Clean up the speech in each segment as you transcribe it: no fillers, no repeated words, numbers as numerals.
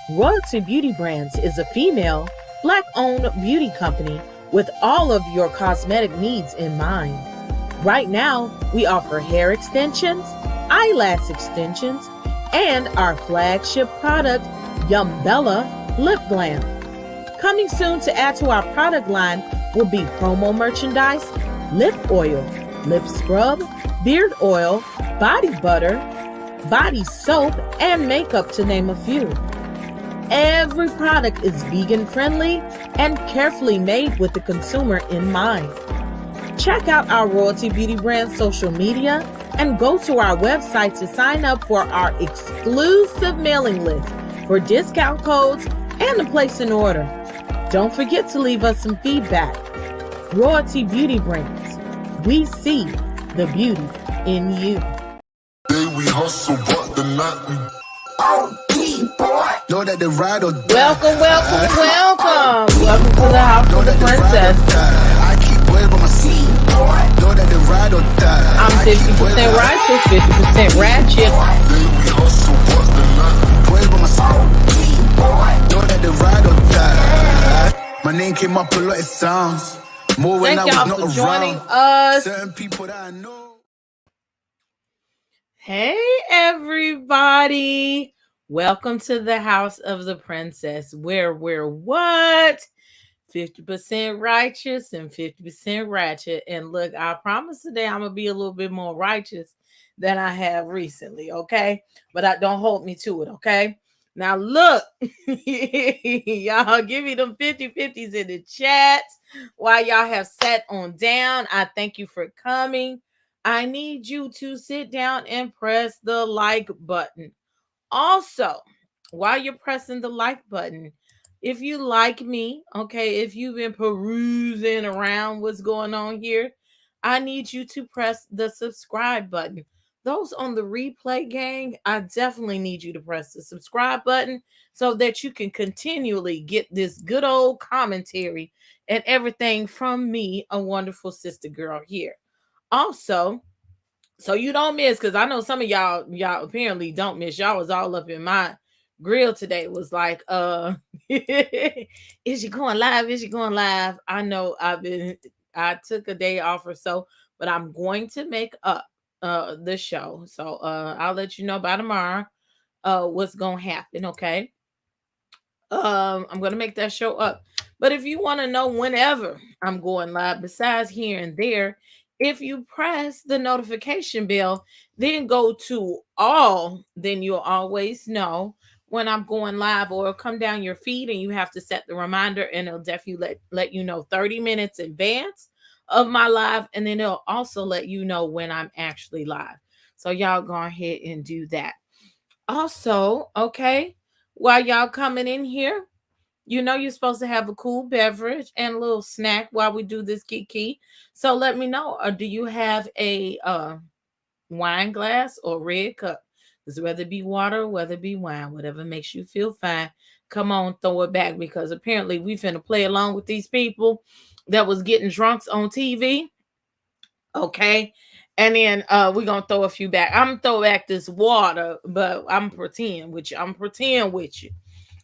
Royalty Beauty Brands is a female, Black-owned beauty company with all of your cosmetic needs in mind. Right now, we offer hair extensions, eyelash extensions, and our flagship product, Yumbella Lip Glam. Coming soon to add to our product line will be promo merchandise, lip oil, lip scrub, beard oil, body butter, body soap, and makeup, to name a few. Every product is vegan friendly and carefully made with the consumer in mind. Check out our Royalty Beauty Brand social media and go to our website to sign up for our exclusive mailing list for discount codes and to place an order. Don't forget to leave us some feedback. Royalty Beauty Brands. We see the beauty in you. We hustle, but the night we know that the ride or die. Welcome to the House of the Princess. I keep waiting on my seat. Know that the ride or die. I'm 50% righteous, 50% ratchet. we hustle, but the night Waiting on my seat. Know that the ride or die. My name came up a lot, it sounds more when Thank I y'all was for not joining around. us. Certain people that I know. Hey, everybody. Welcome to the House of the Princess, where we're what? 50% righteous and 50% ratchet. And look, I promise today I'm going to be a little bit more righteous than I have recently, okay? But don't hold me to it, okay? Now, look, y'all give me them 50-50s in the chat while y'all have sat on down. I thank you for coming. I need you to sit down and press the like button. Also, while you're pressing the like button, if you like me, okay, if you've been perusing around what's going on here, I need you to press the subscribe button. Those on the replay gang, I definitely need you to press the subscribe button so that you can continually get this good old commentary and everything from me, a wonderful sister girl here. Also, so you don't miss, because I know some of y'all apparently don't miss. Y'all was all up in my grill today. It was like, is she going live? Is she going live? I know I took a day off or so, but I'm going to make up the show. So I'll let you know by tomorrow what's gonna happen, okay? I'm gonna make that show up. But if you want to know whenever I'm going live, besides here and there, if you press the notification bell, then go to all, then you'll always know when I'm going live, or it'll come down your feed and you have to set the reminder, and it'll definitely let you know 30 minutes in advance of my live, and then it'll also let you know when I'm actually live. So y'all go ahead and do that. Also, okay, while y'all coming in here, you know you're supposed to have a cool beverage and a little snack while we do this kiki. So let me know, do you have a wine glass or red cup? Because whether it be water, whether it be wine, whatever makes you feel fine, come on, throw it back, because apparently we finna play along with these people that was getting drunks on TV. Okay. And then we're gonna throw a few back. I'm gonna throw back this water, but I'm pretending with you.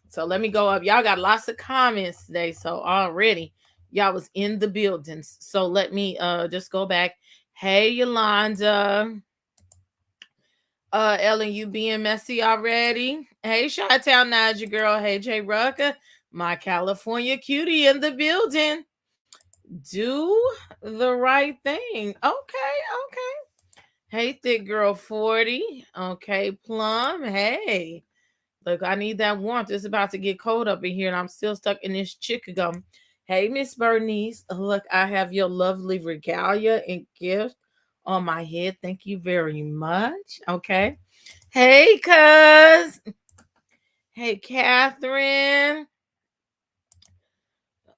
So let me go up. Y'all got lots of comments today. So already y'all was in the buildings. So let me just go back. Hey, Yolanda. Ellen, you being messy already? Hey, Chi-Town Naja girl. Hey, J Rucker. My California cutie in the building. Do the right thing. Okay. Hey, thick girl 40. Okay, Plum. Hey. Look, I need that warmth. It's about to get cold up in here, and I'm still stuck in this chicken. Hey, Miss Bernice. Look, I have your lovely regalia and gift on my head. Thank you very much. Okay. Hey, cuz. Hey, Catherine.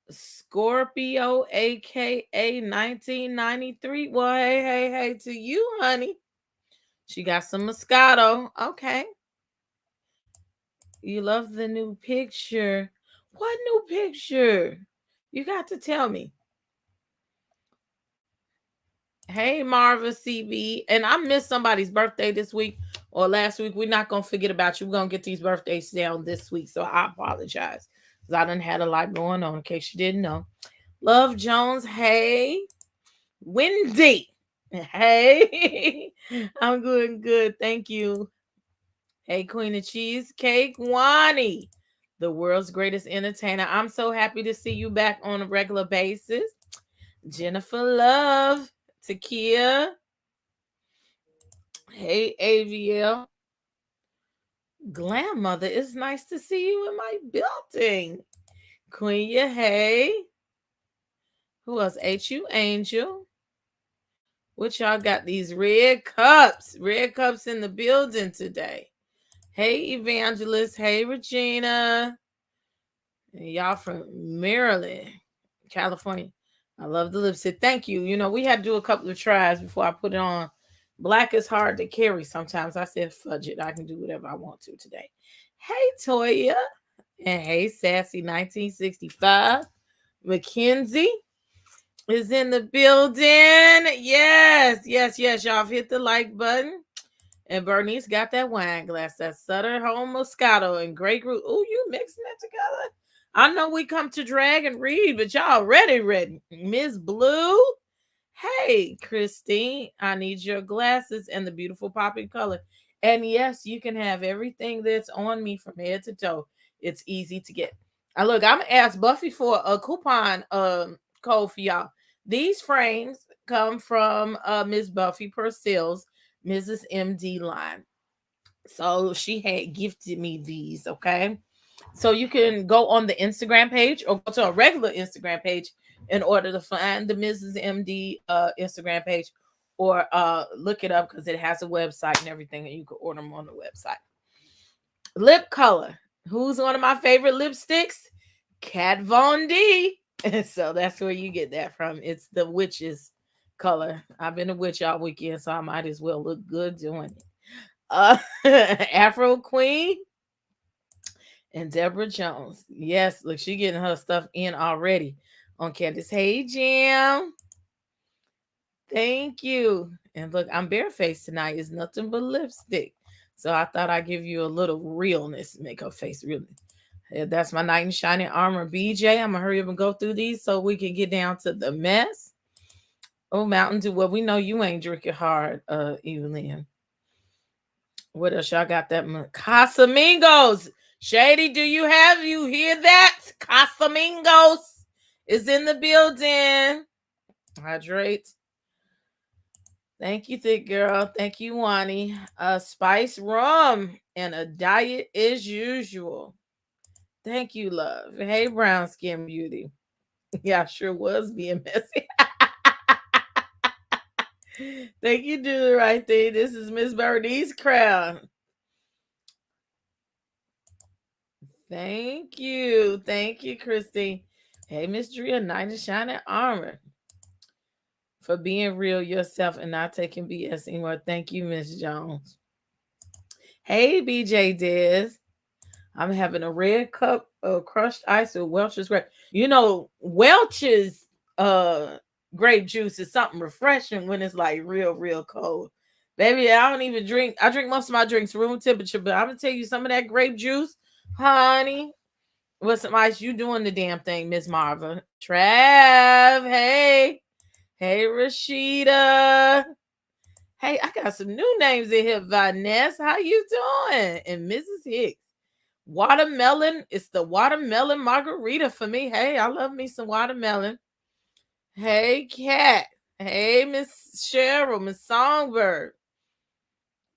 Scorpio, aka 1993. Well, hey to you, honey. She got some Moscato. Okay. You love the new picture. What new picture? You got to tell me. Hey, Marva CB. And I missed somebody's birthday this week. or last week. We're not gonna forget about you. We're gonna get these birthdays down this week. So I apologize. Because I done had a lot going on, in case you didn't know. Love Jones, hey. Wendy, hey. I'm doing good. Thank you. Hey, Queen of Cheesecake, Wani, the world's greatest entertainer. I'm so happy to see you back on a regular basis. Jennifer Love, Takia. Hey, AVL. Grandmother, it's nice to see you in my building. Queen, yeah, hey. Who else? HU Angel. What y'all got? These red cups. Red cups in the building today. Hey, Evangelist. Hey, Regina. And y'all from Maryland, California. I love the lipstick. Thank you. You know, we had to do a couple of tries before I put it on. Black is hard to carry sometimes. I said, fudge it. I can do whatever I want to today. Hey, Toya. And hey, Sassy 1965. Mackenzie is in the building. Yes. Y'all have hit the like button. And Bernice got that wine glass, that Sutter Home Moscato and grapefruit. Oh, you mixing it together? I know we come to drag and read, but y'all ready. Miss Blue. Hey, Christine, I need your glasses and the beautiful popping color. And yes, you can have everything that's on me from head to toe. It's easy to get. Look, I'm gonna ask Buffy for a coupon code for y'all. These frames come from Miss Buffy Purcell's Mrs. MD line. So she had gifted me these, okay? So you can go on the Instagram page or go to a regular Instagram page in order to find the Mrs. MD Instagram page, or look it up because it has a website and everything, and you can order them on the website. Lip color. Who's one of my favorite lipsticks? Kat Von D. So that's where you get that from. It's the witch's color. I've been a witch all weekend, so I might as well look good doing it. Afro Queen and Deborah Jones. Yes, look, she getting her stuff in already on Candiace. Hey, Jam. Thank you. And look, I'm barefaced tonight. It's nothing but lipstick. So I thought I'd give you a little realness, make her face real. Yeah, that's my knight in shining armor, BJ. I'm gonna hurry up and go through these so we can get down to the mess. Oh, Mountain Dew. Well, we know you ain't drinking hard, Evelyn. What else y'all got? That Casamigos. Shady, do you hear that? Casamigos is in the building. Hydrate. Thank you, thick girl. Thank you, Wani. Spice rum and a diet as usual. Thank you, love. Hey, brown skin beauty. Yeah, I sure was being messy. Thank you, do the right thing. This is Miss Birdie's crowd. Thank you, Christy. Hey, Miss Drea, knight in shining armor, for being real yourself and not taking BS anymore. Thank you, Miss Jones. Hey, BJ Des. I'm having a red cup of crushed ice with Welch's grape. You know, Welch's grape juice is something refreshing when it's like real cold. Baby, I don't even drink. I drink most of my drinks room temperature, but I'm gonna tell you some of that grape juice, honey. With some ice, you doing the damn thing, Miss Marva. Trav, hey. Hey, Rashida. Hey, I got some new names in here. Vanessa, how you doing? And Mrs. Hicks. Watermelon. It's the watermelon margarita for me. Hey, I love me some watermelon. Hey, Kat. Hey, Miss Cheryl, Miss Songbird.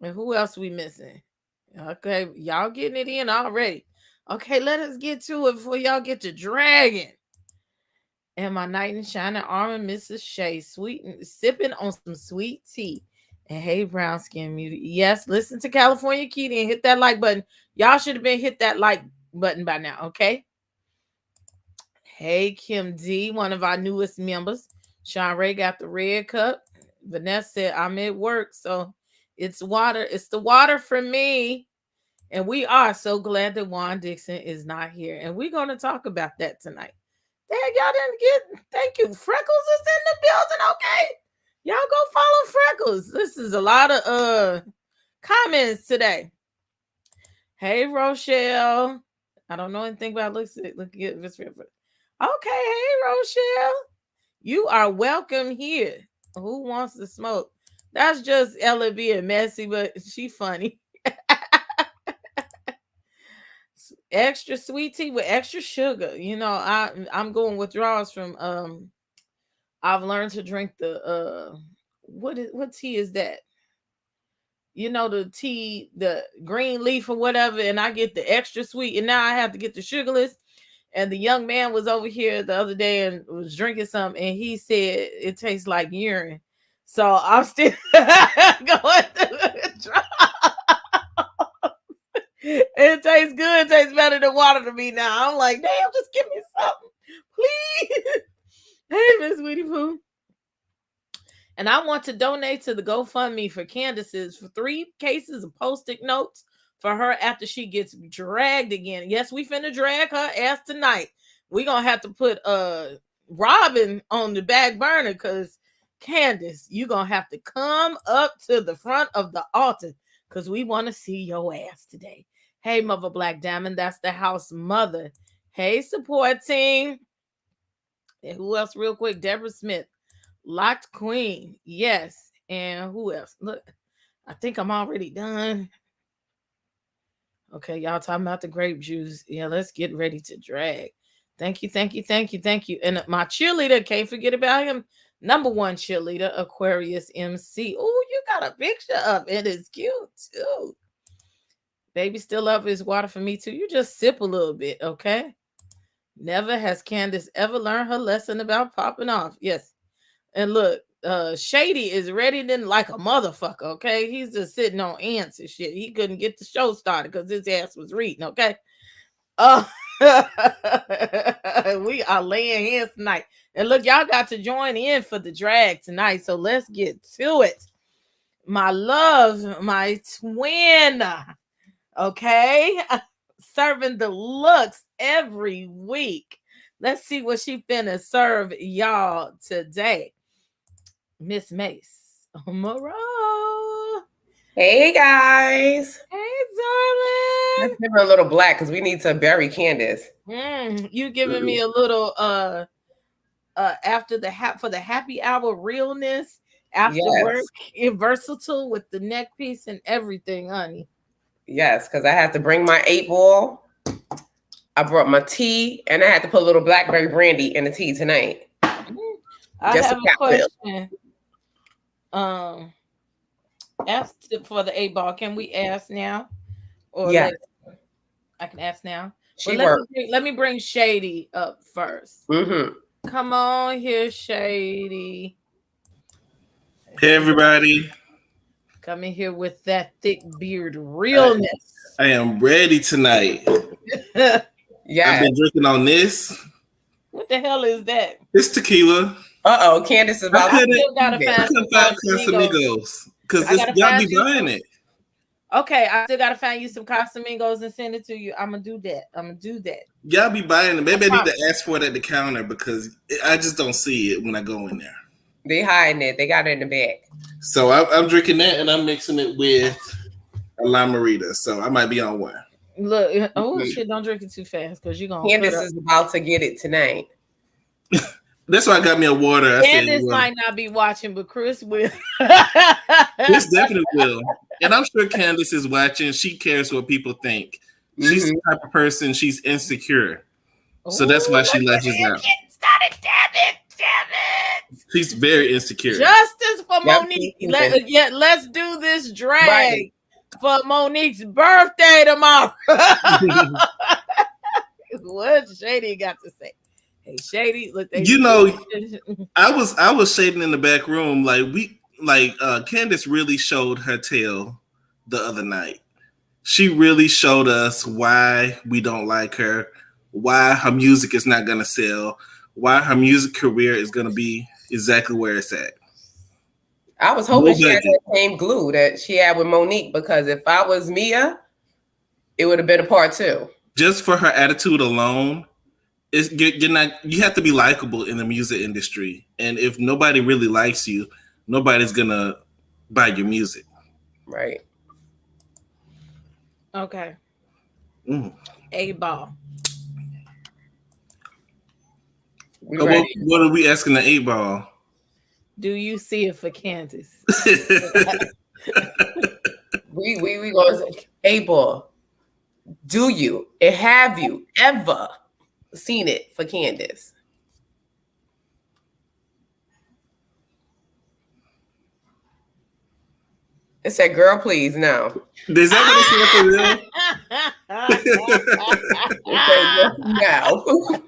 And who else we missing? Okay, y'all getting it in already. Okay, let us get to it before y'all get to dragging. And my knight in shining armor, Mrs. Shea, sipping on some sweet tea. And hey, brown skin beauty. Yes, listen to California Kitty and hit that like button. Y'all should have been hit that like button by now, okay? Hey, Kim D, one of our newest members. Sean Ray got the red cup. Vanessa said, I'm at work, so it's water. It's the water for me. And we are so glad that Juan Dixon is not here. And we're going to talk about that tonight. Dang, y'all didn't get, thank you. Freckles is in the building, okay? Y'all go follow Freckles. This is a lot of comments today. Hey, Rochelle. I don't know anything about look at this. Okay, hey, Rochelle. You are welcome here. Who wants to smoke? That's just Ella being messy, but she funny. Extra sweet tea with extra sugar. You know, I'm going withdrawals from I've learned to drink the what tea is that? You know, the tea, the green leaf or whatever, and I get the extra sweet, and now I have to get the sugarless. And the young man was over here the other day and was drinking something, and he said it tastes like urine. So I'm still going through the It tastes good. It tastes better than water to me now. I'm like, damn, just give me something, please. Hey, Miss Sweetie Pooh. And I want to donate to the GoFundMe for Candiace's for 3 cases of Post-it notes for her after she gets dragged again. Yes, we finna drag her ass tonight. We gonna have to put Robin on the back burner because Candiace, you gonna have to come up to the front of the altar because we want to see your ass today. Hey, Mother Black Diamond, that's the house mother. Hey, support team. And who else, real quick? Deborah Smith. Locked Queen, yes. And who else? Look, I think I'm already done. Okay, y'all talking about the grape juice. Yeah, let's get ready to drag. Thank you, thank you, thank you, thank you. And my cheerleader, can't forget about him. Number 1 cheerleader, Aquarius MC. Oh, you got a picture up. It is cute too. Baby still up his water for me too. You just sip a little bit, okay? Never has Candiace ever learned her lesson about popping off. Yes. And look, Shady is ready than like a motherfucker, okay? He's just sitting on ants and shit. He couldn't get the show started because his ass was reading, okay? We are laying hands tonight. And look, y'all got to join in for the drag tonight. So let's get to it. My love, my twin, okay? Serving the looks every week. Let's see what she finna serve y'all today. Miss Mase Marow. Hey guys. Hey, darling. Let's give her a little black because we need to bury Candiace. You giving me a little after the for the happy hour realness after work, versatile with the neck piece and everything, honey. Yes, because I had to bring my 8-ball. I brought my tea, and I had to put a little blackberry brandy in the tea tonight. I have a question. Ask for the 8-ball. Can we ask now? Or yeah, I can ask now. Let me bring Shady up first. Come on here, Shady. Hey, everybody. Come in here with that thick beard realness. I am ready tonight. Yeah. I've been drinking on this. What the hell is that? It's tequila. Uh-oh, Candiace is about I couldn't find Casamigos because y'all be buying it. Okay, I still gotta find you some Casamigos and send it to you. I'm gonna do that. Y'all be buying it. Maybe I need to ask for it at the counter because I just don't see it when I go in there. They hiding it. They got it in the bag. So I'm drinking that and I'm mixing it with a La Marita. So I might be on one. Look, shit! Don't drink it too fast because you're gonna. Candiace is about to get it tonight. That's why I got me a water. Candiace might not be watching, but Chris will. Chris definitely will. And I'm sure Candiace is watching. She cares what people think. She's the type of person, she's insecure. So that's why she lashes out. Damn it. She's very insecure. Justice for Monique. Let's do this drag for Monique's birthday tomorrow. What Shady got to say? Hey, Shady, look. I was shading in the back room. Candiace really showed her tail the other night. She really showed us why we don't like her, why her music is not gonna sell, why her music career is gonna be exactly where it's at. I was hoping she had that same glue that she had with Monique, because if I was Mia, it would have been a part 2. Just for her attitude alone, you have to be likable in the music industry. And if nobody really likes you, nobody's gonna buy your music. Right. Okay. Mm. 8 ball. We Oh, ready? what are we asking the 8 ball? Do you see it for Candiace? We gonna say, hey boy, do you and have you ever seen it for Candiace? It said, girl, please, no. Is that what It said, no.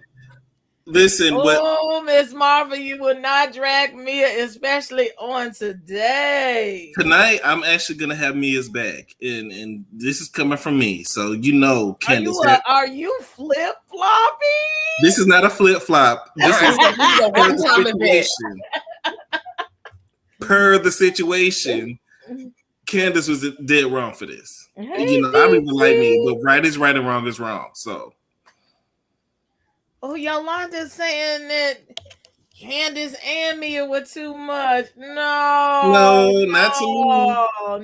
Listen, what Oh, Miss Marvel, you would not drag Mia, especially on today. tonight I'm actually gonna have Mia's back, and this is coming from me, so you know, Candice. Are you flip floppy? This is not a flip flop. This is a one-time event. Per the situation, Candice was dead wrong for this. Hey, you know, I don't even like me, but right is right and wrong is wrong. So, oh, Yolanda's saying that Candice and Mia were too much. No, not to me.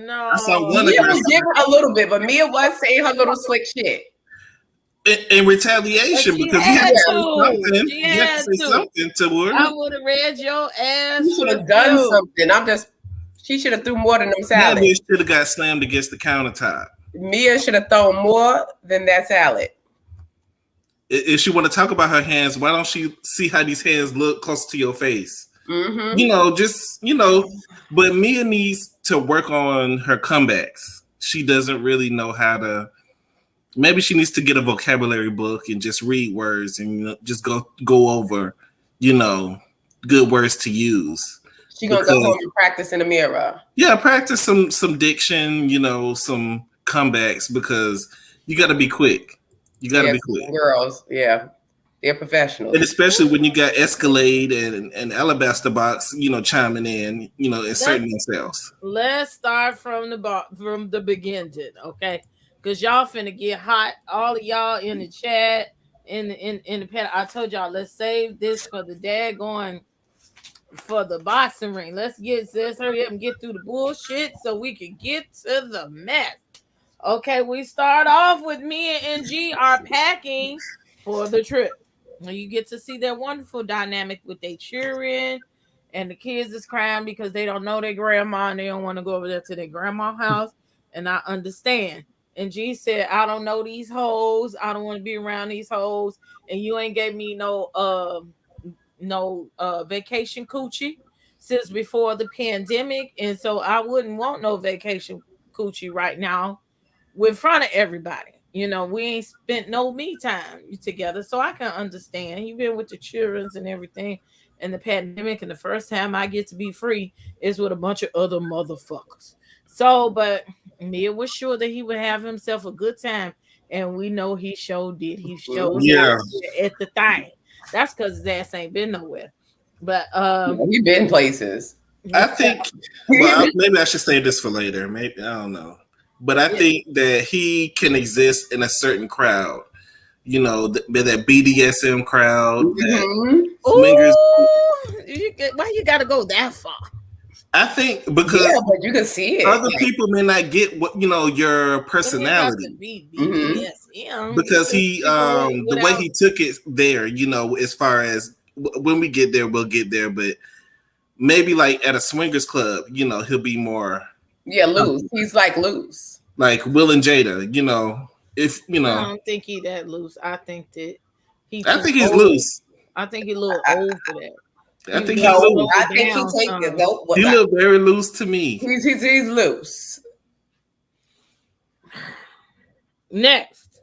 No. I saw one Mia was giving a little bit, but Mia was saying her little slick shit. In retaliation, because you had something. You had to say something to her. I would have read your ass. You should have done something. She should have threw more than them salads. Mia should have got slammed against the countertop. Mia should have thrown more than that salad. If she want to talk about her hands, why don't she see how these hands look close to your face? Mm-hmm. But Mia needs to work on her comebacks. She doesn't really know how to. Maybe she needs to get a vocabulary book and just read words and just go over, good words to use. She gonna go home and practice in the mirror. Yeah, practice some diction, some comebacks, because you got to be quick. You got to be quick. Girls, yeah, they're professionals, and especially when you got Escalade and Alabaster Box, chiming in, inserting themselves. Let's start from the beginning, okay? Because y'all finna get hot. All of y'all in the chat, in the panel. I told y'all, let's save this for the daggone, for the boxing ring. Let's hurry up and get through the bullshit so we can get to the mess. Okay, we start off with Mia and G are packing for the trip. You get to see that wonderful dynamic with their children, and the kids is crying because they don't know their grandma and they don't want to go over there to their grandma's house. And I understand. And G said, I don't know these hoes. I don't want to be around these hoes. And you ain't gave me no vacation coochie since before the pandemic. And so I wouldn't want no vacation coochie right now in front of everybody. We ain't spent no me time together. So I can understand. You've been with the children and everything in the pandemic. And the first time I get to be free is with a bunch of other motherfuckers. So, but Mia was sure that he would have himself a good time, and we know he showed did. He showed at the thing. That's because his ass ain't been nowhere. But he been places. I think. Well, maybe I should say this for later. Maybe I don't know, but I think that he can exist in a certain crowd. That BDSM crowd. Mm-hmm. Swingers. Why you got to go that far? I think because but you can see it. Other people may not get what your personality. Because he the way he took it there, as far as when we get there, we'll get there. But maybe like at a swingers club, he'll be more loose. He's like loose. Like Will and Jada, if I don't think he that loose. I think that he's old. Loose. I think he's a little old for that. I think he's loose. I think he takes it. He look very loose to me. He's loose. Next,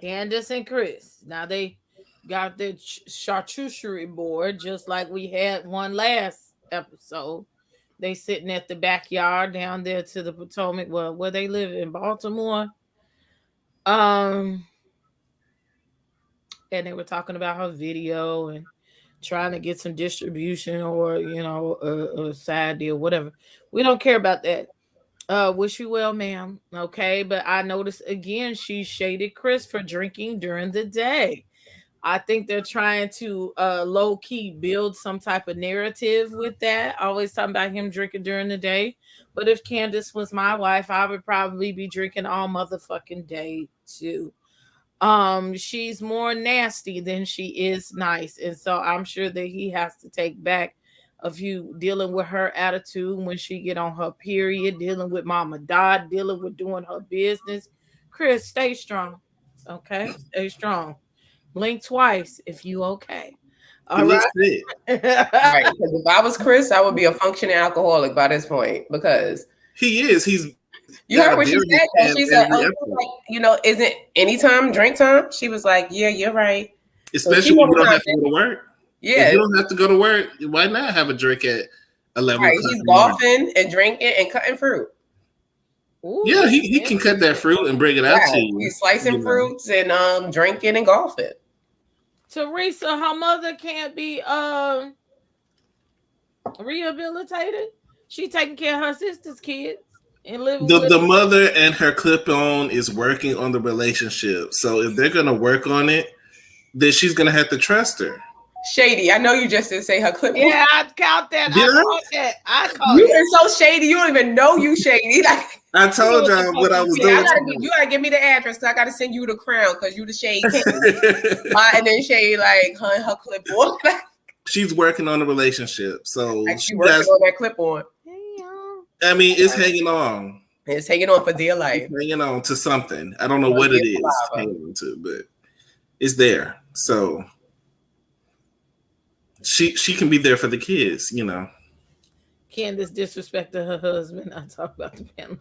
Candiace and Chris. Now they got their charcuterie board just like we had one last episode. They sitting at the backyard down there to the Potomac, where they live in Baltimore. And they were talking about her video and trying to get some distribution or a side deal, whatever. We don't care about that. Wish you well, ma'am. Okay, but I noticed again she shaded Chris for drinking during the day. I think they're trying to low key build some type of narrative with that. Always talking about him drinking during the day. But if Candiace was my wife, I would probably be drinking all motherfucking day too. She's more nasty than she is nice, and so I'm sure that he has to take back a few, dealing with her attitude when she get on her period, dealing with Mama Dot, dealing with doing her business. Chris, stay strong. Okay, stay strong. Blink twice if you okay. He All looks right. fit. Right. Because if I was Chris, I would be a functioning alcoholic by this point because He is. He's. you heard what she said. And- She said, and oh, she was like, you know, isn't anytime drink time? She was like, yeah, you're right. especially when you don't have to go to work. Yeah. If you don't have to go to work, why not have a drink at 11 Right. o'clock? He's golfing and drinking and cutting fruit. Ooh, Yeah, he can cut that fruit and bring it out to you. He's slicing you know. fruits and drinking and golfing. Teresa, her mother can't be rehabilitated. She taking care of her sister's kids and living with The mother and her clip-on is working on the relationship. So if they're gonna work on it, then she's gonna have to trust her. Shady. I know you just didn't say her clip. Yeah, I count that. Yeah. I caught that. I caught You it. been so shady. You don't even know you shady. Like, I told y'all what I was yeah, doing. you gotta give me the address because I gotta send you the crown because you the shade king. And then Shady like her clipboard. She's working on the relationship. So Like she she working does, on that clipboard. I mean, it's hanging on. It's hanging on for dear life. It's hanging on to something. I don't know what it is it's hanging on to, but it's there. So she can be there for the kids, you know. Candiace disrespected her husband. I talk about the family.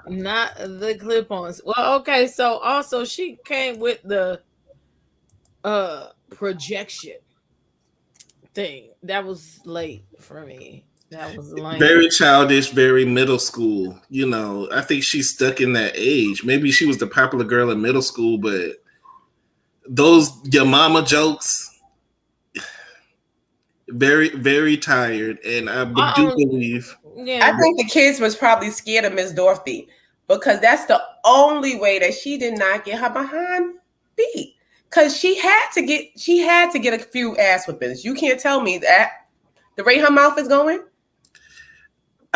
Not the clip-ons. Well, okay, so also she came with the projection thing. That was late for me. That was lame. Very childish, very middle school. You know, I think she's stuck in that age. Maybe she was the popular girl in middle school, but those your mama jokes, very, very tired. And I do believe. Yeah. I think the kids was probably scared of Miss Dorothy because that's the only way that she did not get her behind beat. Because she had to get a few ass whippings. You can't tell me that the way her mouth is going.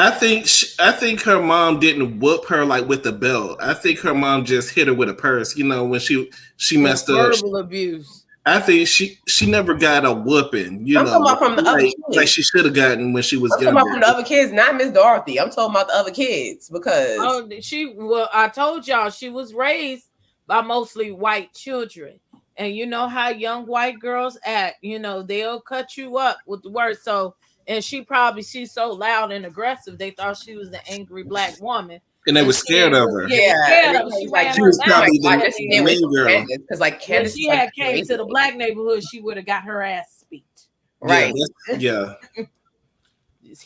I think her mom didn't whoop her like with the belt. I think her mom just hit her with a purse. You know, when she messed up. Verbal abuse. I think she never got a whooping. You I'm know, talking about from the other kids. like she should have gotten when she was I'm younger. talking about from the other kids, not Miss Dorothy. I'm talking about the other kids because I told y'all she was raised by mostly white children. And you know how young white girls act, you know, they'll cut you up with the words. So, and she's so loud and aggressive, they thought she was the angry black woman. And they were scared of her. Yeah, she was probably the main girl. Because like Candiace, if she had came to the black neighborhood, she would have got her ass beat. Right. Yeah.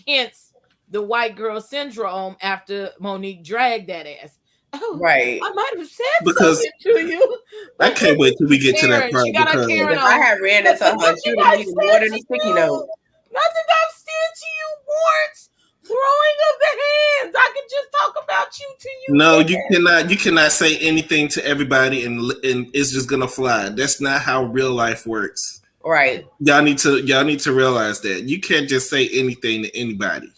Hence the white girl syndrome after Monique dragged that ass. Oh, right. I might have said something to you. I can't wait till we get to that part. Because if I had ran into her, she would have needed more than a sticky note. Nothing I've said to you once. Throwing of the hands. I can just talk about you to you. No, you cannot say anything to everybody and it's just gonna fly. That's not how real life works. Right. Y'all need to realize that. You can't just say anything to anybody.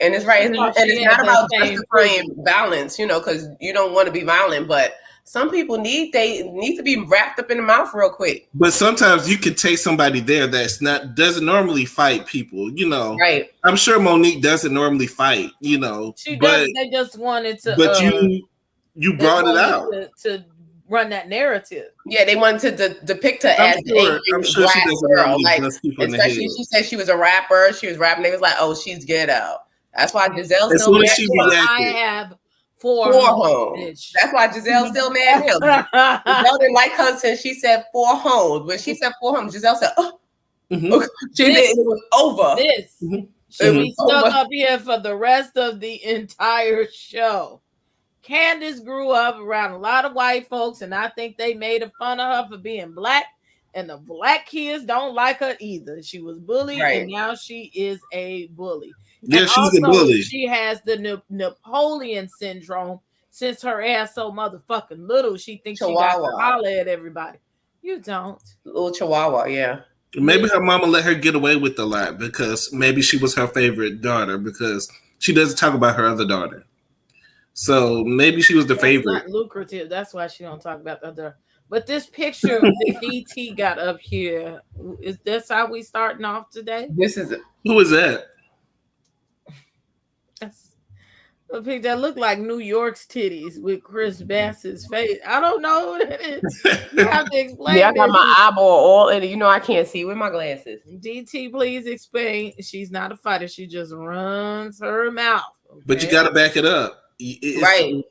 And it's right. And it's not about justifying violence, you know, because you don't want to be violent, but some people need to be wrapped up in the mouth real quick. But sometimes you can take somebody there doesn't normally fight people, you know. Right. I'm sure Monique doesn't normally fight, you know. She does. They just wanted to. But you brought it out to run that narrative. Yeah, they wanted to depict her as a black girl. Like, especially she said she was a rapper. She was rapping. They was like, oh, she's ghetto. That's why Giselle still mad. I have four homes. That's why Giselle still mad at him. Giselle didn't like her since she said 4 homes. When she said 4 homes, Giselle said, "Oh, it was over." She'll be stuck up here for the rest of the entire show. Candiace grew up around a lot of white folks, and I think they made fun of her for being black. And the black kids don't like her either. She was bullied, and now she is a bully. Yeah, and she's a bully. She has the Napoleon syndrome. Since her ass so motherfucking little, she thinks she got to holler at everybody. You don't. Little Chihuahua, yeah. Maybe her mama let her get away with a lot because maybe she was her favorite daughter because she doesn't talk about her other daughter. So maybe she was the favorite. Not lucrative. That's why she don't talk about the other. But this picture that DT got up here, is this how we starting off today? This is Who is that? That's a picture that look like New York's titties with Chris Bass's face. I don't know who that is. You have to explain. I got my eyeball all in it. You know I can't see with my glasses. DT, please explain. She's not a fighter. She just runs her mouth. Okay? But you got to back it up. Right.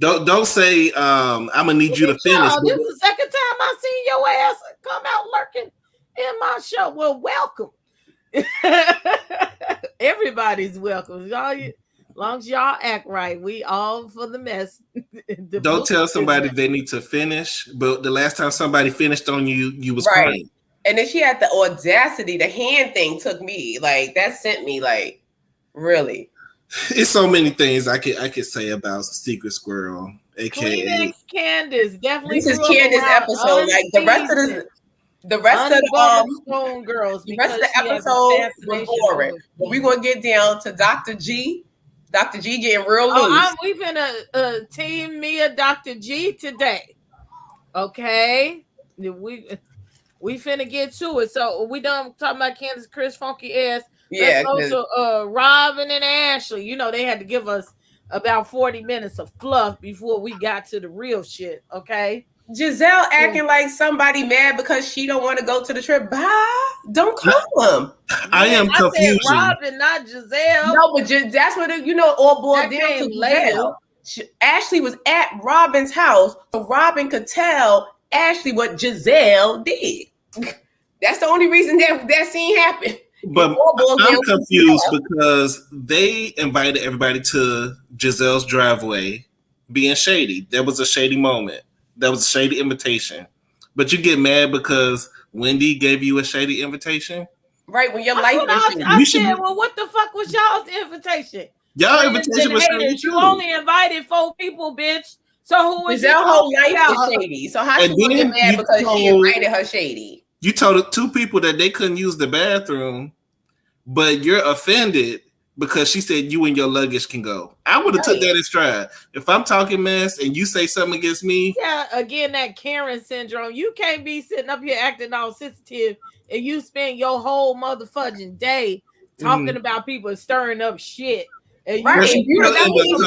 Don't say I'm gonna need you to finish. This is the second time I seen your ass come out lurking in my show. Well, welcome. Everybody's welcome. Y'all, as long as y'all act right, we all for the mess. Don't tell somebody they need to finish. But the last time somebody finished on you, you was crying. And then she had the audacity. The hand thing took me like that. Sent me like really. It's so many things I could say about Secret Squirrel, aka Candiace. Definitely. This is Candiace episode. Like the rest of the episode was boring. But we're gonna get down to Dr. G. Dr. G getting real loose. We finna team Mia Dr. G today. Okay. We finna get to it. So we done talking about Candiace, Chris Funky ass. Yeah, let's go to Robin and Ashley. You know, they had to give us about 40 minutes of fluff before we got to the real shit, okay? Giselle acting like somebody mad because she don't want to go to the trip. Bye. Don't call him. I am confused. Robin, not Giselle. No, but that's what all boiled down to later. Ashley was at Robin's house, so Robin could tell Ashley what Giselle did. That's the only reason that scene happened. But I'm confused because they invited everybody to Giselle's driveway being shady. That was a shady moment. That was a shady invitation. But you get mad because Wendy gave you a shady invitation? Right, when your life I said, well, what the fuck was y'all's invitation? Y'all invitation was shady. You only invited 4 people, bitch. So who was Giselle whole life is shady. So how she gonna get mad because she invited her shady? You told 2 people that they couldn't use the bathroom, but you're offended because she said you and your luggage can go. I would have took that in stride. If I'm talking mess and you say something against me. Yeah, again, that Karen syndrome. You can't be sitting up here acting all sensitive and you spend your whole motherfucking day talking about people stirring up shit. And right. You know, that was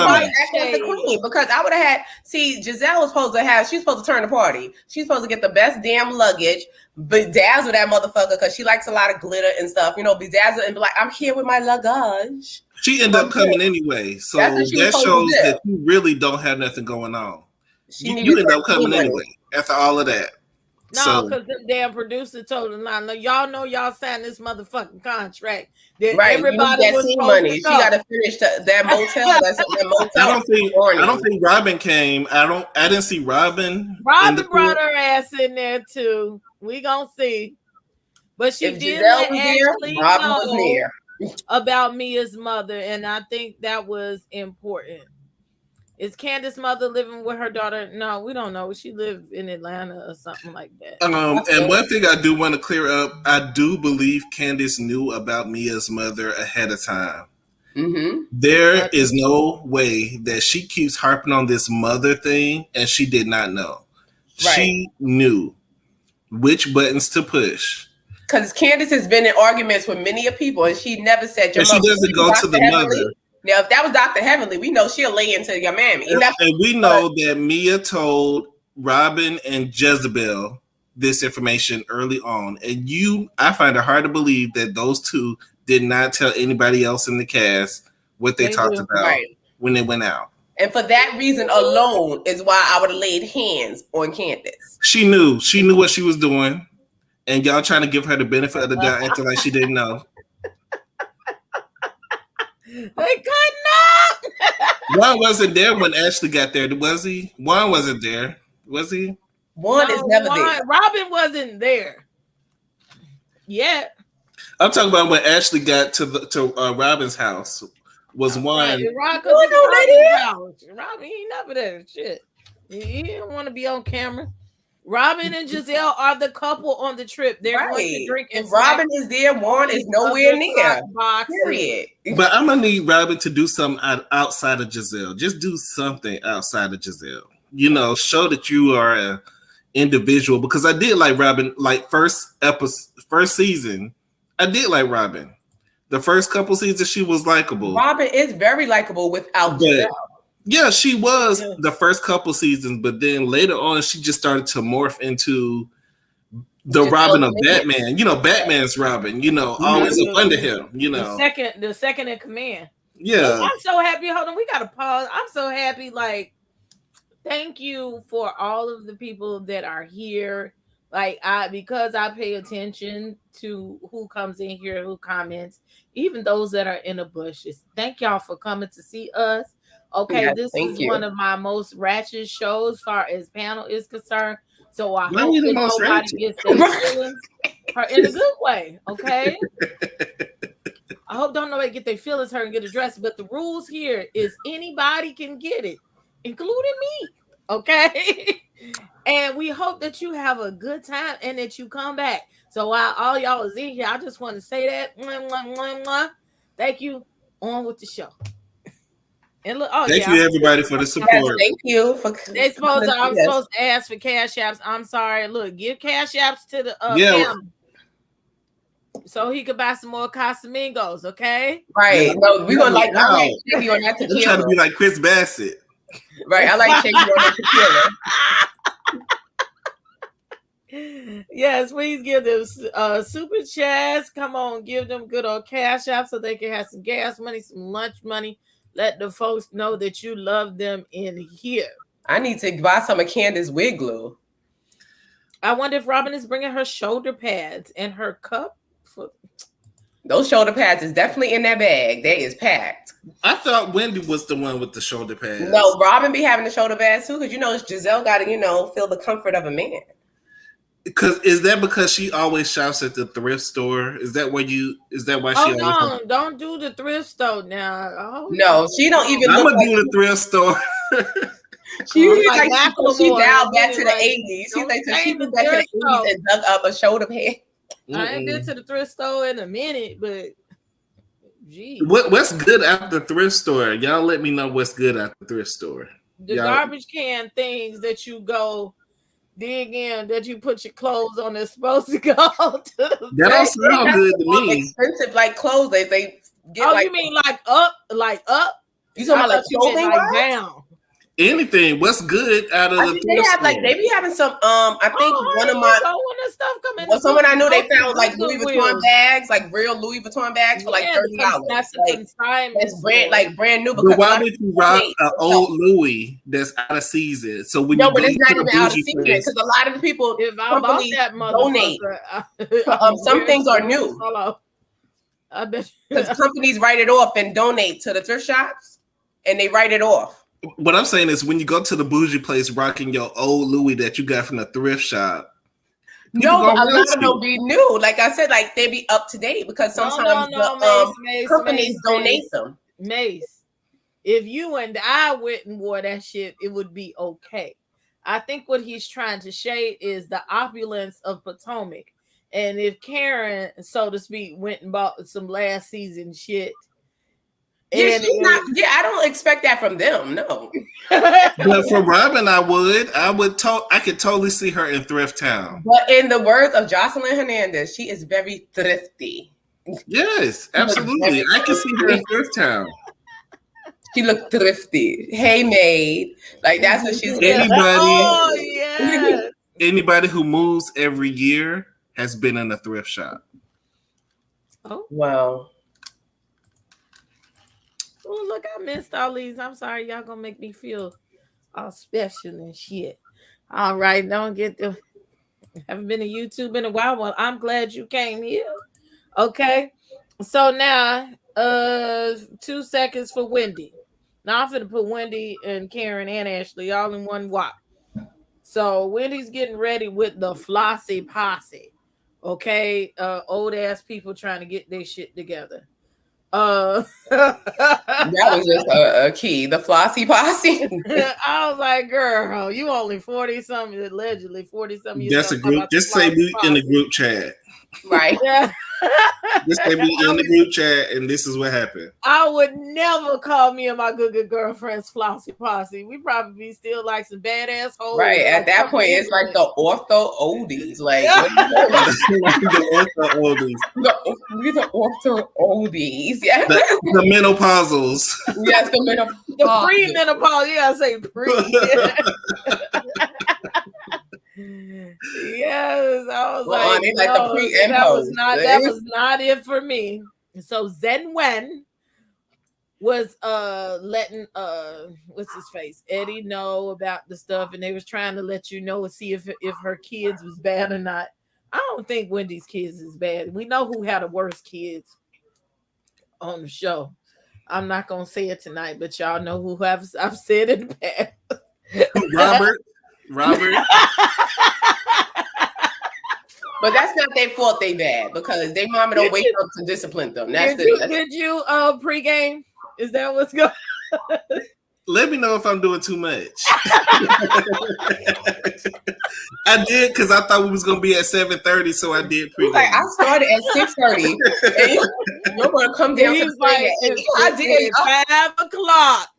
the queen because I would have had. See, Giselle was supposed to she's supposed to turn the party. She's supposed to get the best damn luggage, bedazzle that motherfucker because she likes a lot of glitter and stuff. You know, bedazzle and be like, I'm here with my luggage. She ended up coming anyway, so that shows that you really don't have nothing going on. You end up coming anyway after all of that. No, because the damn producer told them, "No, y'all know y'all signed this motherfucking contract. That right, everybody was money. She got to finish that motel. That's that motel. I don't think Robin came. I didn't see Robin. Robin brought her ass in there too. We gonna see, but she did let Ashley know about Mia's mother, and I think that was important. Is Candiace's mother living with her daughter? No, we don't know. She lived in Atlanta or something like that. And one thing I do want to clear up, I do believe Candiace knew about Mia's mother ahead of time. Mm-hmm. There is no way that she keeps harping on this mother thing and she did not know. Right. She knew which buttons to push. Because Candiace has been in arguments with many people and she never said your mother. She doesn't go to the mother. Now, if that was Dr. Heavenly, we know she'll lay into your mammy. And we know that Mia told Robin and Jezebel this information early on. And I find it hard to believe that those 2 did not tell anybody else in the cast what they talked about when they went out. And for that reason alone is why I would have laid hands on Candiace. She knew what she was doing. And y'all trying to give her the benefit of the doubt, acting like she didn't know. They could not. Juan wasn't there when Ashley got there, was he? Juan wasn't there, was he? Juan is never there. Robin wasn't there yet. I'm talking about when Ashley got to Robin's house. Was Juan? Robin, he ain't never there. Shit, he didn't want to be on camera. Robin and Giselle are the couple on the trip. They're going to drink and if Robin is there, Warren is nowhere near. Period. But I'm gonna need Robin to do something outside of Giselle. Just do something outside of Giselle. You know, show that you are a individual. Because I did like Robin. Like first season, I did like Robin. The first couple seasons, she was likable. Robin is very likable without Giselle. Yeah, she was the first couple seasons, but then later on, she just started to morph into the Robin of Batman. You know, Batman's Robin. You know, always up under him. You know, the second in command. Yeah, I'm so happy. Hold on, we gotta pause. I'm so happy. Like, thank you for all of the people that are here. Like, because I pay attention to who comes in here, who comments, even those that are in the bushes. Thank y'all for coming to see us. Okay, yes, this is one of my most ratchet shows as far as panel is concerned. So I hope that nobody gets their feelings in a good way. Okay. I hope don't nobody get their feelings hurt and get addressed. But the rules here is anybody can get it, including me. Okay. And we hope that you have a good time and that you come back. So while all y'all is in here, I just want to say that. Mwah, mwah, mwah, mwah. Thank you. On with the show. And look, thank you everybody for the support. Yes, thank you for. I'm supposed to ask for cash apps. I'm sorry. Look, give cash apps to the family, so he could buy some more Casamigos. Okay, right? Yeah. No, we're gonna like. I like Shady on that tequila. I'm trying to be like Chris Bassett. Right, I like Shady on that tequila. Yes, please give them super chats. Come on, give them good old cash apps so they can have some gas money, some lunch money. Let the folks know that you love them in here. I need to buy some of Candiace wig glue. I wonder if Robin is bringing her shoulder pads and her cup. Those shoulder pads is definitely in that bag. They is packed. I thought Wendy was the one with the shoulder pads. No, Robin be having the shoulder pads too, because Giselle got to feel the comfort of a man. Is that because she always shops at the thrift store? Is that why she? Don't do the thrift store now. No, she don't even. I'm gonna do the thrift store. She dialed back to the 80s. She's like, so she went back to the 80s and dug up a shoulder pad. I ain't been to the thrift store in a minute, but geez. What's good at the thrift store? Y'all let me know what's good at the thrift store. The garbage can things that you go dig in, that you put your clothes on that's supposed to go to the that don't sound good to me. Expensive like clothes they get. Oh, you mean like up? You talking about like clothing down? Anything? What's good out of the thrift store? They be having some. I think one of my stuff coming. Well, someone I knew they found like Louis Vuitton bags, like real Louis Vuitton bags for like $30. That's brand new. But why would you rock an old Louis that's out of season? So when but it's not even out of season because a lot of the people companies donate. Some things are new. I bet because companies write it off and donate to the thrift shops, and they write it off. What I'm saying is when you go to the bougie place rocking your old Louis that you got from the thrift shop. No, a lot of them be new. Like I said, like they be up to date because sometimes companies donate them. Mase, if you and I went and wore that shit, it would be okay. I think what he's trying to shade is the opulence of Potomac. And if Karen, so to speak, went and bought some last season shit. Yeah, I don't expect that from them. No. But for Robin, I could totally see her in Thrift Town. But in the words of Jocelyn Hernandez, she is very thrifty. Yes, absolutely. I can see her in Thrift Town. She looked thrifty. Hey, maid. Like that's what she's Anybody who moves every year has been in a thrift shop. Oh. Wow. Oh, look, I missed all these. I'm sorry, y'all gonna make me feel all special and shit. All right, don't get the haven't been to YouTube in a while. Well, I'm glad you came here. Okay. So now 2 seconds for Wendy. Now I'm gonna put Wendy and Karen and Ashley all in one walk. So Wendy's getting ready with the flossy posse. Okay, old ass people trying to get their shit together. That was just a key. The flossy posse. I was like, girl, you only 40 something, allegedly 40 something. That's a group. Just say we in the group chat. Right. Yeah. Just say we in the group chat, and this is what happened. I would never call me and my good girlfriends flossy posse. We probably still like some badass hoes. Right. At that point, it's like the ortho oldies. Like The ortho oldies. We the ortho oldies. Yeah. The menopausals. Yes, the The pre-menopause. You gotta say pre. Yes, I was like, the no, pre and that post. was not it for me. So Zen Wen was letting what's his face, Eddie, know about the stuff, and they was trying to let you know and see if her kids was bad or not. I don't think Wendy's kids is bad. We know who had the worst kids on the show. I'm not gonna say it tonight, but y'all know who I've said in the past. Robert. But that's not their fault. They bad because their mama don't wake up to discipline them. Did you pregame? Is that what's going? Let me know if I'm doing too much. I did because I thought we was gonna be at 7:30, so I did pregame. Like I started at 6:30. You're gonna come down to the like, I did 5 o'clock.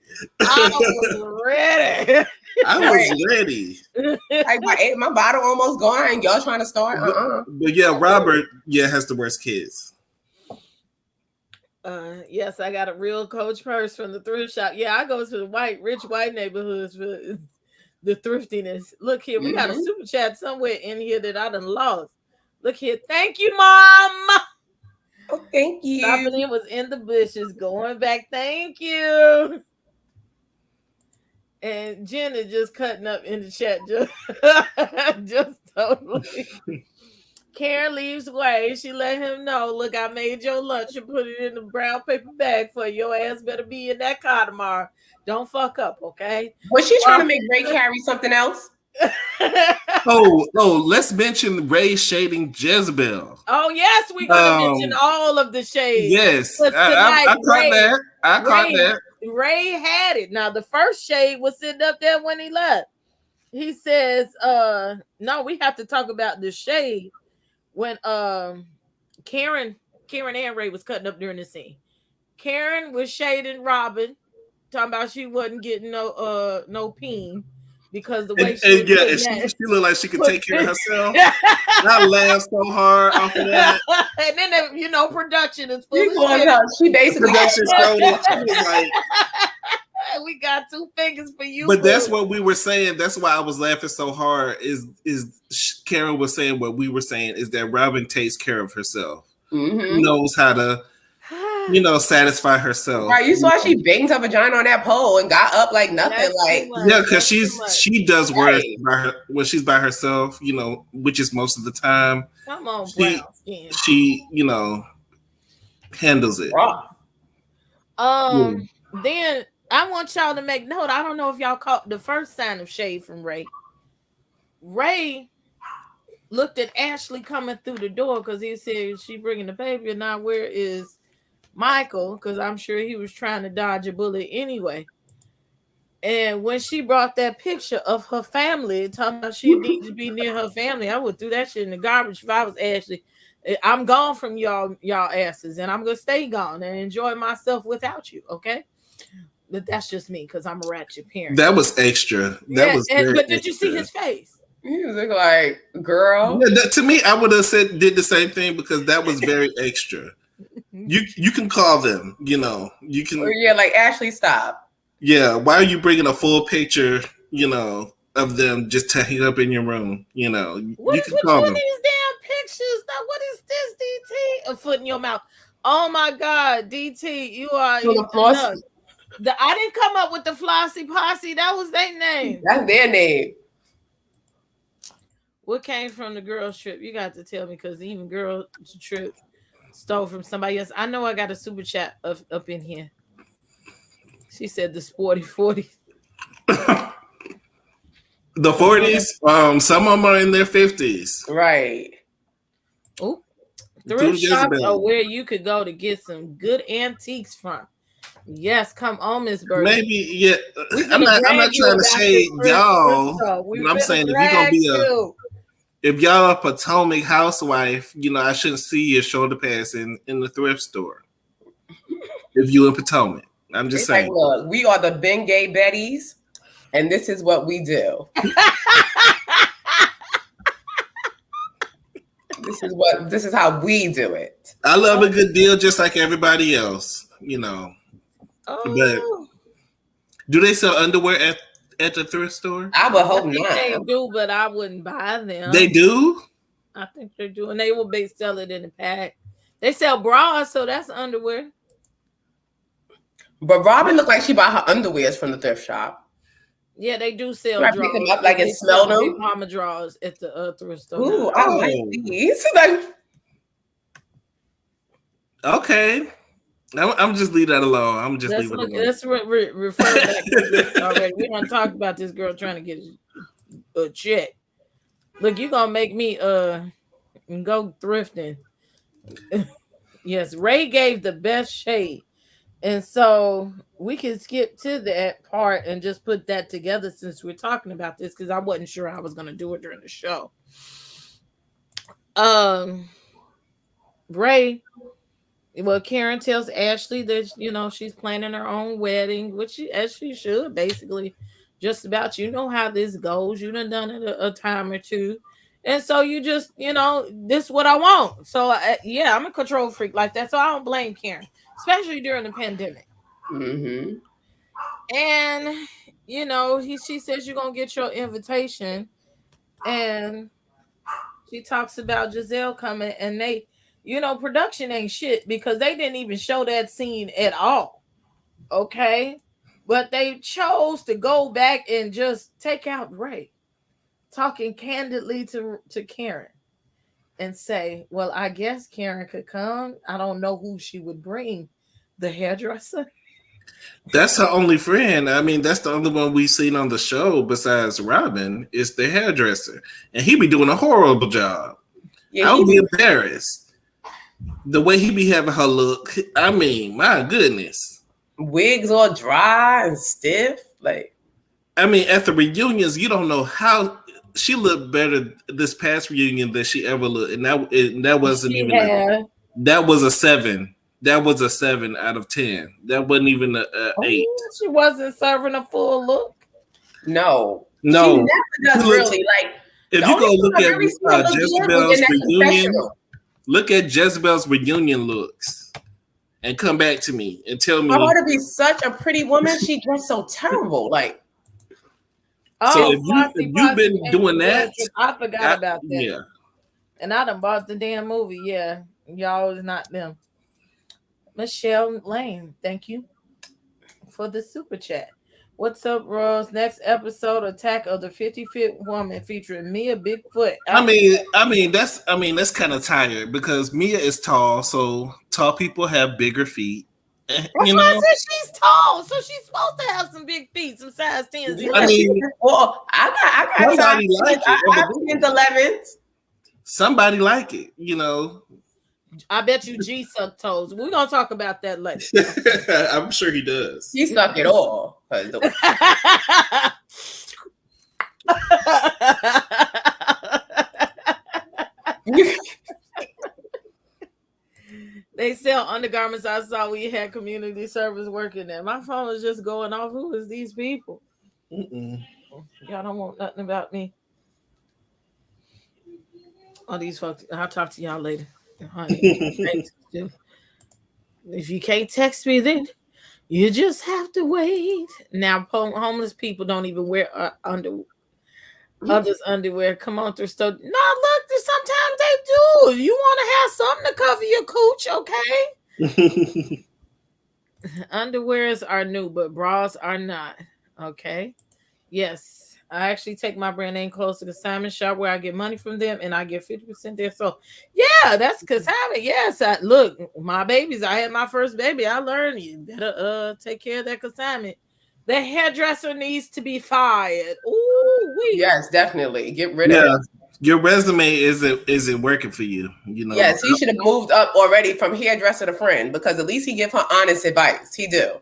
I was ready. I was ready. Like my bottle almost gone. Y'all trying to start? But yeah, Robert, has the worst kids. Yes, I got a real Coach purse from the thrift shop. Yeah, I go to the rich white neighborhoods for the thriftiness. Look here, we got a super chat somewhere in here that I done lost. Look here, thank you, Mom. Oh, thank you. Stopping was in the bushes, going back. Thank you. And Jen is just cutting up in the chat, just totally. Karen leaves away. She let him know, look, I made your lunch and put it in the brown paper bag for you. Your ass better be in that car tomorrow. Don't fuck up, okay? Was she trying to make Ray carry something else? Let's mention Ray shading Jezebel. Oh, yes, we're going to mention all of the shades. Yes, I caught that. Ray had it. Now, the first shade was sitting up there when he left. He says, no, we have to talk about the shade when Karen and Ray was cutting up during the scene. Karen was shading Robin, talking about she wasn't getting no peen because the way she looked like she could take care of herself. I laughed so hard off of that. And then production is full she basically production showed it. She was like, we got 2 fingers for you. But that's what we were saying. That's why I was laughing so hard. Is Karen was saying what we were saying is that Robin takes care of herself. Mm-hmm. Knows how to, satisfy herself. Right, you saw she banged her vagina on that pole and got up like nothing. Because she does work when she's by herself. Which is most of the time. Come on, brown skin. She handles it. Then I want y'all to make note. I don't know if y'all caught the first sign of shade from Ray. Ray looked at Ashley coming through the door because he said she bringing the baby. Now where is Michael? Because I'm sure he was trying to dodge a bullet anyway. And when she brought that picture of her family, talking about she needs to be near her family, I would throw that shit in the garbage if I was Ashley. I'm gone from y'all asses, and I'm gonna stay gone and enjoy myself without you. Okay. But that's just me because I'm a ratchet parent. That was extra. But did you see his face? He was like, girl. Yeah, to me, I would have did the same thing because that was very extra. You can call them, you can. Yeah, like Ashley, stop. Yeah, why are you bringing a full picture, of them just taking up in your room? What you is can with call all them. these damn pictures? Now, what is this, DT? A foot in your mouth. Oh my God, DT, you are. Nuts. I didn't come up with the Flossy Posse. That was their name. That's their name. What came from the girls' trip? You got to tell me because even girls' trip stole from somebody else. I know I got a super chat up in here. She said the sporty 40s. The 40s, some of them are in their 50s. Right. Oh, Thrift shops are where you could go to get some good antiques from. Yes, come on, Miss Birdie. Maybe, yeah. I'm not trying to shade y'all. But I'm saying if you're gonna be if y'all a Potomac housewife, I shouldn't see your shoulder pads in the thrift store. If you in Potomac, I'm just saying. Like, look, we are the Bengay Bettys, and this is what we do. This is how we do it. I love a good deal, just like everybody else, Oh. But do they sell underwear at the thrift store? I would hope not. They do, but I wouldn't buy them. They do? I think they do, and they will sell it in a pack. They sell bras, so that's underwear. But Robin looked like she bought her underwears from the thrift shop. Yeah, they do sell drawers. Pick them up like it smelled them. Mama drawers at the thrift store. Ooh, I like these. Okay. I'm just leave that alone. I'm just leave it alone. Let's refer back to this already. We want to talk about this girl trying to get a check. Look, you gonna make me go thrifting. Yes, Ray gave the best shade. And so we can skip to that part and just put that together since we're talking about this, because I wasn't sure I was gonna do it during the show. Ray. Well, Karen tells Ashley that, she's planning her own wedding, which as she should, basically. Just about, how this goes. You done it a time or two. And so you just, this is what I want. So, I'm a control freak like that. So I don't blame Karen, especially during the pandemic. Mm-hmm. And, she says you're going to get your invitation. And she talks about Giselle coming, and they... production ain't shit because they didn't even show that scene at all. Okay? But they chose to go back and just take out Ray, talking candidly to Karen and say, well, I guess Karen could come. I don't know who she would bring. The hairdresser? That's her only friend. I mean, that's the only one we've seen on the show besides Robin is the hairdresser. And he be doing a horrible job. Yeah, I would be embarrassed. The way he be having her look, I mean, my goodness. Wigs all dry and stiff. I mean, at the reunions, you don't know how she looked better this past reunion than she ever looked. And that wasn't even that was a 7. That was a 7 out of 10. That wasn't even a 8. She wasn't serving a full look. No. She never does really. If you go look at Jezebel's reunion. Look at Jezebel's reunion looks and come back to me and tell me. For her to be such a pretty woman, she dressed so terrible. So if you've been doing that, I forgot about that. Yeah. And I done bought the damn movie. Yeah. Y'all is not them. Michelle Lane, thank you for the super chat. What's up, Rose? Next episode, Attack of the 55th Woman, featuring Mia Bigfoot. I mean that's kind of tired because Mia is tall, so tall people have bigger feet. That's why I said she's tall, so she's supposed to have some big feet, some size 10s. I mean, I got somebody like it. I have 10s, 11s. Somebody like it, I bet you G suck toes. We're gonna talk about that later. I'm sure he does. He suck it all. They sell undergarments. I saw we had community service working there. My phone was just going off. Who is these people? Y'all don't want nothing about me. All these folks. I'll talk to y'all later. If you can't text me, then you just have to wait. Now, homeless people don't even wear others' underwear. Come on through store. No, look, sometimes they do. You want to have something to cover your cooch, okay? Underwears are new, but bras are not. Okay. Yes. I actually take my brand name clothes to the consignment shop where I get money from them and I get 50% there. So yeah, that's consignment. Yes. Look, my babies, I had my first baby. I learned you better take care of that consignment. The hairdresser needs to be fired. Ooh, yes, definitely. Get rid of it. Your resume isn't working for you. You know. Yes, he should have moved up already from hairdresser to friend, because at least he give her honest advice. He do.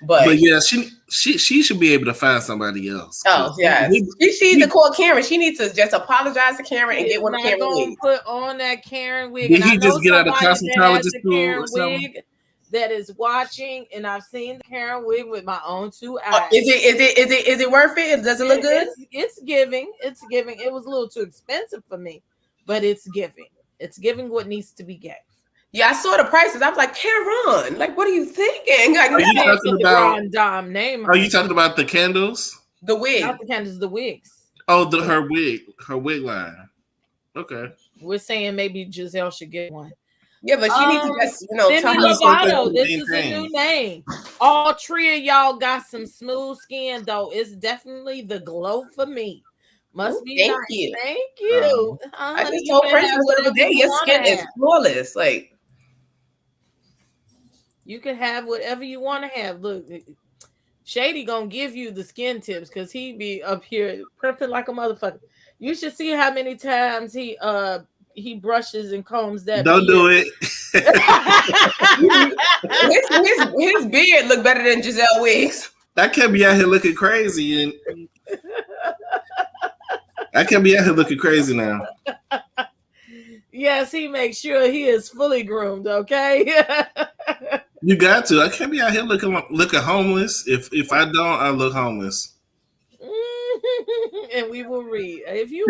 But yeah, she should be able to find somebody else. Oh yes, she needs to call Karen. She needs to just apologize to Karen and get one of Karen wigs. Put on that Karen wig. Did he just get out of cosmetologist school Karen or something? Wig that is watching, and I've seen the Karen wig with my own 2 eyes. Is it worth it? Does it look good? It's giving. It's giving. It was a little too expensive for me, but it's giving. It's giving what needs to be given. Yeah, I saw the prices. I was like, Karen, like, what are you thinking? Like, are you talking about Dom name? Are you talking about the candles? The wig. Not the candles, the wigs. Oh, her wig line. Okay. We're saying maybe Giselle should get one. Yeah, but she needs to just, Demi Lovato. This is a new name. All 3 of y'all got some smooth skin, though. It's definitely the glow for me. Must be thank nice. You. Thank you. I just told Princess the other day, your skin is flawless. Like, you can have whatever you want to have. Look, Shady gonna give you the skin tips because he be up here perfect like a motherfucker. You should see how many times he brushes and combs that. Don't do it. his beard look better than Giselle wigs. I can't be out here looking crazy, and I can't be out here looking crazy now. Yes, he makes sure he is fully groomed. Okay. You got to. I can't be out here looking homeless. If I don't, I look homeless. And we will read. If you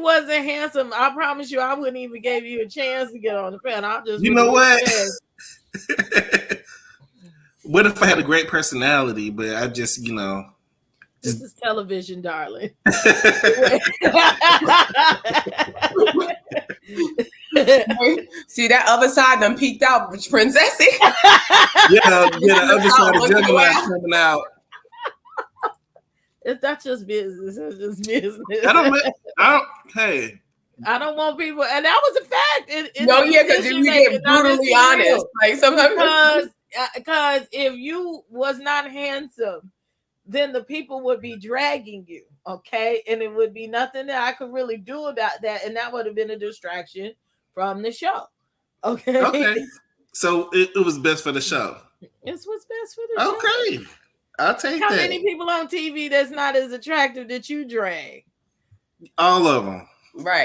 wasn't handsome, I promise you, I wouldn't even give you a chance to get on the fan. I'll just. You know what? What if I had a great personality, but I just, This is television, darling. See that other side done peeked out, princessy. Yeah, the other side of Gemini coming out. That's just business. It's just business. Hey. I don't want people, and that was a fact. Because you get brutally honest. Like sometimes, because if you was not handsome, then the people would be dragging you, okay? And it would be nothing that I could really do about that, and that would have been a distraction from the show, okay? Okay. So it was best for the show. It's what's best for the show. Okay. I'll take that. How many people on TV that's not as attractive that you drag? All of them. Right.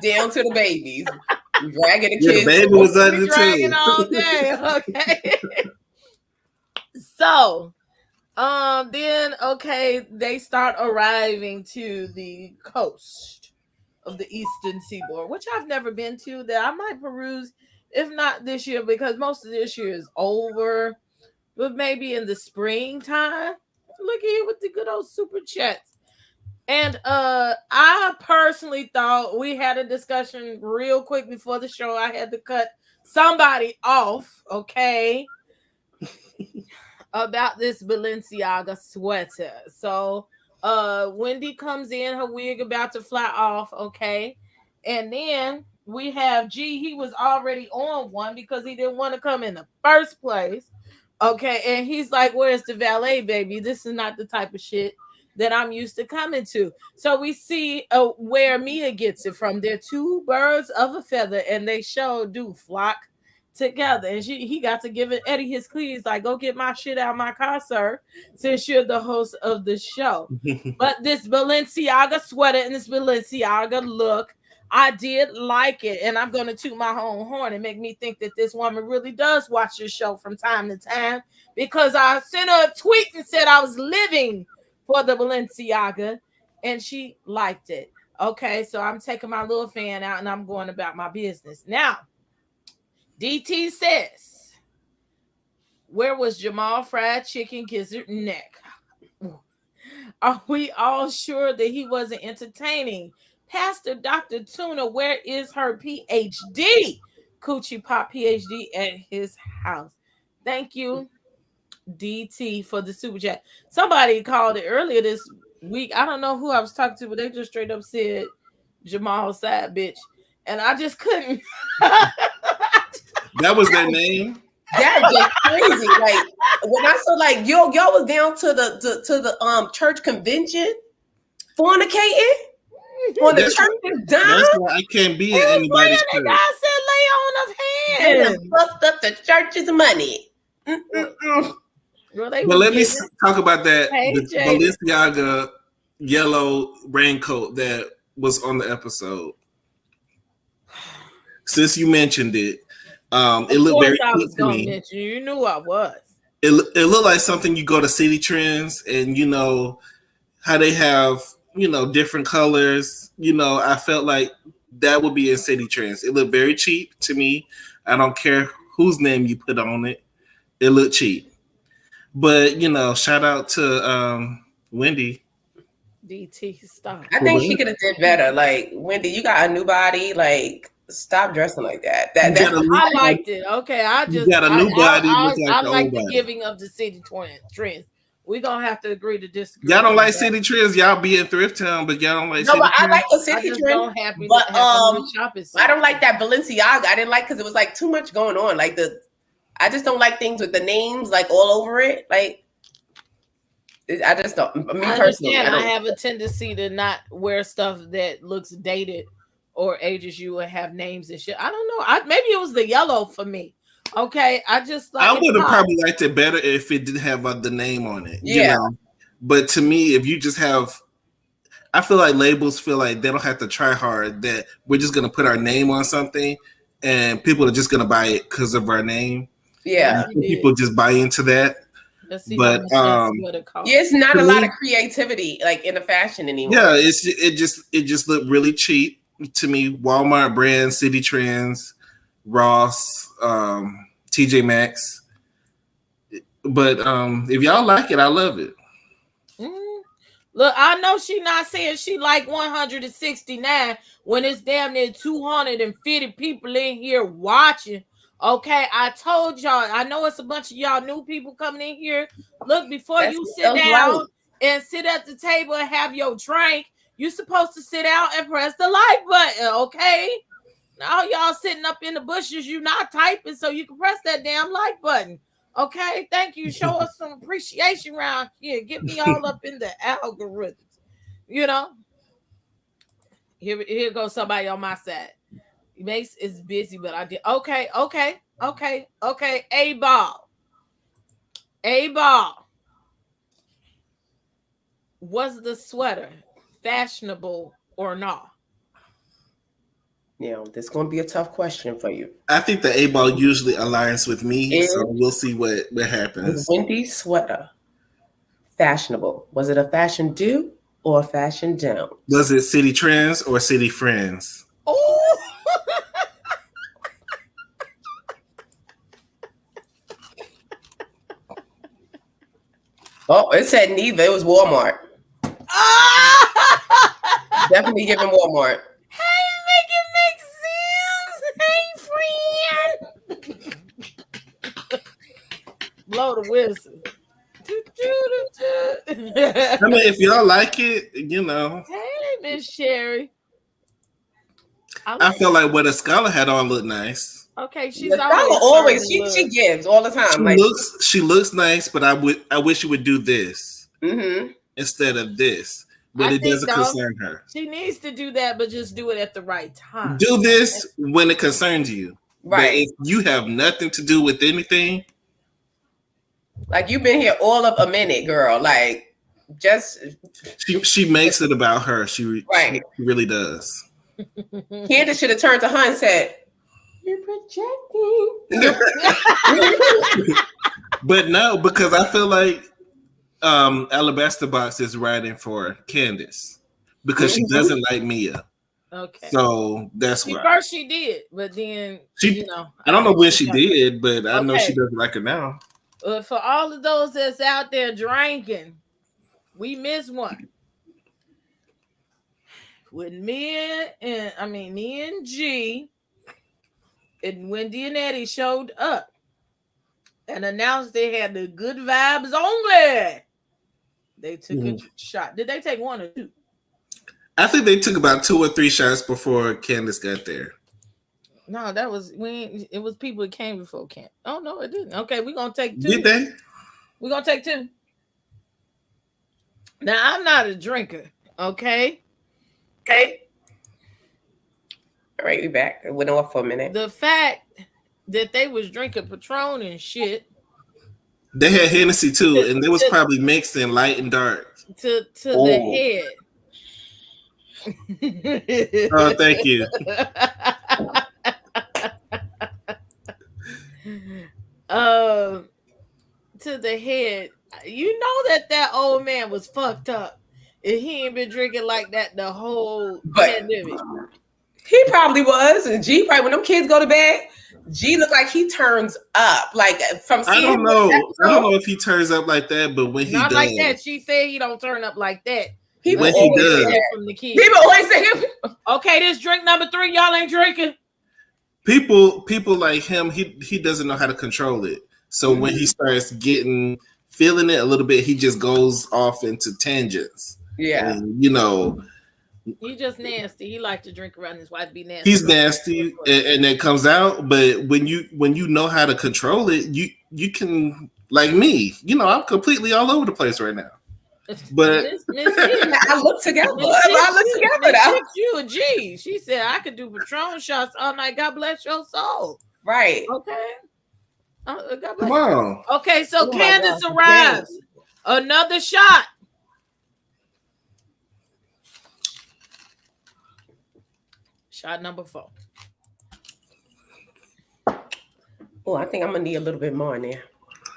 Down to the babies. Dragging the kids. The baby was under dragging all day, okay? So, then, okay, they start arriving to the coast of the Eastern Seaboard, which I've never been to, that I might peruse, if not this year, because most of this year is over, but maybe in the springtime. Look at here with the good old super chats. And I personally thought, we had a discussion real quick before the show. I had to cut somebody off, okay, about this Balenciaga sweater. So Wendy comes in, her wig about to fly off, okay, and then we have G. He was already on one because he didn't want to come in the first place, okay, and he's like, where's the valet, baby? This is not the type of shit that I'm used to coming to. So we see where Mia gets it from. They're 2 birds of a feather, and they do flock together. And he got to give Eddie his keys, like, go get my shit out of my car, sir, since you're the host of the show. But this Balenciaga sweater and this Balenciaga look, I did like it, and I'm going to toot my own horn and make me think that this woman really does watch your show from time to time, because I sent her a tweet and said I was living for the Balenciaga, and she liked it. Okay, so I'm taking my little fan out and I'm going about my business. Now, DT says, where was Jamal Fried Chicken Gizzard Neck? Are we all sure that he wasn't entertaining? Pastor Dr. Tuna, where is her PhD? Coochie Pop PhD at his house. Thank you, DT, for the super chat. Somebody called it earlier this week. I don't know who I was talking to, but they just straight up said Jamal side bitch, and I just couldn't. That was their name. That's just crazy. Like when I saw like y'all was down to the church convention fornicating on the church's dime. That's why I can't be in anybody's church. God said lay on of They hands. done fucked up the church's money. Well, But let me talk about that Hey, the Balenciaga yellow raincoat that was on the episode. Since you mentioned it, it looked very cute to me. You knew I was. It looked like something you go to City Trends and you know how they have, you know, different colors. You know, I felt like that would be in City Trends. It looked very cheap to me. I don't care whose name you put on it. It looked cheap. But, you know, shout out to Wendy. DT, stop. I think she could have did better. Like, Wendy, you got a new body. Like, stop dressing like that. I liked it. Okay, I just got a new body. I like the giving of the City Trends. We're gonna have to agree to disagree. Y'all don't like City Trends. Y'all be in Thrift Town, but y'all don't like City Trends. I like the City Trends. But I don't like that Balenciaga. I didn't like because it was like too much going on. Like I just don't like things with the names like all over it. Like I just don't. Me personally, I have a tendency to not wear stuff that looks dated or ages you and have names and shit. I don't know. Maybe it was the yellow for me. Okay, I just like. I would have probably liked it better if it didn't have the name on it. Yeah. You know? But to me, if you just have, I feel like labels feel like they don't have to try hard. That we're just gonna put our name on something, and people are just gonna buy it because of our name. Yeah, people just buy into that. But it's not a lot of creativity like in the fashion anymore. Yeah, it just looked really cheap to me. Walmart brand, City Trends, Ross, TJ Maxx. But if y'all like it, I love it. Look, I know she not saying she like 169 when it's damn near 250 people in here watching. Okay, I told y'all. I know it's a bunch of y'all new people coming in here. Look, before you sit down and sit at the table and have your drink, you're supposed to sit down and press the like button, okay? Now y'all sitting up in the bushes, you not typing, so you can press that damn like button. Okay, thank you. Show us some appreciation around here. Get me all up in the algorithms. You know? Here goes somebody on my side. Mase is busy, but I did. Okay. A-ball. Was the sweater fashionable or not? Yeah, this is going to be a tough question for you. I think the A-ball usually aligns with me, so we'll see what happens. Wendy's sweater fashionable? Was it a fashion do or a fashion down? Was it City Trends or City Friends? Oh! Oh, it said neither. It was Walmart. Definitely giving Walmart. Hey, make it make sense. Hey, friend. Blow the whistle. I mean, if y'all like it, you know. Hey, Miss Sherry. I feel like what a scholar had on looked nice. Okay, she's always she gives all the time. She looks nice, but I wish she would do this instead of this. But it doesn't concern her. She needs to do that, but just do it at the right time. Do this when it concerns you. Right. But if you have nothing to do with anything. Like you've been here all of a minute, girl. Like just she makes it about her. She really does. Candiace should have turned to her and said, "You're projecting." But no, because I feel like Alabaster Box is writing for Candiace because she doesn't like Mia. Okay. So that's why. First she did, but then I don't know when she did, but I know she doesn't like her now. For all of those that's out there drinking, we missed one. When me and G and Wendy and Eddie showed up and announced they had the good vibes only, they took a shot. Did they take one or two? I think they took about 2 or 3 shots before Candiace got there. No, that was when it was people that came before camp. Oh no, it didn't. Okay, we're gonna take two. Did they? We're gonna take two. Now I'm not a drinker. Okay. All right, we back. It went off for a minute. The fact that they was drinking Patron and shit. They had Hennessy too, and they was probably mixed in light and dark. To the head. Oh, thank you. To the head. You know that old man was fucked up. If he ain't been drinking like that the whole pandemic. He probably was. And G probably, when them kids go to bed, G look like he turns up. Like from seeing I don't know if he turns up like that, but when he not does, like that. She said he don't turn up like that. When he does, from the kids. People always say him. Okay, this drink number 3, y'all ain't drinking. People like him, he doesn't know how to control it. So when he starts feeling it a little bit, he just goes off into tangents. Yeah. And, you know, he just nasty. He like to drink around his wife, be nasty. He's nasty, and it comes out. But when you know how to control it, you can, like me. You know, I'm completely all over the place right now. But I look together. I look you a G. She said I could do Patron shots all night. God bless your soul. Right. Okay. God bless. Come on. Okay, so Candiace arrives. Another shot. Shot number 4. Oh, I think I'm gonna need a little bit more in there.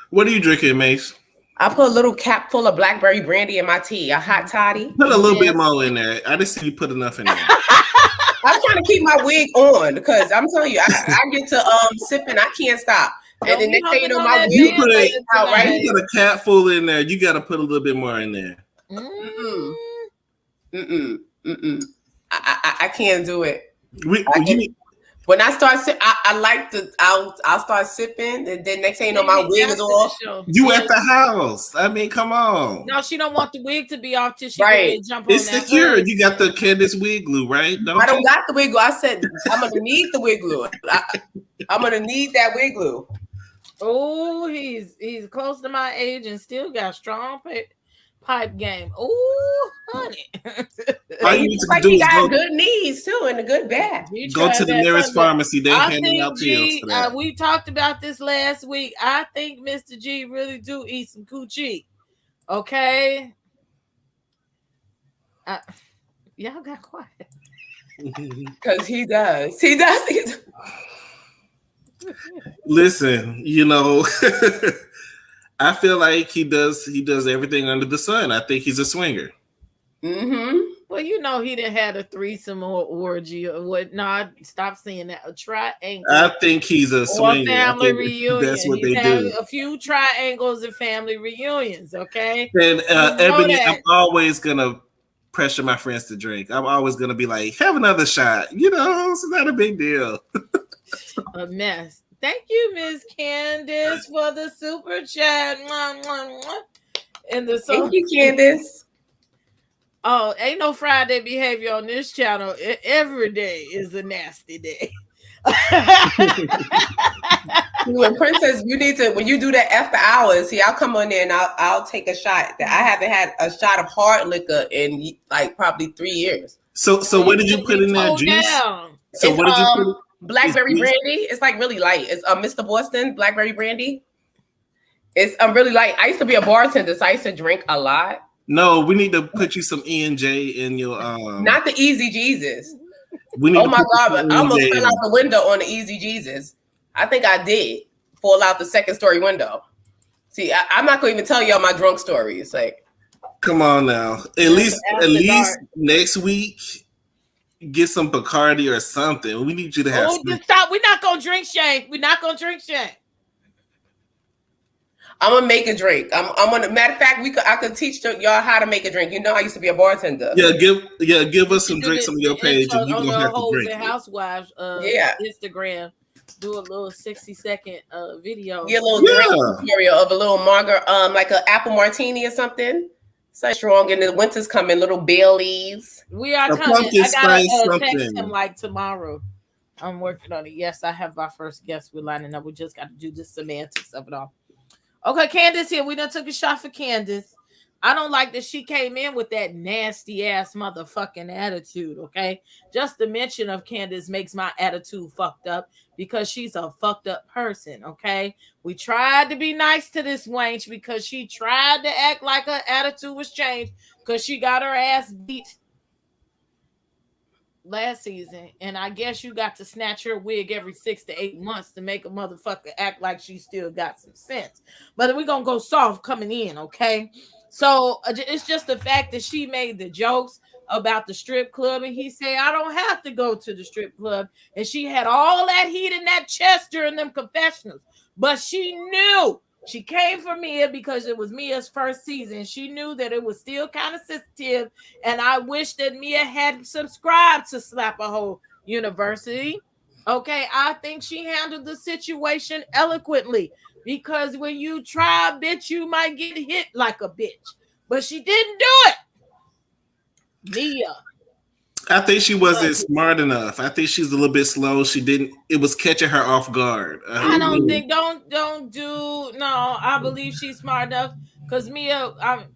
What are you drinking, Mase? I put a little cap full of blackberry brandy in my tea, a hot toddy. Put a little bit more in there. I didn't see you put enough in there. I'm trying to keep my wig on because I'm telling you, I get to sipping, I can't stop. And then next thing you know, my wig is out right. You put a cap full in there. You got to put a little bit more in there. I can't do it. When I start sipping, I like to. I'll start sipping, and then next thing you know, my wig is off. You at the house? I mean, come on. No, she don't want the wig to be off till she jump on. It's secure. You got the Candiace wig glue, right? I don't got the wig glue. I said I'm gonna need the wig glue. I'm gonna need that wig glue. Oh, he's close to my age and still got strong pipe game. Oh, honey. All you need to like do he is got good knees too and a good back. Go to the nearest pharmacy. They're handing out pills for that. We talked about this last week. I think Mr. G really do eat some coochie. Okay. Y'all got quiet. Because he does. He does. Listen, you know, I feel like he does everything under the sun. I think he's a swinger. Well, you know, he didn't have a threesome or orgy or what. No, stop saying that. A triangle. I think he's a swinger. Or family reunion. That's what they do. A few triangles and family reunions. Okay. And Ebony, I'm always gonna pressure my friends to drink. I'm always gonna be like, have another shot. You know, it's not a big deal. A mess. Thank you, Miss Candiace, for the super chat. And the thank you, Candiace. Oh, ain't no Friday behavior on this channel. Every day is a nasty day. When Princess, you need to, when you do that after hours, see, I'll come on there and I'll take a shot. I haven't had a shot of hard liquor in like probably 3 years. So what did you put in that juice? So what did you put? Blackberry brandy. It's like really light. It's Mr. Boston blackberry brandy. It's really light. I used to be a bartender, so I used to drink a lot. No, we need to put you some E&J in your not the Easy Jesus. Oh my God, I almost fell out the window on the Easy Jesus. I think I did fall out the second story window. See, I'm not gonna even tell y'all my drunk story. It's like, come on now. At least next week, get some Bacardi or something. We need you to have. Just stop. We're not gonna drink shame. We're not gonna drink shame. I'm gonna make a drink. I'm gonna. Matter of fact, I could teach y'all how to make a drink. You know, I used to be a bartender. Yeah, give us some drinks on your page, and you gonna have to drink. Housewives, Instagram. Do a little 60-second video. Get a little drink tutorial of a little like an apple martini or something. So strong, and the winter's coming. Little Baileys. We are coming. I gotta text him like tomorrow. I'm working on it. Yes, I have our first guest. We're lining up. We just got to do the semantics of it all. Okay, Candiace here. We done took a shot for Candiace. I don't like that she came in with that nasty ass motherfucking attitude, okay? Just the mention of Candiace makes my attitude fucked up because she's a fucked up person, okay? We tried to be nice to this wench because she tried to act like her attitude was changed because she got her ass beat last season, and I guess you got to snatch her wig every 6 to 8 months to make a motherfucker act like she still got some sense. But we're gonna go soft coming in, okay? So it's just the fact that she made the jokes about the strip club, and he said, I don't have to go to the strip club. And she had all that heat in that chest during them confessionals, but she knew. She came for Mia because it was Mia's first season. She knew that it was still kind of sensitive, and I wish that Mia had subscribed to Slap a Hole University. Okay, I think she handled the situation eloquently because when you try, bitch, you might get hit like a bitch. But she didn't do it. Mia. I think she wasn't smart enough. I think she's a little bit slow. She didn't. It was catching her off guard. I don't think. Don't do. No, I believe she's smart enough because Mia,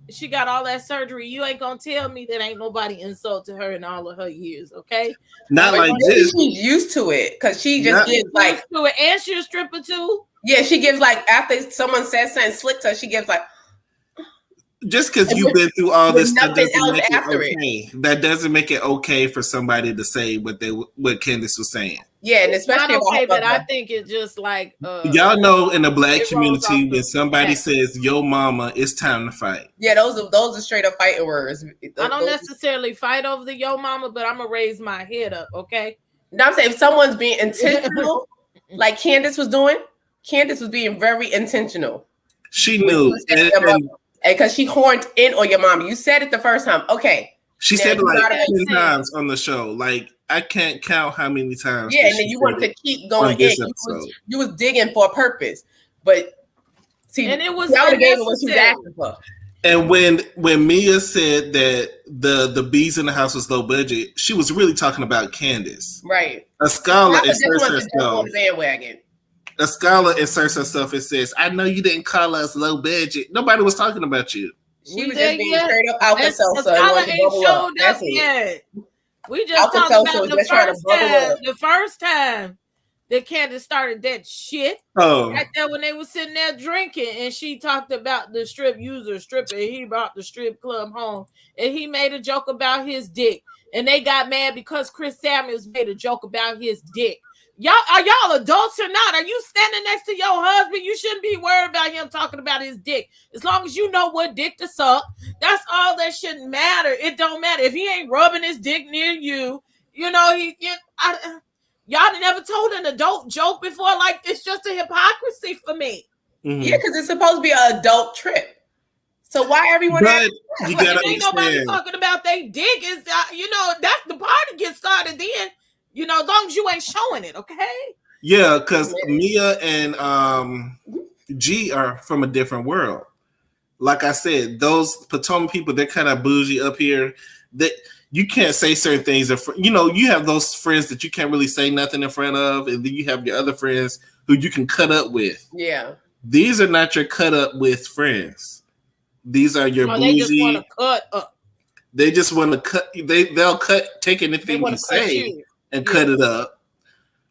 she got all that surgery. You ain't gonna tell me that ain't nobody insulted her in all of her years, okay? Not like this. She's used to it because she just gives like to it, and she's a stripper too. Yeah, she gives like after someone says something slick to her, she gives like. Just because you've been through all this stuff doesn't make it okay. It. That doesn't make it okay for somebody to say what Candiace was saying. Yeah, and especially not okay, but I think it's just like y'all know in the black community when somebody says "Yo, mama, it's time to fight." Yeah, those are straight up fighting words. I don't necessarily fight over the "yo, mama," but I'm gonna raise my head up. Okay. No, I'm saying if someone's being intentional, like Candiace was doing, Candiace was being very intentional. She knew. And because she horned in on your mama. You said it the first time. Okay. She said it like 10 times on the show. Like, I can't count how many times. Yeah, and then you wanted to keep going in. You was digging for a purpose. But see, and it was what she was asking for. And when Mia said that the bees in the house was low budget, she was really talking about Candiace. Right. A scholar inserts herself. A scholar inserts herself and says, I know you didn't call us low budget. Nobody was talking about you. She was just being straight up Alka-Seltzer. That's it. We just talked about the first time that Candiace started that shit. Oh. Right there when they were sitting there drinking, and she talked about the stripper, and he brought the strip club home, and he made a joke about his dick. And they got mad because Chris Samuels made a joke about his dick. Are y'all adults or not? Are you standing next to your husband? You shouldn't be worried about him talking about his dick. As long as you know what dick to suck, that's all that shouldn't matter. It don't matter if he ain't rubbing his dick near you. You know, y'all never told an adult joke before. Like, it's just a hypocrisy for me. Mm-hmm. Yeah, because it's supposed to be an adult trip. So why everyone? You gotta ain't nobody talking about they dick. Is that's the party gets started then. As long as you ain't showing it, okay? Yeah, because Mia and G are from a different world. Like I said, those Potomac people, they're kind of bougie up here. That you can't say certain things. You have those friends that you can't really say nothing in front of, and then you have your other friends who you can cut up with. Yeah. These are not your cut up with friends. These are your bougie. They just want to cut up. They just want to cut. They'll take anything you say and cut it up.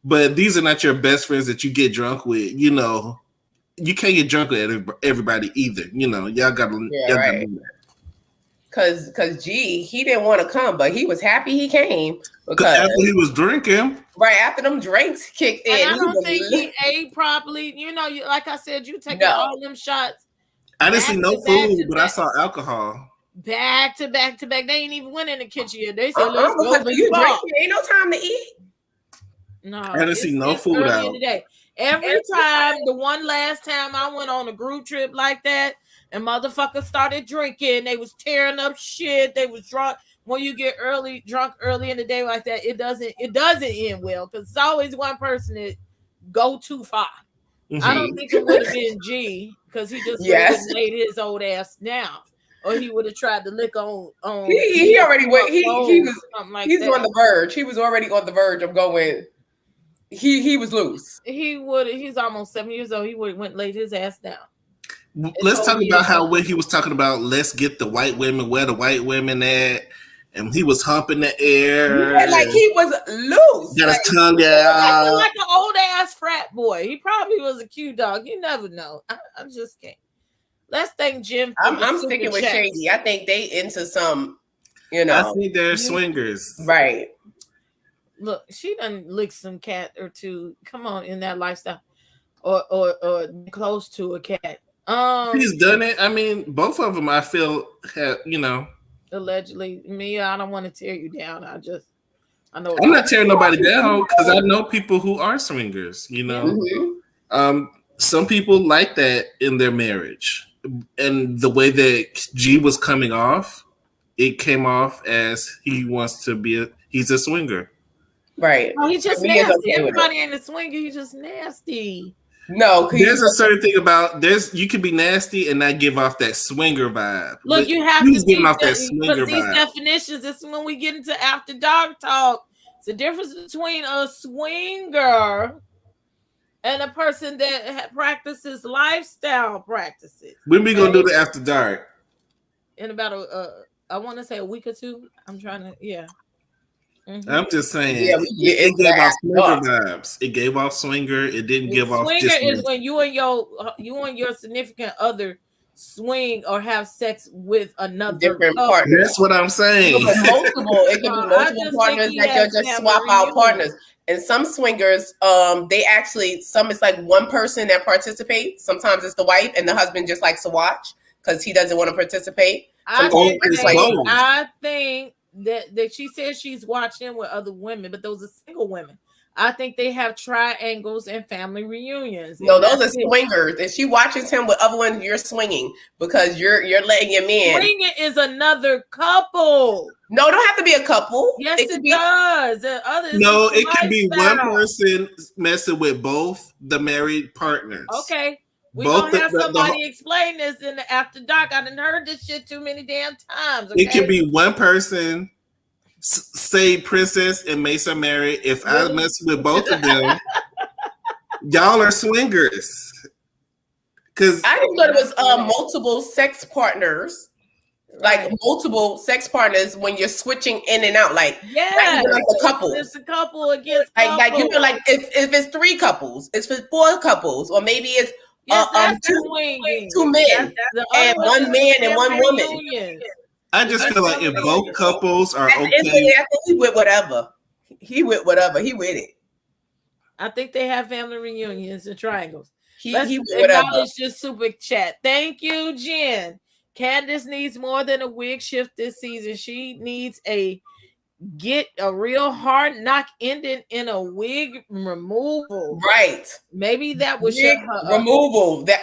But these are not your best friends that you get drunk with. You can't get drunk with everybody either. Y'all gotta do that. Cause G, he didn't want to come, but he was happy he came because after he was drinking. Right after them drinks kicked in. I don't think he ate properly. Like I said, you taking all them shots. I didn't see no food, but I saw alcohol. Back to back to back. They ain't even went in the kitchen yet. They said, let's go. You drinking, ain't no time to eat. No, I didn't see no food out. Every time, the one last time I went on a group trip like that, and motherfuckers started drinking, they was tearing up shit. They was drunk. When you get drunk early in the day like that, it doesn't end well because it's always one person that go too far. Mm-hmm. I don't think it would have been G because he just laid his old ass down. Or he would have tried to lick on. He already went. He was. He's on the verge. He was already on the verge of going. he was loose. He's almost 7 years old. He would have went laid his ass down. Let's talk about how when he was talking about let's get the white women where the white women at, and he was humping the air. Yeah, like he was loose. Got his tongue out. Like an old ass frat boy. He probably was a cute dog. You never know. I just can't. Let's thank Jim. I'm sticking with Shady. I think they into some, you know. I think they're swingers. Right. Look, she done licked some cat or two. Come on, in that lifestyle, or close to a cat. He's done it. I mean, both of them. I feel have allegedly. Mia, I don't want to tear you down. I know. I'm not tearing nobody down because I know people who are swingers. You know, some people like that in their marriage, and the way that G was coming off, it came off as he wants to be. He's a swinger. Right. Oh, he's just nasty. Okay, everybody ain't a swinger. He's just nasty. No, there's a certain thing about you can be nasty and not give off that swinger vibe. Look, you have to give off that swinger vibe. These definitions. This is when we get into after dark talk. It's the difference between a swinger and a person that practices lifestyle practices. When we gonna do the after dark? In about I want to say a week or two. I'm trying to, I'm just saying, it gave off swinger vibes. It gave off swinger. It didn't give off. Swinger is when you and your significant other swing or have sex with another different partner. That's what I'm saying. It can be multiple partners that you'll just swap out partners. And some swingers, they actually it's like one person that participates. Sometimes it's the wife and the husband just likes to watch because he doesn't want to participate. I think that she says she's watching with other women, but those are single women. I think they have triangles and family reunions. No, those are swingers. If she watches him with other ones, you're swinging because you're letting your man. Swinging is another couple. No, it don't have to be a couple. Yes, it does. No, it can be one person messing with both the married partners. Okay. We're going to have somebody explain this in the after dark. I done heard this shit too many damn times. Okay? It can be one person, say Princess and Mase are married. If I mess with both of them, y'all are swingers. Because I didn't thought it was multiple sex partners. Like multiple sex partners when you're switching in and out. Like a couple. It's a couple against like you know, like if it's 3 couples, it's for 4 couples, or maybe it's two men and one man and one woman. I just feel like if both couples are okay, I think he with whatever. He with whatever. He with it. I think they have family reunions and triangles. Let's acknowledge this super chat. Thank you, Jen. Candiace needs more than a wig shift this season. She needs get a real hard knock ending in a wig removal. Right. Maybe that was wig removal. That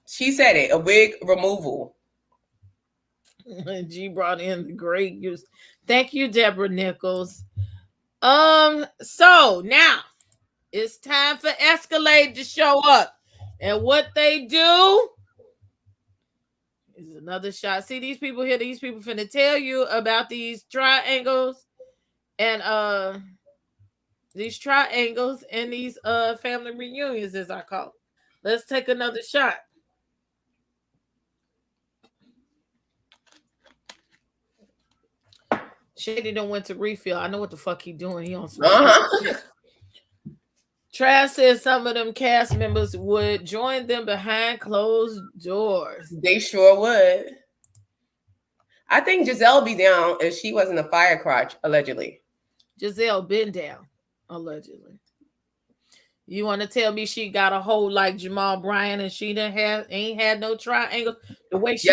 she said it. A wig removal. G brought in the great use. Thank you, Deborah Nichols. So now it's time for Escalade to show up, and what they do is another shot. See these people here. These people finna tell you about these triangles and these family reunions, as I call it. Let's take another shot. Shady don't went to refill. I know what the fuck he doing. He on some Trav says some of them cast members would join them behind closed doors. They sure would. I think Giselle be down if she wasn't a fire crotch, allegedly. Giselle been down, allegedly. You want to tell me she got a hold like Jamal Bryant and she ain't had no triangle? The way she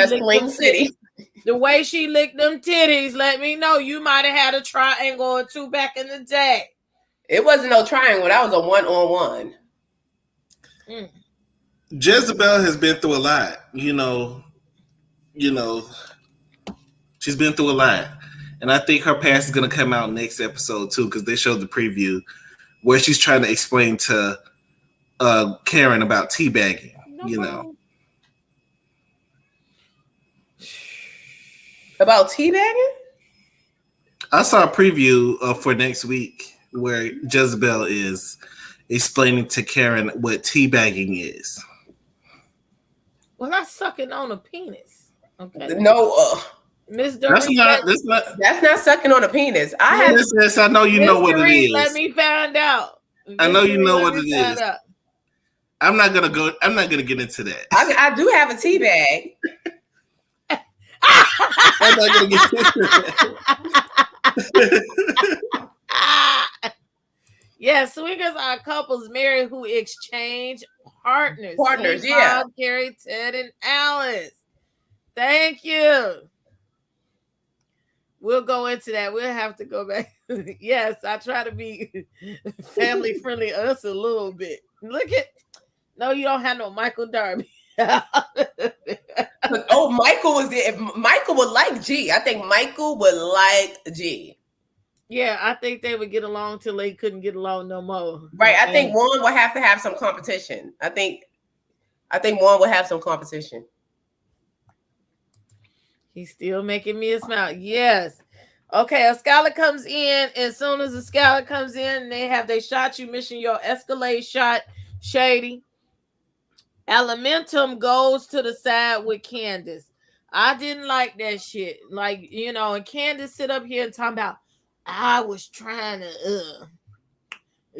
the way she licked them titties, let me know you might have had a triangle or 2 back in the day. It wasn't no triangle. That was a 1-on-1. Jezebel has been through a lot. You know, she's been through a lot. And I think her past is going to come out next episode, too, because they showed the preview where she's trying to explain to Karen about teabagging, About teabagging? I saw a preview for next week where Jezebel is, explaining to Karen what teabagging is. Well, that's sucking on a penis. Okay. No, Miss That's Doreen, not. that's not sucking on a penis. Yes, I know you know what it is. let me find out. I know you know what it find is. out. I'm not gonna get into that. I do have a tea bag. I'm not gonna get into that. Yeah, swingers are couples married who exchange partners. Partners, yeah. Bob, Carrie, Ted, and Alice. Thank you. We'll go into that. We'll have to go back. Yes, I try to be family friendly us a little bit. Look at, no, you don't have no Michael Darby. Oh, Michael was there. If Michael would like G. I think Michael would like G. Yeah, I think they would get along till they couldn't get along no more. Right. I think one would have to have some competition. I think one would have some competition. He's still making me smile. Yes. Okay, a scholar comes in. As soon as a scholar comes in, they shot you, mission your Escalade shot, Shady. Elementum goes to the side with Candiace. I didn't like that shit. Like, you know, and Candiace sit up here and talk about, I was trying to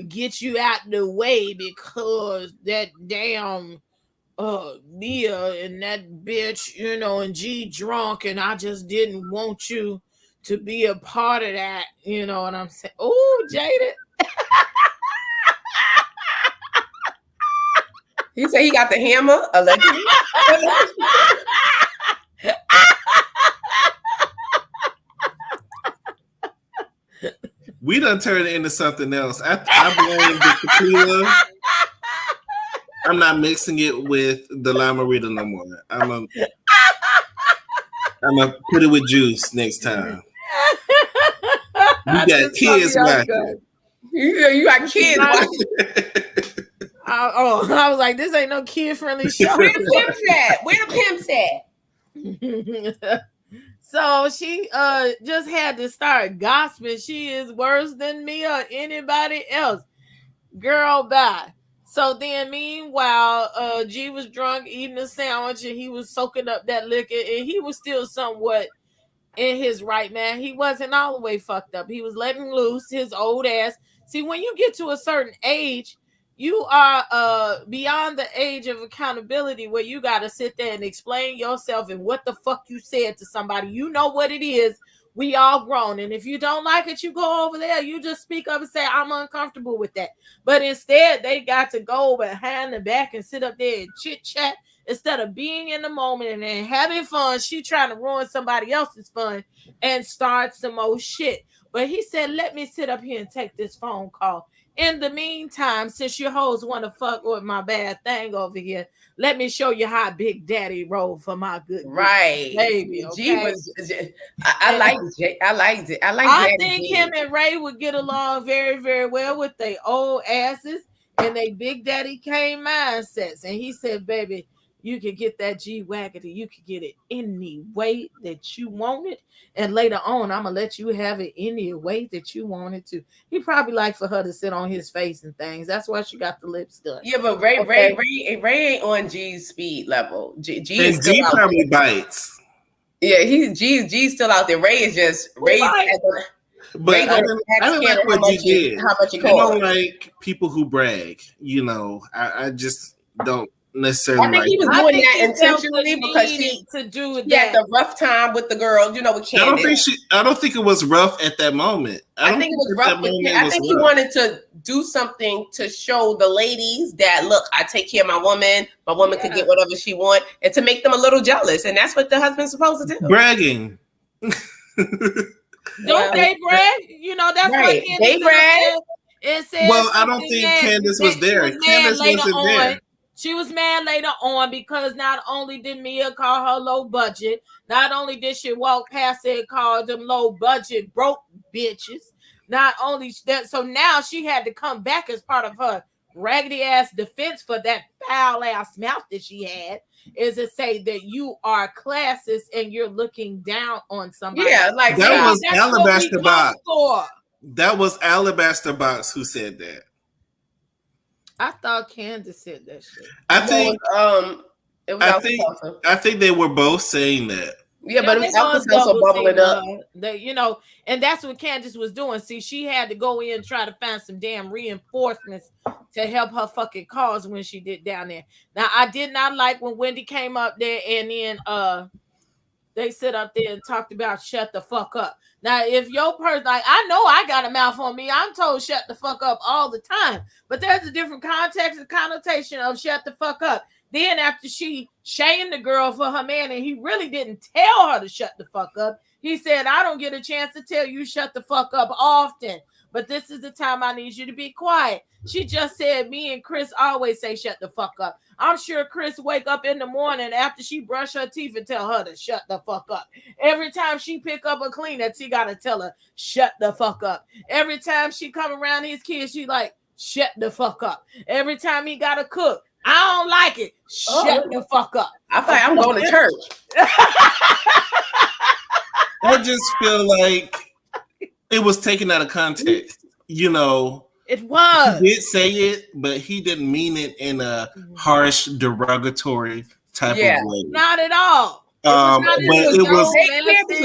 get you out the way because that damn Mia and that bitch, you know, and G drunk, and I just didn't want you to be a part of that, you know what I'm saying? Oh, Jaded. He said he got the hammer, allegedly. We done turned it into something else. I blame the tequila. I'm not mixing it with the Lamarita no more. I'm gonna put it with juice next time. You got kids watching. You got kids watching. I was like, this ain't no kid-friendly show. Where the pimps at? So she just had to start gossiping. She is worse than me or anybody else. Girl, bye. So then, meanwhile, G was drunk eating a sandwich and he was soaking up that liquor, and he was still somewhat in his right, man. He wasn't all the way fucked up. He was letting loose his old ass. See, when you get to a certain age, you are beyond the age of accountability where you got to sit there and explain yourself and what the fuck you said to somebody. You know what it is. We all grown. And if you don't like it, you go over there. You just speak up and say, I'm uncomfortable with that. But instead, they got to go behind the back and sit up there and chit chat instead of being in the moment and then having fun. She trying to ruin somebody else's fun and start some old shit. But he said, let me sit up here and take this phone call. In the meantime, since you hoes want to fuck with my bad thing over here, let me show you how Big Daddy rolled for my good baby. Okay? G was. I liked it. I liked it. I think him and Ray would get along very, very well with their old asses and they Big Daddy Kane mindsets. And he said, baby, you can get that G-Waggity. You can get it any way that you want it. And later on, I'm going to let you have it any way that you want it to. He probably like for her to sit on his face and things. That's why she got the lips done. Yeah, but Ray ain't on G's speed level. G probably bites. Yeah, G's still out there. Ray is just Ray. But I don't like what G did. How much you don't like people who brag. You know, I just don't necessarily. I think he was doing that intentionally because she to do that. Had the rough time with the girl, you know, with Candiace. I don't think it was rough at that moment. I think it was rough. I think he wanted to do something to show the ladies that look, I take care of my woman. My woman could get whatever she want, and to make them a little jealous. And that's what the husband's supposed to do. Bragging. Don't they brag? You know, that's right. What they brag. It says well, I don't think Candiace was there. Candiace wasn't there. She was mad later on because not only did Mia call her low budget, not only did she walk past it and call them low budget broke bitches, not only that, so now she had to come back as part of her raggedy ass defense for that foul ass mouth that she had, is to say that you are classist and you're looking down on somebody. Yeah, like that was Alabaster Box. That was Alabaster Box who said that. I thought Candiace said that shit. I think it was I think they were both saying that. Yeah, but it was Alka-Seltzer bubbling up. And that's what Candiace was doing. See, she had to go in and try to find some damn reinforcements to help her fucking cause when she did down there. Now, I did not like when Wendy came up there and then they sit up there and talked about shut the fuck up. Now, if your person, like, I know I got a mouth on me, I'm told shut the fuck up all the time, but there's a different context and connotation of shut the fuck up. Then after she shamed the girl for her man, and he really didn't tell her to shut the fuck up, he said, I don't get a chance to tell you shut the fuck up often, but this is the time I need you to be quiet. She just said, me and Chris always say shut the fuck up. I'm sure Chris wake up in the morning after she brush her teeth and tell her to shut the fuck up. Every time she pick up a Kleenex, he got to tell her, shut the fuck up. Every time she come around his kids, she like, shut the fuck up. Every time he got to cook, I don't like it. Shut the fuck up. I feel like I'm going to church. I just feel like it was taken out of context. You know, it was. He did say it, but he didn't mean it in a harsh, derogatory type of way. Not at all. Candiace was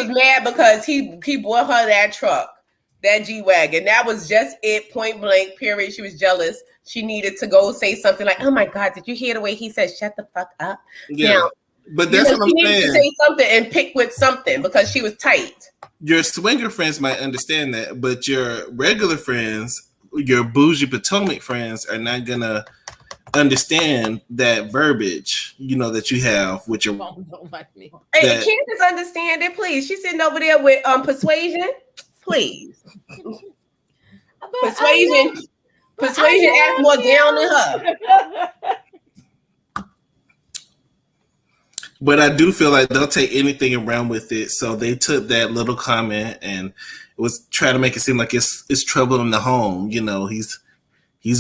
mad because he bought her that truck, that G-Wagon. That was just it, point blank, period. She was jealous. She needed to go say something like, oh my God, did you hear the way he said, shut the fuck up? Yeah. Now, but that's what I'm saying. She needed to say something and pick with something because she was tight. Your swinger friends might understand that, but your regular friends, your bougie Potomac friends are not going to understand that verbiage, you know, that you have with your... Don't like me. Hey, Candiace understand it, please. She's sitting over there with Persuasion. Please. Persuasion acts more down than her. But I do feel like they'll take anything and run with it. So they took that little comment and was trying to make it seem like it's trouble in the home. You know, he's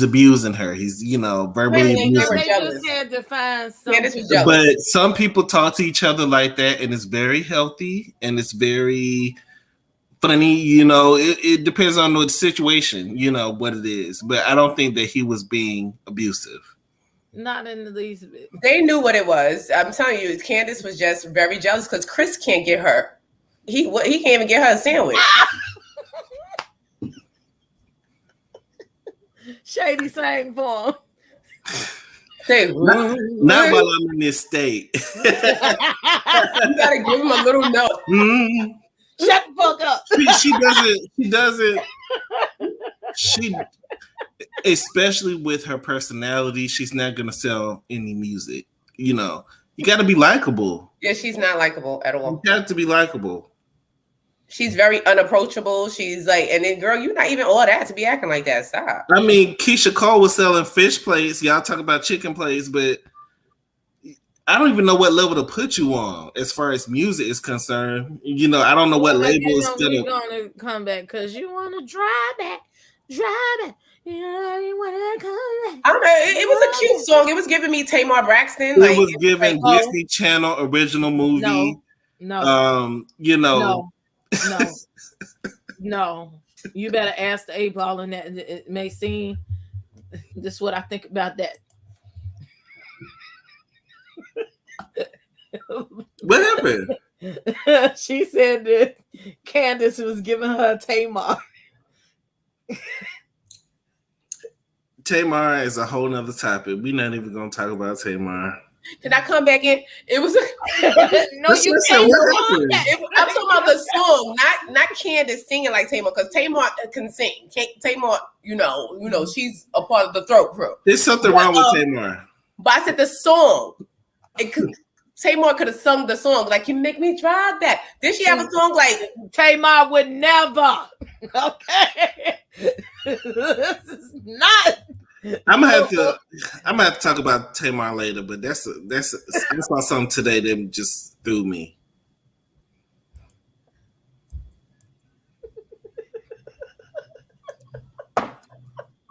abusing her. He's, you know, verbally abusing her. They just had to find something. But some people talk to each other like that, and it's very healthy and it's very funny. You know, it depends on the situation, you know, what it is. But I don't think that he was being abusive. Not in the least bit. They knew what it was. I'm telling you, Candiace was just very jealous because Chris can't get her. He can't even get her a sandwich. Shady sang for him. Not while I'm in this state. You gotta give him a little note. Mm-hmm. Shut the fuck up. She doesn't. She, especially with her personality, she's not gonna sell any music. You know, you got to be likable. Yeah, she's not likable at all. You have to be likable. She's very unapproachable. She's like, and then, girl, you're not even all that to be acting like that. Stop. I mean, Keisha Cole was selling fish plates. Y'all talk about chicken plates, but I don't even know what level to put you on as far as music is concerned. You know, I don't know what label is going to come back because you want to drive it. You want to come back. I don't know. It was a cute song. It was giving me Tamar Braxton. It was giving Disney Channel original movie. No. You know. No. You better ask the A-ball in that. It may seem. This is what I think about that. What happened? She said that Candiace was giving her Tamar. Tamar is a whole nother topic. We're not even going to talk about Tamar. Can I come back in? It was no, you can't. I'm talking about the song, not Candiace singing like Tamar, because Tamar can sing. Tamar, you know, she's a part of the throat crew. There's something wrong with Tamar. But I said the song. Tamar could have sung the song like "You Make Me Drive That." Did she have a song like Tamar would never? Okay, this is not. I'm gonna have to talk about Tamar later, but I saw something today that just threw me.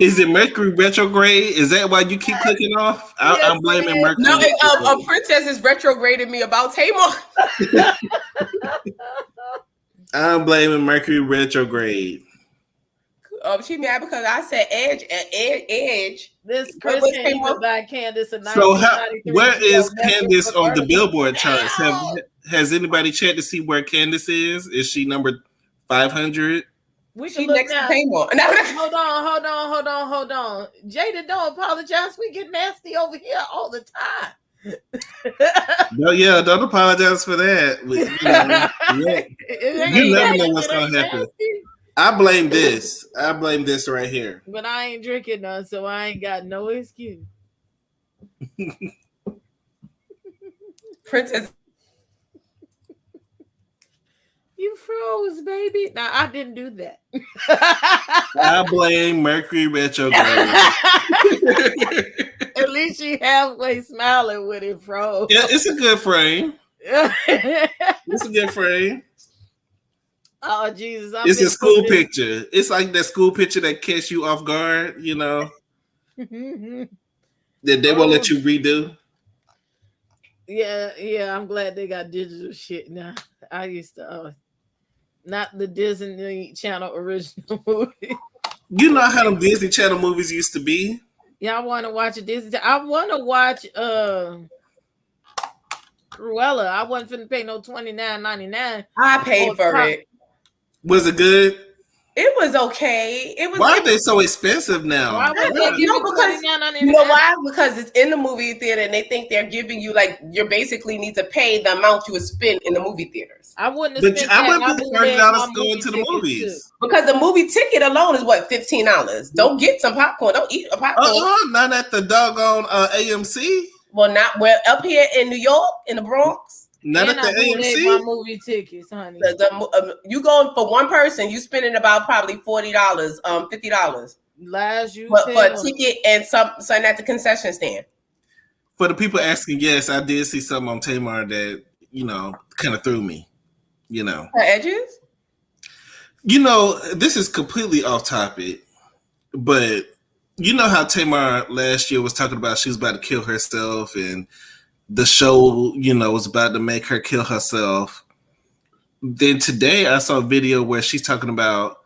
Is it Mercury retrograde? Is that why you keep clicking off? I'm blaming Mercury. No, a princess is retrograding me about Tamar. I'm blaming Mercury retrograde. She mad because I said Edge. This Chris What can't came even up? buy Candiace a So 1993. where is That's Candiace just on the convertible. Billboard charts? Ow! Has anybody checked to see where Candiace is? Is she number 500? We She can look next now. to Tamar. Hold on. Jada, don't apologize. We get nasty over here all the time. No, yeah, don't apologize for that. You never know what's gonna happen. I blame this right here. But I ain't drinking none, so I ain't got no excuse. Princess. You froze, baby. Now I didn't do that. I blame Mercury retrograde. At least she halfway smiling with it froze. Yeah, it's a good frame. It's a good frame. Oh Jesus! It's a school picture. It's like that school picture that catch you off guard, you know. That they won't let you redo. Yeah. I'm glad they got digital shit now. I used to not the Disney Channel original movie. You know how them Disney Channel movies used to be? Yeah, I want to watch a Disney. I want to watch Cruella. I wasn't finna pay no $29.99. I paid for it. Was it good? It was okay. It was. Why are they so expensive now? Why was they giving $29.99? You know why? Because it's in the movie theater, and they think they're giving you like you basically need to pay the amount you would spend in the movie theaters. I wouldn't have But spent I that. wouldn't put $30 going to the movies. Because the movie ticket alone is what, $15. Don't get some popcorn. Don't eat a popcorn. Not at the doggone AMC. Well, not well up here in New York, in the Bronx. Not And at the AMC. my movie tickets, honey. You going for one person, you spending about probably $40, $50. Lies you for a ticket and something at the concession stand. For the people asking, yes, I did see something on Tamar that, kind of threw me, Her edges? This is completely off topic, but you know how Tamar last year was talking about she was about to kill herself and the show, was about to make her kill herself. Then today I saw a video where she's talking about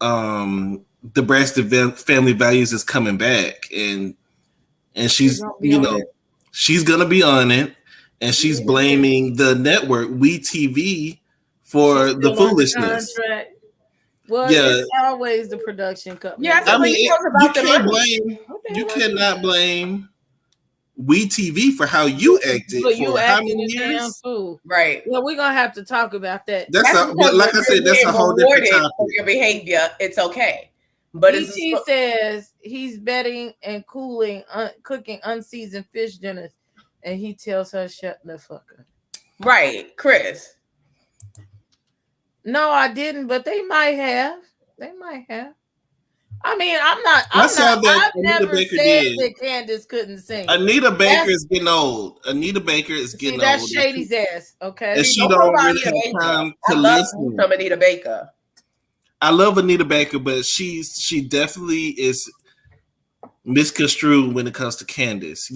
the Braxton Family Values is coming back, and she's she's gonna be on it, and she's blaming the network WeTV for the foolishness. Well, it's always the production company. Yeah, I mean, you cannot blame WeTV for how you acted for how many years? Right. Well, we're gonna have to talk about that. But like I said, that's a whole different topic. For your behavior, it's okay. But he says he's betting and cooking unseasoned fish dinners, and he tells her shut the fuck up. Right, Chris. No, I didn't, but they might have. I mean, I've never said that Candiace couldn't sing. Anita Baker is getting old. Anita Baker is getting old. That's Shady's ass, okay? And she don't really have time to listen. Some Anita Baker. I love Anita Baker, but she definitely is misconstrued when it comes to Candiace.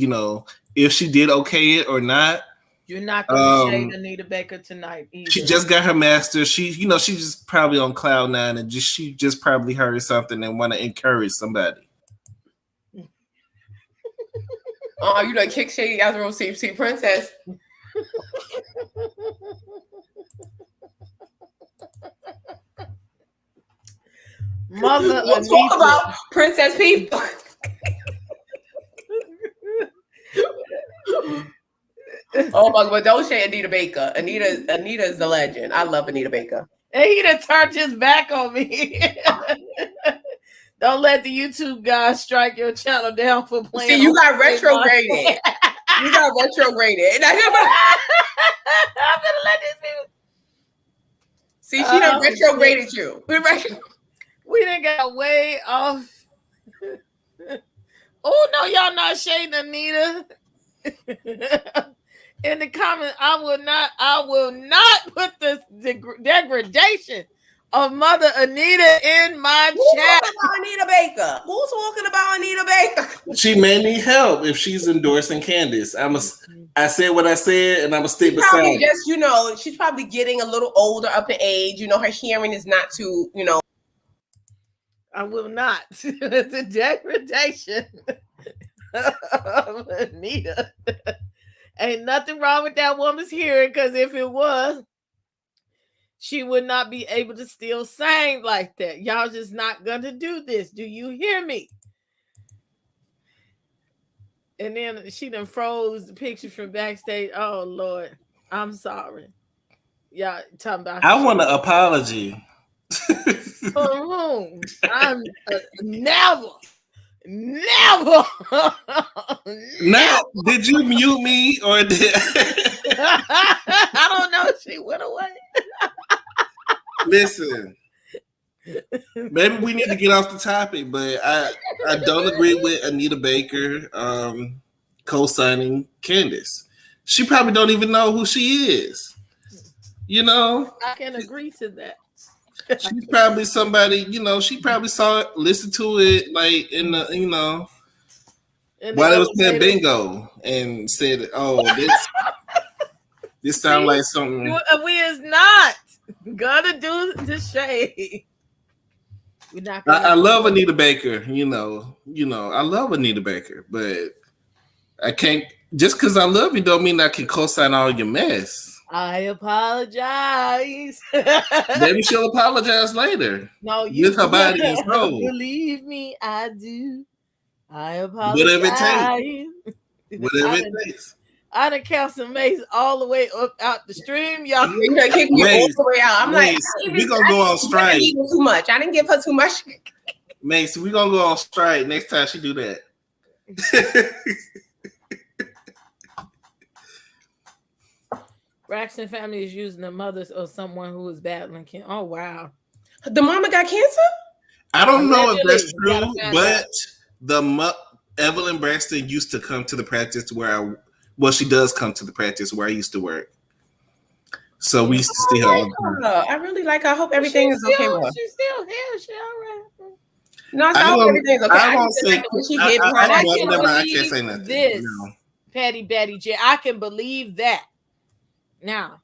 If she did okay it or not. You're not going to shade Anita Baker tonight either. She just got her master's. She's just probably on cloud nine, and she just probably heard something and want to encourage somebody. Oh, you done kick Shady out the room, see Princess. Mother we'll talk about Princess people. Oh my God, don't say Anita Baker. Anita is the legend. I love Anita Baker. And he done turned his back on me. Don't let the YouTube guys strike your channel down for playing. See, you got retrograded. You got retrograded. I'm gonna let this people. See, she done retrograded you. We done got way off. Oh no, y'all not shading Anita. In the comments, I will not put this degradation of Mother Anita in my chat. Who's talking about Anita Baker? Who's talking about Anita Baker? She may need help if she's endorsing Candiace. I said what I said, and I'm gonna stay beside it. Just, she's probably getting a little older up in age. Her hearing is not too, I will not. The degradation of Anita. Ain't nothing wrong with that woman's hearing, because if it was, she would not be able to still sing like that. Y'all just not gonna do this. Do you hear me? And then she done froze the picture from backstage. Oh Lord, I'm sorry. Y'all talking about I want an apology. for whom? I'm never. Now, did you mute me or did I don't know. She went away. Listen? Maybe we need to get off the topic, but I don't agree with Anita Baker co-signing Candiace. She probably don't even know who she is. You know, I can agree to that. she's probably somebody. You know, she probably saw it, listened to it, like in the while they was playing bingo, and said, "Oh, this sounds like something." We is not gonna do the shade. We're not. I love Anita Baker. You know, I love Anita Baker, but I can't. Just because I love you, don't mean I can co-sign all your mess. I apologize. Maybe she'll apologize later. No, you with her body and soul. Believe me, I do. I apologize. Whatever it takes. I done canceled Mase all the way up out the stream, y'all. You done kick me all the way out. I'm Mase, we gonna go on strike. Too much. I didn't give her too much. Mase, we gonna go on strike next time she do that. Braxton family is using the mothers of someone who is battling cancer. Oh wow. The mama got cancer? I don't know if that's true, but Evelyn Braxton used to come to the practice she does come to the practice where I used to work. So we used to see her all the time. I really like her. I hope everything is okay with her. She's still here. She all right. No, I hope everything's okay. I won't say. I can't say nothing. This Patty Betty J. I can believe that. Now,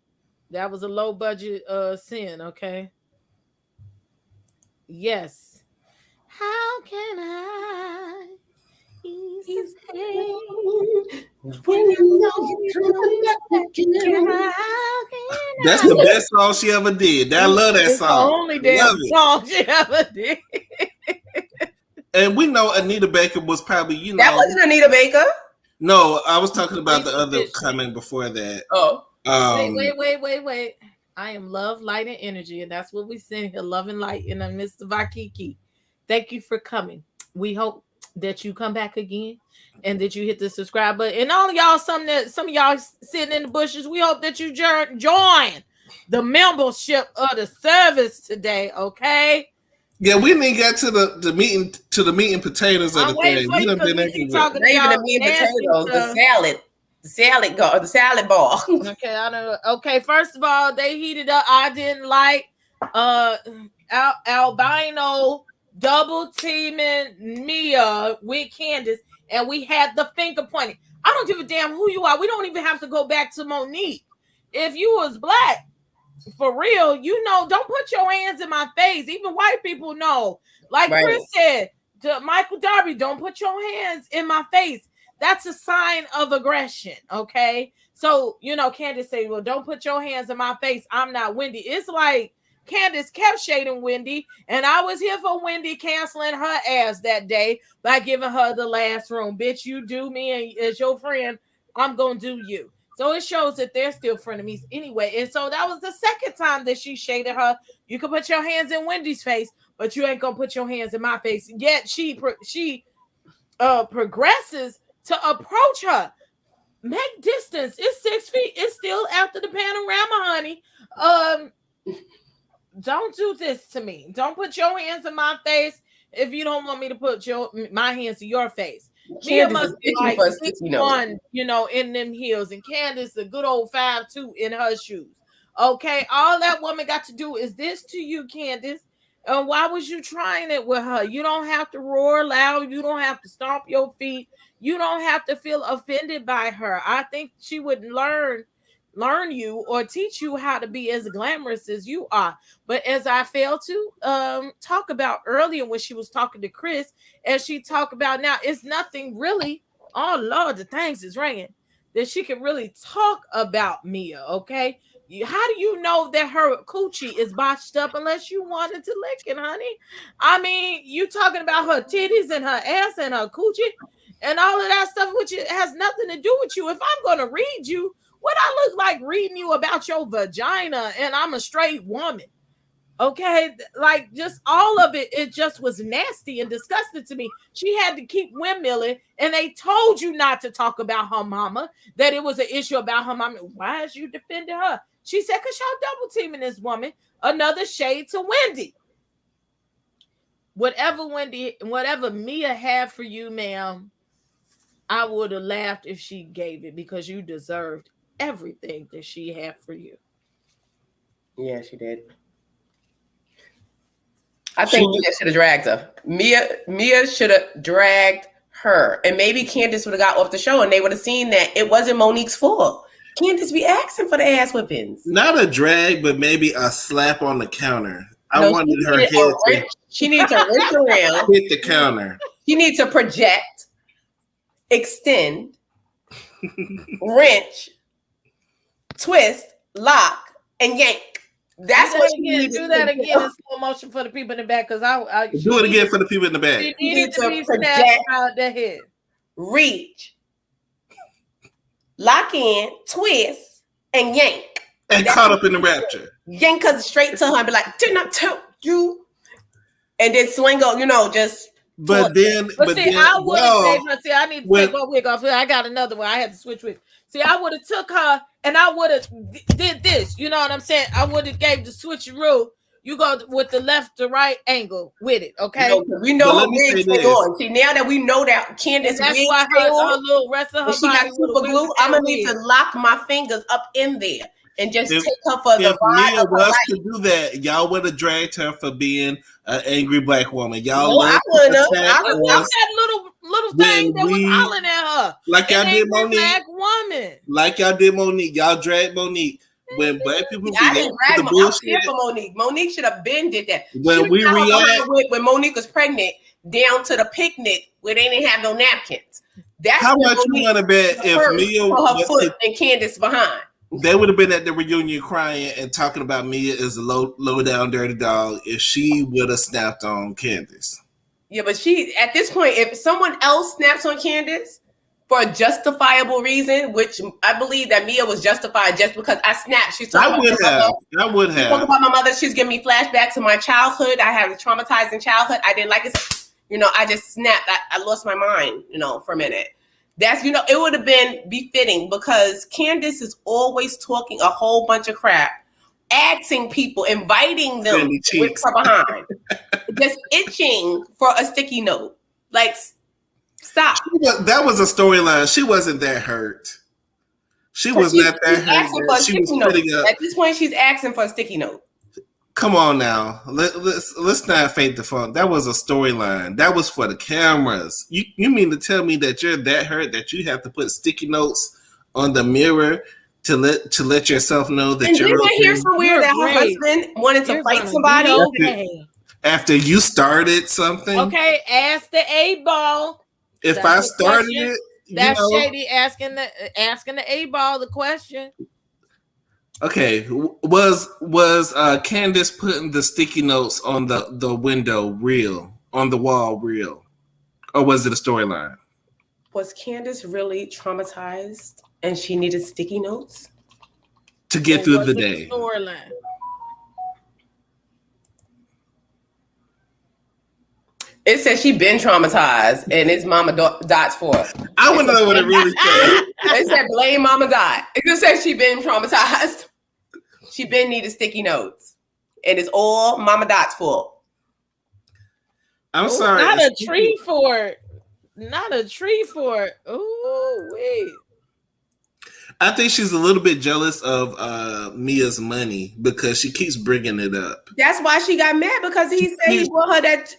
that was a low budget sin, okay? Yes. How can I ease the pain when you know you're That's the best song she ever did. I love that song. The only damn song she ever did. And we know Anita Baker was probably, that wasn't Anita Baker. No, I was talking about the other comment before that. Oh. Wait. I am love, light, and energy, and that's what we send here, love and light in the midst of our Kiki. Thank you for coming. We hope that you come back again and that you hit the subscribe button. And all of y'all, some of y'all sitting in the bushes, we hope that you join the membership of the service today, okay? Yeah, we didn't get to the meat and potatoes of the thing. We done been even the meat and potatoes, the salad bar. Okay, I don't know. Okay, first of all, they heated up. I didn't like albino double teaming Mia with Candiace, and we had the finger pointing. I don't give a damn who you are. We don't even have to go back to Monique. If you was black, for real, don't put your hands in my face. Even white people know. Like Chris said to Michael Darby, don't put your hands in my face. That's a sign of aggression, okay? So, Candiace say, well, don't put your hands in my face. I'm not Wendy. It's like Candiace kept shading Wendy, and I was here for Wendy canceling her ass that day by giving her the last room. Bitch, you do me, and as your friend, I'm going to do you. So it shows that they're still frenemies anyway. And so that was the second time that she shaded her. You can put your hands in Wendy's face, but you ain't going to put your hands in my face. Yet she progresses to approach her. Make distance. It's 6 feet. It's still after the panorama, honey. Don't do this to me. Don't put your hands in my face if you don't want me to put my hands in your face. Mia must be like 6'1", in them heels, and Candiace a good old 5'2" in her shoes. Okay, all that woman got to do is this to you, Candiace. And why was you trying it with her? You don't have to roar loud. You don't have to stomp your feet. You don't have to feel offended by her. I think she would learn learn you or teach you how to be as glamorous as you are. But as I failed to talk about earlier when she was talking to Chris, as she talked about now, it's nothing really. Oh Lord, the things is ringing that she can really talk about Mia. Okay, how do you know that her coochie is botched up unless you wanted to lick it, honey? I mean, you talking about her titties and her ass and her coochie and all of that stuff, which it has nothing to do with you. If I'm going to read you, what I look like reading you about your vagina and I'm a straight woman? Okay, like just all of it, it just was nasty and disgusting to me. She had to keep windmilling, and they told you not to talk about her mama, that it was an issue about her mama. Why is you defending her? She said, because y'all double teaming this woman. Another shade to Wendy. Whatever Mia had for you, ma'am, I would have laughed if she gave it because you deserved everything that she had for you. Yeah, she did. I think Mia should have dragged her. Mia should have dragged her. And maybe Candiace would have got off the show and they would have seen that it wasn't Monique's fault. Candiace be asking for the ass whippings. Not a drag, but maybe a slap on the counter. I wanted her head to... She needs to wrench around. Hit the counter. She needs to project, extend, wrench, twist, lock, and yank. That's what you need to do that again in slow motion for the people in the back, because I do it again for the people in the back. You needed to be snatched out the head. Reach, lock in, twist, and yank. And caught up in the rapture. Yank her straight to her and be like, didn't I tell you? And then swing on, just. But then, I would have gave her. See, I need to take my wig off. I got another one. I had to switch with. See, I would have took her and I would have did this. You know what I'm saying? I would have gave the switcheroo. You go with the left to right angle with it, okay? We know her wig stay on. See, now that we know that Candiace that's why her little rest of her she got super glue. I'm gonna need to lock my fingers up in there and just take her for the ride. If Mia was to do that, y'all would have dragged her for being an angry black woman. Y'all I wouldn't have. that little thing that was hollering at her. Like y'all did Monique. Black woman. Like y'all did Monique. Y'all dragged Monique. When black people I didn't drag I'm scared for Monique. Monique should have been did that. When we react, when Monique was pregnant, down to the picnic where they didn't have no napkins. That's how much you want to bet if Mia for her foot and Candiace behind. They would have been at the reunion crying and talking about Mia as a low down dirty dog if she would have snapped on Candiace. Yeah, but she at this point, if someone else snaps on Candiace for a justifiable reason, which I believe that Mia was justified just because I snapped. She's talking I would have. Talking about my mother. She's giving me flashbacks to my childhood. I have a traumatizing childhood. I didn't like it. I just snapped. I lost my mind, for a minute. That's, it would have been befitting because Candiace is always talking a whole bunch of crap, asking people, inviting them with her behind, just itching for a sticky note. Like, stop. That was a storyline. She wasn't that hurt. She was not that hurt. She was putting up. At this point, she's asking for a sticky note. Come on now. Let's not fake the fun. That was a storyline. That was for the cameras. You mean to tell me that you're that hurt that you have to put sticky notes on the mirror to let yourself know that you're okay? Didn't I hear somewhere that her husband wanted to fight somebody? After you started something? Okay, ask the A-ball. If I started it, that's Shady asking the A-ball the question. Okay, was Candiace putting the sticky notes on the window real, on the wall real, or was it a storyline? Was Candiace really traumatized and she needed sticky notes to get through the day? Storyline. It says she been traumatized and it's Mama Dot's fault. I want to know what it really said. It said blame Mama Dot. It just says she been traumatized. She been needed sticky notes. And it's all Mama Dot's fault. I'm sorry. Not a tree for it. Not a tree for it. Ooh, wait. I think she's a little bit jealous of Mia's money because she keeps bringing it up. That's why she got mad, because he said he bought her that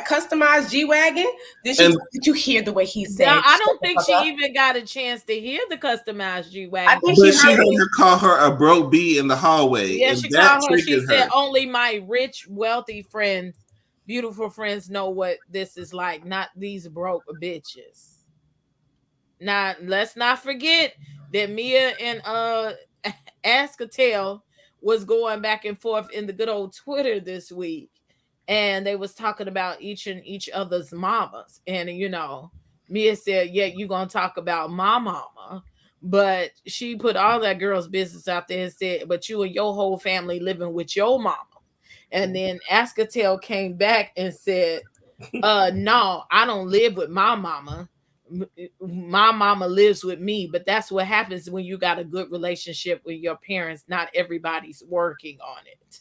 customized G-Wagon. Did you hear the way he said? Now, I don't think she even got a chance to hear the customized G-Wagon. But she heard her call her a broke bee in the hallway. Yeah, she called her. She said, only my rich, wealthy friends, beautiful friends know what this is like, not these broke bitches. Now, let's not forget that Mia and Asketel was going back and forth in the good old Twitter this week, and they was talking about each other's mamas. And Mia said, yeah, you gonna talk about my mama, but she put all that girl's business out there and said, but you and your whole family living with your mama. And then Asketel came back and said, no, I don't live with my mama. My mama lives with me. But that's what happens when you got a good relationship with your parents. Not everybody's working on it.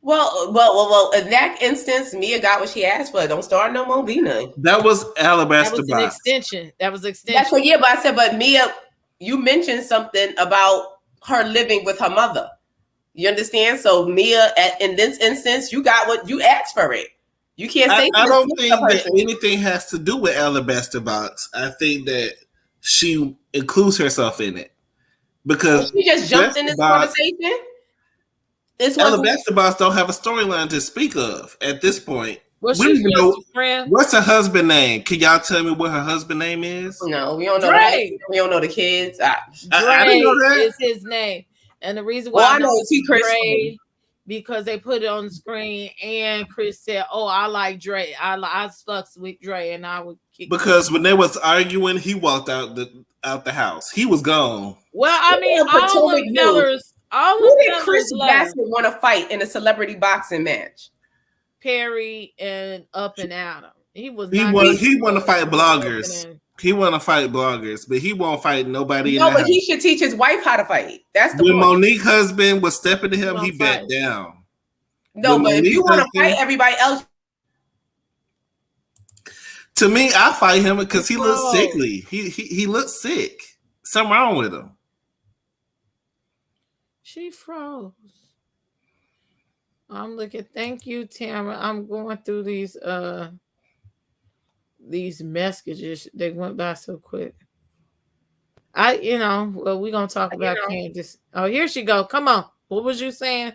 Well. In that instance, Mia got what she asked for. Don't start no more, be none. That was Alabaster Box. That was extension. That's what, yeah, but I said, but Mia, you mentioned something about her living with her mother. You understand? So Mia, in this instance, you got what you asked for it. You can't say. I don't think that anything has to do with Alabaster Box. I think that she includes herself in it because she just jumped in this conversation. Alabaster Box don't have a storyline to speak of at this point. What's her husband name? Can y'all tell me what her husband name is? No, we don't know. We don't know the kids. I didn't know that. Is his name, and the reason why I know it's Dre. Because they put it on the screen, and Chris said, "Oh, I like Dre. I stuck with Dre, and I would kick." Because when they was arguing, he walked out the house. He was gone. Well, I mean, all the fellers. Who did Chris Bassett want to fight in a celebrity boxing match? Perry and Up and Adam. He want to fight bloggers. He want to fight bloggers, but he won't fight nobody. No, but he should teach his wife how to fight. That's the when point. Monique's husband was stepping to him, he backed down. No, but if you want to fight everybody else, to me, I fight him because he looks sickly. He looks sick. Something wrong with him. She froze. I'm looking. Thank you, Tamar. I'm going through these messages. They went by so quick. We're gonna talk about Candiace. Oh, here she go. Come on. What was you saying?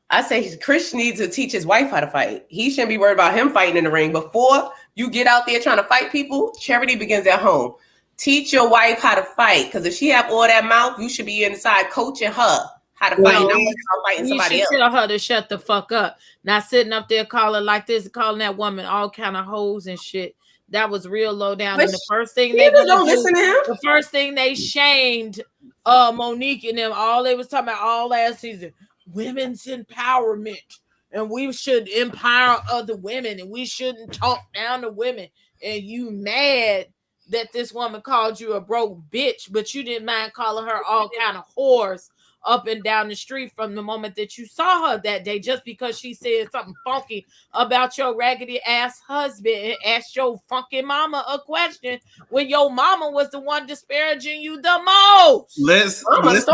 I say Chris needs to teach his wife how to fight. He shouldn't be worried about him fighting in the ring. Before you get out there trying to fight people, charity begins at home. Teach your wife how to fight, because if she have all that mouth, you should be inside coaching her how to fight. Not fighting somebody else. Tell her to shut the fuck up. Not sitting up there calling like this, calling that woman all kind of hoes and shit. That was real low down. But and the first thing they don't listen to him. The first thing they shamed Monique and them. All they was talking about all last season. Women's empowerment, and we should empower other women, and we shouldn't talk down to women. And you mad that this woman called you a broke bitch, but you didn't mind calling her all kind of whores up and down the street from the moment that you saw her that day, just because she said something funky about your raggedy ass husband and asked your funky mama a question when your mama was the one disparaging you the most. Let's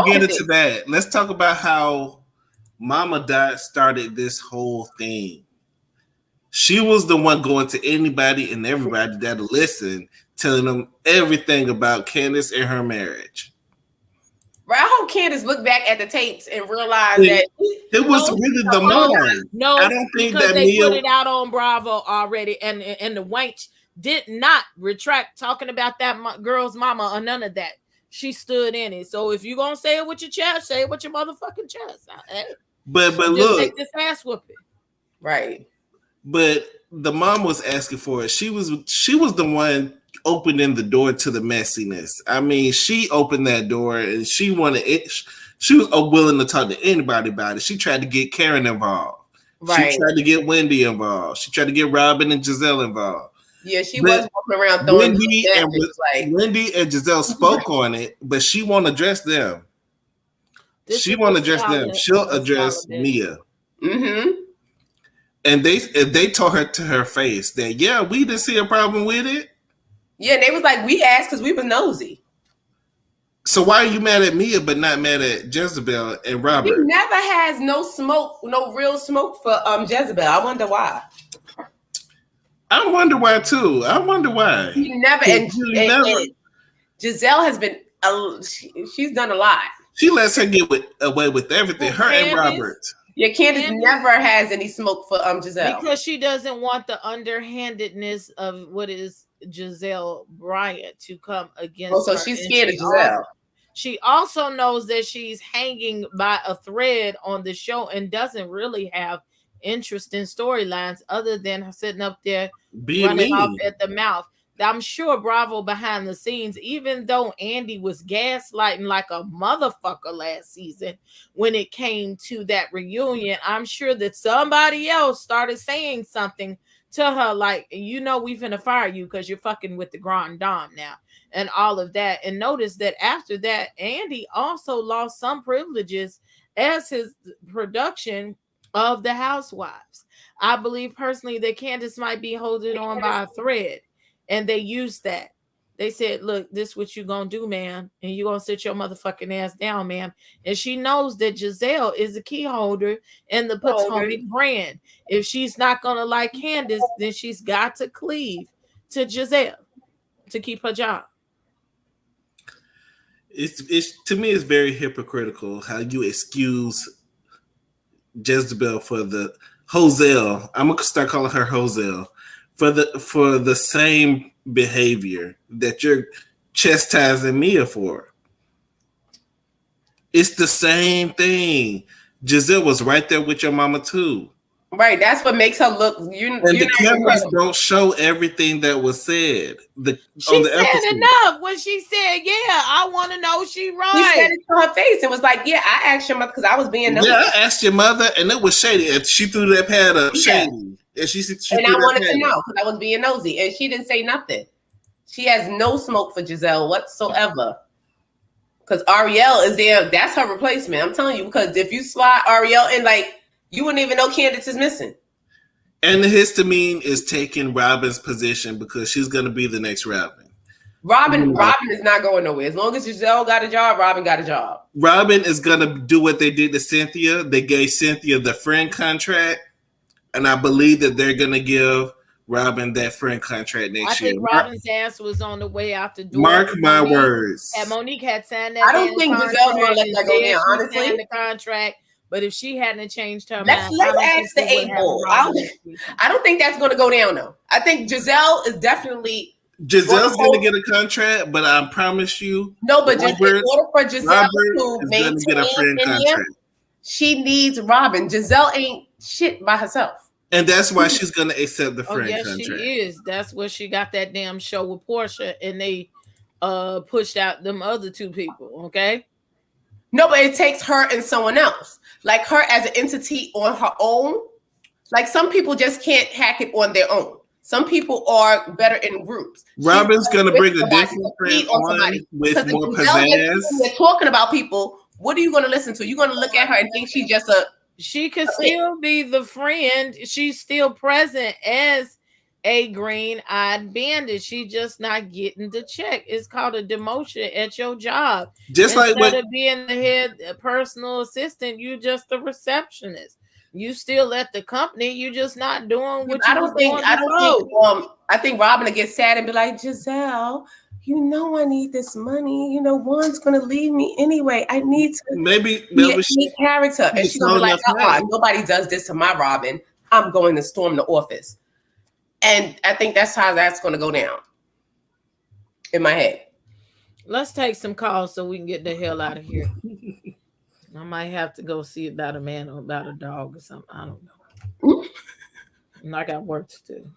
get into that. Let's talk about how Mama Dot started this whole thing. She was the one going to anybody and everybody that'll listen, telling them everything about Candiace and her marriage. Right, I hope Candiace looked back at the tapes and realized that it was really the mom. No, I don't think that they put it out on Bravo already, and the wench did not retract talking about that girl's mama or none of that. She stood in it. So if you're gonna say it with your chest, say it with your motherfucking chest. But look, take this ass whooping. Right. But the mom was asking for it. She was the one opening the door to the messiness. I mean, she opened that door and she wanted it. She was willing to talk to anybody about it. She tried to get Karen involved. Right. She tried to get Wendy involved. She tried to get Robin and Giselle involved. Yeah, she was walking around throwing Wendy and Giselle spoke on it, but she won't address them. She won't address them. She'll address Mia. Mm-hmm. And they told her to her face that, yeah, we didn't see a problem with it. Yeah, they was like, we asked because we was nosy. So why are you mad at Mia but not mad at Jezebel and Robert? He never has no smoke, no real smoke for Jezebel. I wonder why. I wonder why too. I wonder why. He never and Giselle has been. She's done a lot. She lets her get away with everything. Her Candiace, and Robert. Yeah, Candiace never has any smoke for Giselle because she doesn't want the underhandedness of what is Giselle Bryant to come against. Oh, so her. she's scared of Giselle. She also knows that she's hanging by a thread on the show and doesn't really have interesting storylines other than her sitting up there running off at the mouth. I'm sure Bravo behind the scenes, even though Andy was gaslighting like a motherfucker last season when it came to that reunion, I'm sure that somebody else started saying something to her like, you know, we finna fire you because you're fucking with the Grand Dame now and all of that. And notice that after that, Andy also lost some privileges as his production of the Housewives. I believe personally that Candiace might be holding on by a thread. And they used that. They said, look, this is what you're going to do, man. And you're going to sit your motherfucking ass down, ma'am. And she knows that Giselle is a key holder in the Potomac brand. If she's not going to like Candiace, then she's got to cleave to Giselle to keep her job. It's to me, it's very hypocritical how you excuse Jezebel for the Hoselle. I'm going to start calling her Hoselle. For the same behavior that you're chastising Mia for. It's the same thing. Giselle was right there with your mama too. Right, that's what makes her look. The cameras don't show everything that was said. She said enough when she said, "Yeah, I want to know she right." She said it to her face. It was like, "Yeah, I asked your mother because I was being nosy." Yeah, I asked your mother, and it was shady. And she threw that pad up, shady. And she and I wanted to know because I was being nosy, and she didn't say nothing. She has no smoke for Giselle whatsoever. Because Ariel is there. That's her replacement. I'm telling you. Because if you slide Ariel in, like, you wouldn't even know Candiace is missing. And the histamine is taking Robin's position because she's going to be the next Robin. Robin is not going nowhere. As long as Giselle got a job, Robin got a job. Robin is going to do what they did to Cynthia. They gave Cynthia the friend contract. And I believe that they're going to give Robin that friend contract next year. I think Robin's ass was on the way out the door. Mark my words. And Monique had signed that. I don't think Giselle's going to let that go down, honestly. The contract, but if she hadn't changed her mind, let's ask the 8-ball. I don't think that's going to go down, though. I think Giselle is definitely. Giselle's going to get a contract, but I promise you. No, but just in order for Giselle to maintain a friend contract, she needs Robin. Giselle ain't shit by herself. And that's why she's going to accept the friend contract. She is. That's where she got that damn show with Portia, and they pushed out them other two people, okay? No, but it takes her and someone else. Like her as an entity on her own. Like some people just can't hack it on their own. Some people are better in groups. Robin's going to bring a different friend on with more pizzazz. They're talking about people. What are you going to listen to? You're going to look at her and think she's just a... She could still be the friend. She's still present as a green-eyed bandit. She just not getting the check. It's called a demotion at your job. Just Instead like of being the head personal assistant, you just the receptionist. You still at the company. You just not doing what you I think Robin will get sad and be like, Giselle, you know I need this money. You know, Juan's gonna leave me anyway. I need to maybe she character. And she's gonna be like, nobody does this to my Robin. I'm going to storm the office. And I think that's how that's gonna go down in my head. Let's take some calls so we can get the hell out of here. I might have to go see about a man or about a dog or something. I don't know. And I got work to do.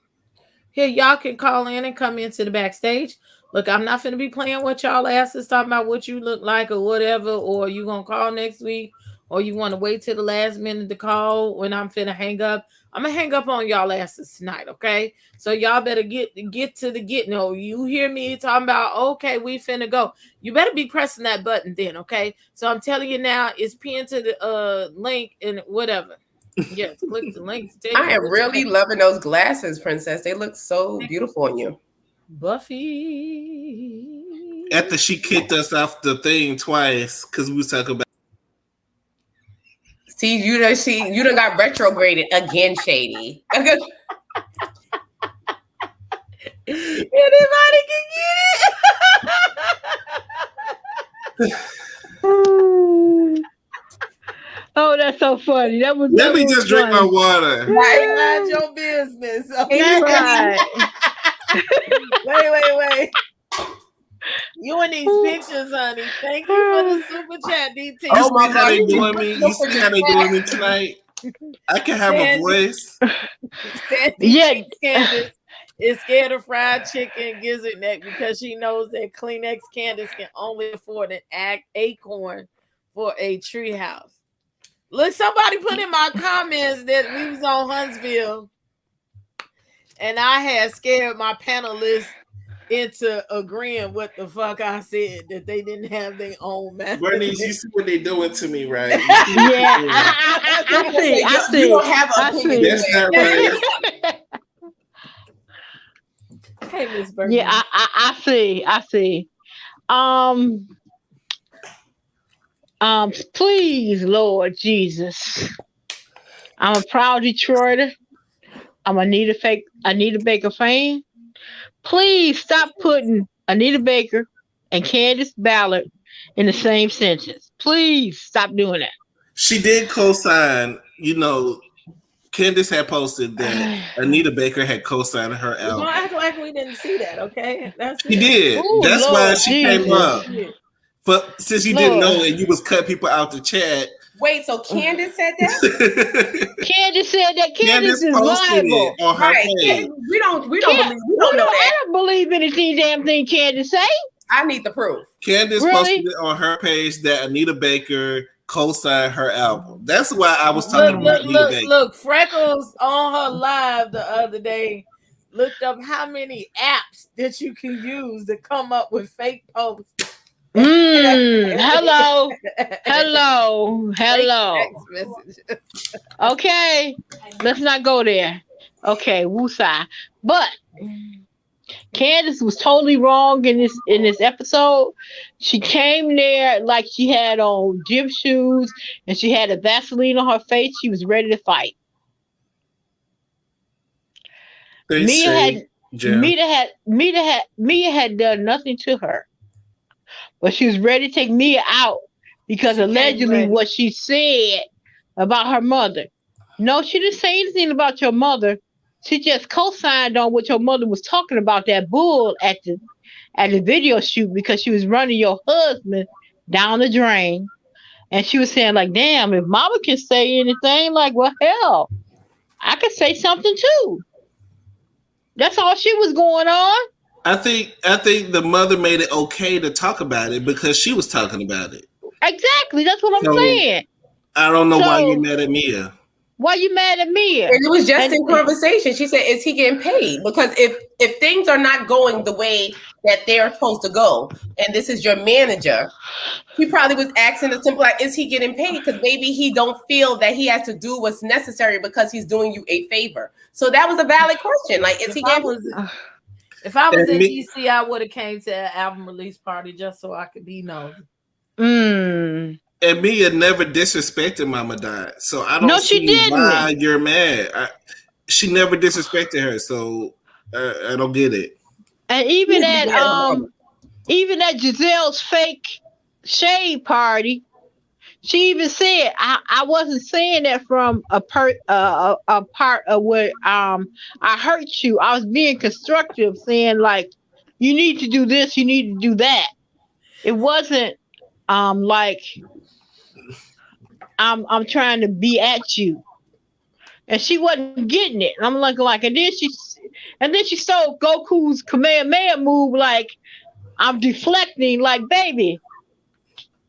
Here, y'all can call in and come into the backstage. Look, I'm not going to be playing with y'all asses talking about what you look like or whatever, or you going to call next week, or you want to wait till the last minute to call when I'm finna hang up. I'm going to hang up on y'all asses tonight, okay? So y'all better get to the get. No, you hear me talking about, okay, we finna go. You better be pressing that button then, okay? So I'm telling you now, it's pinned to the link and whatever. Yes, click the link. I am really loving those glasses, Princess. They look so beautiful on you. Buffy. After she kicked us off the thing twice because we was talking about. See, you done got retrograded again, Shady. Anybody can get it. Oh, that's so funny. That was. Let me just drink my water. Mind your business. Okay? Right. Wait. You and these pictures, honey. Thank you for the super chat details. You see how they doing me? You see how they doing me tonight? I can have a voice. Yeah. Candiace is scared of fried chicken gizzard neck because she knows that Kleenex Candiace can only afford an acorn for a tree house. Look, somebody put in my comments that we was on Huntsville and I had scared my panelists into agreeing what the fuck I said, that they didn't have their own method. Bernice, you see what they doing to me, right? Yeah, I see. You don't have a opinion. That's not right. Hey, Miss Bernice. Yeah, I see. Please, Lord Jesus. I'm a proud Detroiter. I'm Anita Baker fan. Please stop putting Anita Baker and Candiace Ballard in the same sentence. Please stop doing that. She did co-sign, Candiace had posted that Anita Baker had co-signed her album. Don't act like we didn't see that, okay? She did. Ooh, that's Lord why she Jesus. came up. But since you didn't know and you was cut people out the chat. Wait, so Candiace said that? Candiace said that. Candiace is posted liable. it on her page. We don't know that. I don't believe anything damn thing Candiace say. I need the proof. Candiace posted it on her page that Anita Baker co-signed her album. That's why I was talking about Anita Baker. Look, Freckles on her live the other day looked up how many apps that you can use to come up with fake posts. Hello. Okay, let's not go there. Okay, woosah. But Candiace was totally wrong in this episode. She came there like she had on gym shoes and she had a Vaseline on her face. She was ready to fight. Mia had done nothing to her. But she was ready to take Mia out because allegedly what she said about her mother. No, she didn't say anything about your mother. She just co-signed on what your mother was talking about, that bull at the video shoot, because she was running your husband down the drain. And she was saying, like, damn, if mama can say anything, like, well, hell, I could say something too. That's all she was going on. I think the mother made it okay to talk about it because she was talking about it. Exactly. That's what I'm saying. I don't know why you're mad at Mia. Why you mad at Mia? And it was just in conversation. She said, is he getting paid? Because if things are not going the way that they're supposed to go, and this is your manager, he probably was asking a simple, like, is he getting paid? Because maybe he don't feel that he has to do what's necessary because he's doing you a favor. So that was a valid question. Like, is he getting paid? If I was in DC, I would have came to an album release party just so I could be nosy. And Mia never disrespected Mama Dot, so I don't see why you're mad. She never disrespected her, so I don't get it. And even at Giselle's fake shade party, she even said, "I wasn't saying that from a part of what I hurt you. I was being constructive, saying like, you need to do this, you need to do that. It wasn't like I'm trying to be at you." And she wasn't getting it. I'm like, and then she stole Goku's Kamehameha move, like, I'm deflecting, like, baby,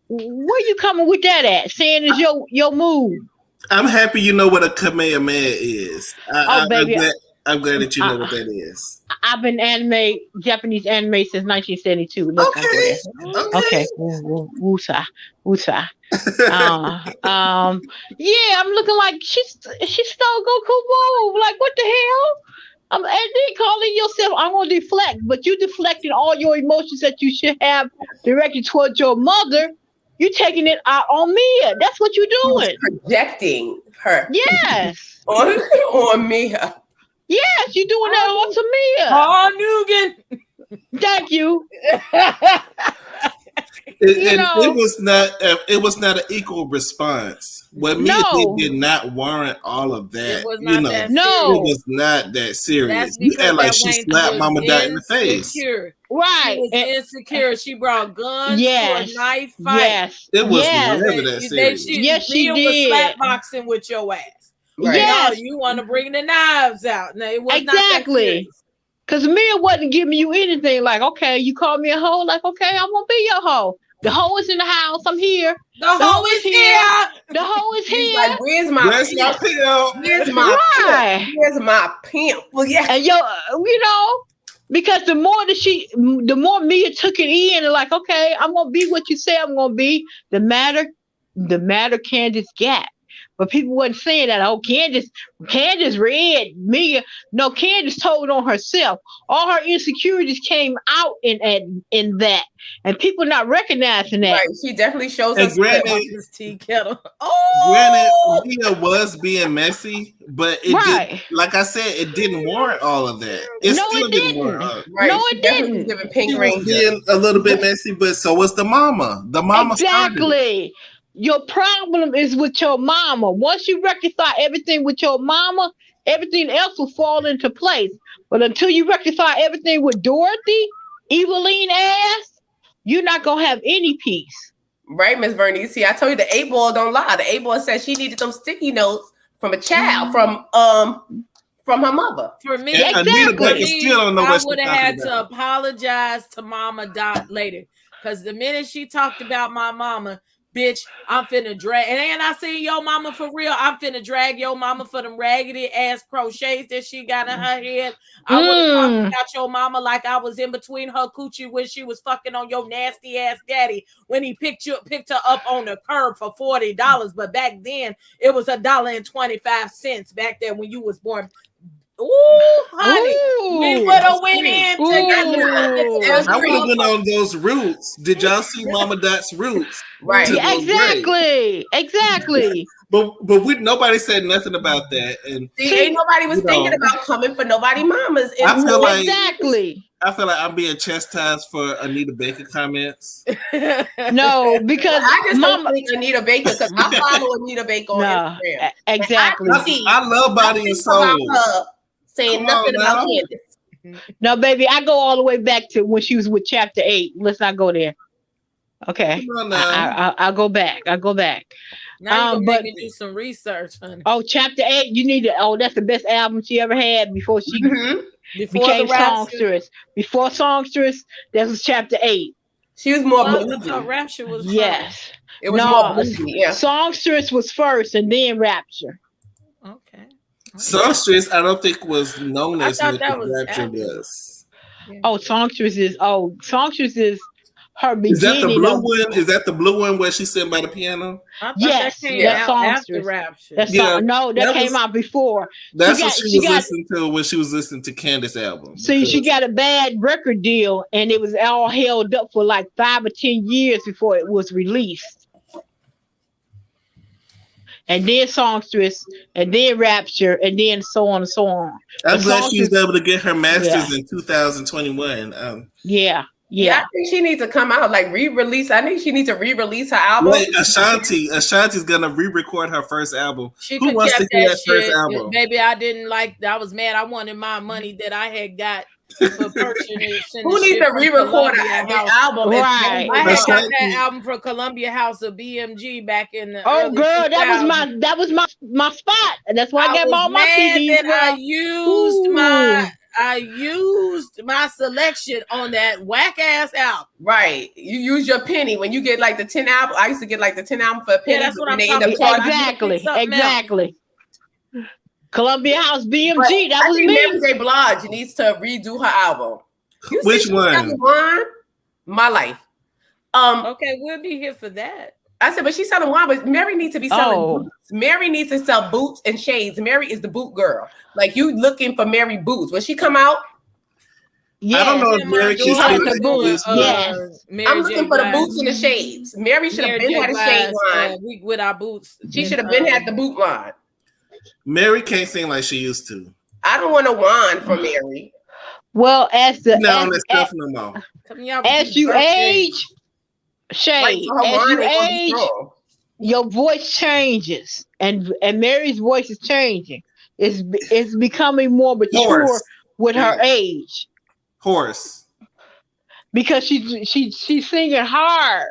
where you coming with that at? Saying it's your move. I'm happy you know what a Kamehameha is. Baby, I'm glad that you know what that is. I've been Japanese anime since 1972. Okay. Woosah. Yeah, I'm looking like she stole Goku move. Like, what the hell? And then calling yourself, I'm going to deflect, but you deflecting all your emotions that you should have directed towards your mother. You're taking it out on Mia. That's what you're doing. Projecting her. Yes. on Mia. Yes, you're doing that on to Mia. Oh, Nugan. Thank you. It was not an equal response. What Mia did not warrant all of that. It was not that serious. No, it was not that serious. That's You because act like that she Wayne slapped was Mama Dot in the face. insecure. right. She was insecure. She brought guns Yes. to a knife fight. Yes. It was Yes. never that serious. Yes, she Mia did. was slapboxing with your ass. Right. Yes. No, you want to bring the knives out. No, it was Exactly. not that serious. Because Mia wasn't giving you anything like, okay, you call me a hoe, like, okay, I'm going to be your hoe. The hoe is in the house. I'm here. The hoe is here. The hoe is He's here. like, where's my pimp? Where's my Right. pimp? Where's my pimp? Well, yeah. And because the more Mia took it in and like, okay, I'm gonna be what you say I'm gonna be, the matter Candiace got. But people wasn't saying that. Oh, Candiace read Mia. No, Candiace told on herself. All her insecurities came out in that, and people not recognizing that. Right. She definitely shows us. This tea kettle. Granted, Oh, Mia was being messy, but it did, like I said, it didn't warrant all of that. It still didn't warrant all of it. Right. No, She it definitely didn't. Giving pink She was Ranger. being a little bit messy, but so was the mama. The mama started. Exactly. Your problem is with your mama. Once you rectify everything with your mama, everything else will fall into place. But until you rectify everything with Dorothy, Eveline ass, you're not gonna have any peace. Right, Miss Bernice. See, I told you the 8-ball don't lie. The 8-ball said she needed them sticky notes from a child, from her mother. for me, Anita Baker still don't know I what she's would have talking had to about. apologize to Mama Dot later. Because the minute she talked about my mama, bitch, I'm finna drag. And ain't I seen your mama for real? I'm finna drag your mama for them raggedy ass crochets that she got in her head. I would have talked about your mama like I was in between her coochie when she was fucking on your nasty ass daddy when he picked her up on the curb for $40. But back then it was $1.25 back there when you was born. Ooh, honey, we would have went in together. I would have went on those roots. Did y'all see Mama Dot's roots? Right. Yeah, exactly. But nobody said nothing about that. And See, ain't nobody was thinking about coming for nobody mamas. I feel like Exactly. I feel like I'm being chastised for Anita Baker comments. No, because I just don't think Anita Baker, because I follow Anita Baker on Instagram. Exactly. I love Body and Soul. Saying nothing about Candiace. No, baby, I go all the way back to when she was with Chapter 8. Let's not go there. Okay. I'll go back. Now you're gonna make me do some research, honey. Oh, Chapter 8, you need to. Oh, that's the best album she ever had before she became songstress. Before songstress, that was Chapter 8. She was more bluesy. Rapture was yes. It was more bluesy, yeah. Songstress was first, and then Rapture. Okay. Songstress, I don't think was known as much as was Rapture was. Yeah. Oh, Songstress is her beginning. Is that the blue one? Is that the blue one where she's sitting by the piano? Yes, that's after Rapture. That came out before. That's what she was listening to when she was listening to Candiace album. See, she got a bad record deal, and it was all held up for like 5 or 10 years before it was released. And then Songstress, and then Rapture, and then so on and so on. I'm glad she was able to get her master's in 2021. Yeah. I think she needs to come out, like re-release. I think she needs to re-release her album. Wait, Ashanti's gonna re-record her first album. Who wants to hear that first album? Maybe I didn't like. I was mad. I wanted my money that I had got for purchasing. Who needs to re-record an album? Right. I had got that album for Columbia House of BMG back in the. Oh, girl, that was my spot, and that's why I got all my CDs. I used my selection on that whack ass album. Right. You use your penny when you get like the 10 album. I used to get like the 10 album for a penny. Yeah, that's what I'm talking about. Exactly. Columbia House BMG. But that was me. Mary J. Blige needs to redo her album. Which one? My Life. Okay, we'll be here for that. I said, but she's selling wine, but Mary needs to be selling Oh. boots. Mary needs to sell boots and shades. Mary is the boot girl. Like, you looking for Mary boots. When she come out, Yeah, I don't know if Me and my Mary she can has say the that she boots. used to. Yes. Mary I'm J. looking for the Blige. boots and the shades. Mary should have Mary been J. had a shade Blige, line. we with our boots. She should have been had the boot line. Mary can't sing like she used to. I don't want a wand from Mary. Well, as the Not on that stuff no more. as you age, Shay, Like, so her as wand you ain't gonna be age, strong. your voice changes, and Mary's voice is changing. It's becoming more mature Hoarse. with her Yeah. age Hoarse. because she's singing hard.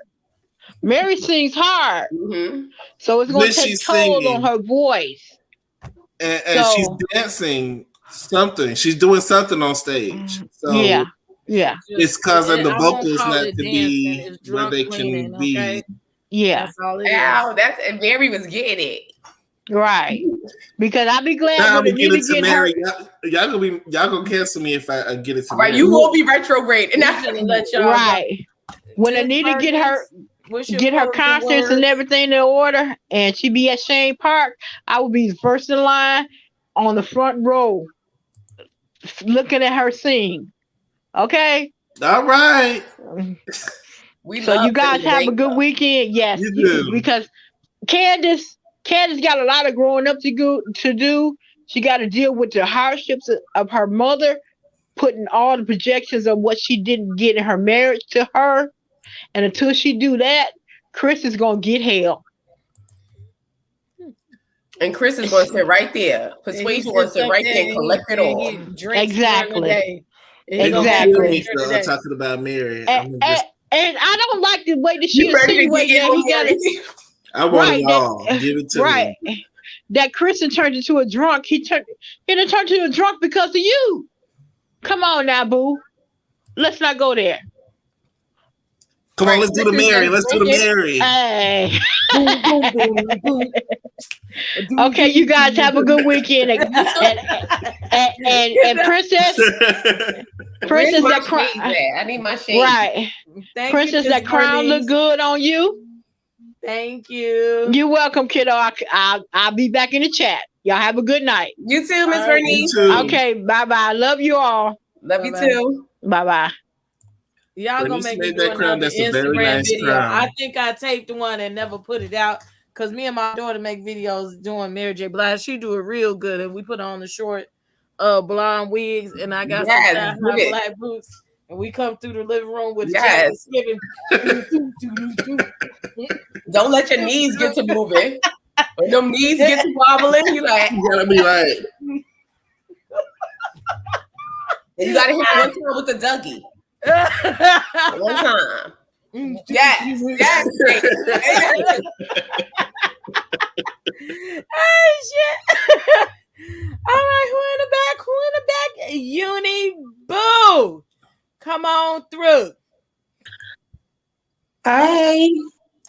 Mary sings hard, Mm-hmm. so it's going When to take she's toll singing. on her voice. And So- she's dancing something. She's doing something on stage. So Yeah. it's causing the I won't vocals call not it to dancing, be it's where drunk they cleaning, can be. okay? Yeah, That's all it is. Ow, and Mary was getting it. right. Because I'll be glad Now I'm when gonna get Anita it to get her. Mary. Y'all gonna cancel me if I get it to Right, Mary. you will be retrograde. And We that's shouldn't let y'all Right. When Just Anita get her What's your get her closing concerts and words? everything in order, and she be at Shane Park, I will be first in line on the front row, looking at her sing. Okay. All right. we So love you guys Cindy have a Baker. good weekend. Yes, You do. because Candiace got a lot of growing up to do. She got to deal with the hardships of her mother, putting all the projections of what she didn't get in her marriage to her. And until she do that, Chris is gonna get hell. And Chris is going to sit right there. Persuasion going to sit right there and collect it all. Exactly. Exactly. Talking about Mary. And I don't like the way that she You ready to insinuated get that he in got Mary? it. I want Right, it all. Give it to Right. me. That Kristen turned into a drunk. He done turned into a drunk because of you. Come on now, boo. Let's not go there. Come on, let's do the Mary. Let's do the Mary. Hey. Okay, you guys have a good weekend. And Princess that crown. I need my shade. Right. Thank Princess, you, that crown look good on you. Thank you. You're welcome, kiddo. I'll be back in the chat. Y'all have a good night. You too, Miss All right, Bernice. You too. Okay, bye-bye. Love you all. Love you Bye-bye. too. Bye-bye. Y'all gonna Bernice make me made do that crown. another That's a very Instagram nice video. crown. I think I taped one and never put it out because me and my daughter make videos doing Mary J. Blige. She do it real good, and we put on the short, blonde wigs, and I got some high black boots, and we come through the living room with Yes. giving. Don't let your knees get to moving. When them knees get to wobbling, you like, You gotta be right. and you gotta hit it one time with the Dougie. One time. Yes. Oh shit! All right, who in the back? Uni Boo, come on through. Hi.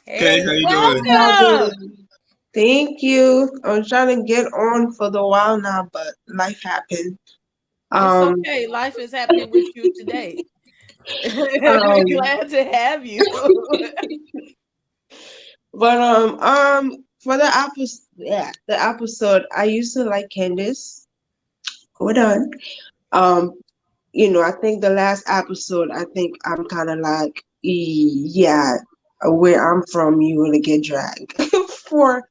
Okay, how you doing? Welcome. Thank you. I'm trying to get on for the while now, but life happened. It's okay. Life is happening with you today. We're glad to have you. But for the episode, I used to like Candiace. Hold on. I think the last episode, I think I'm kind of like, yeah, where I'm from, you want to get dragged for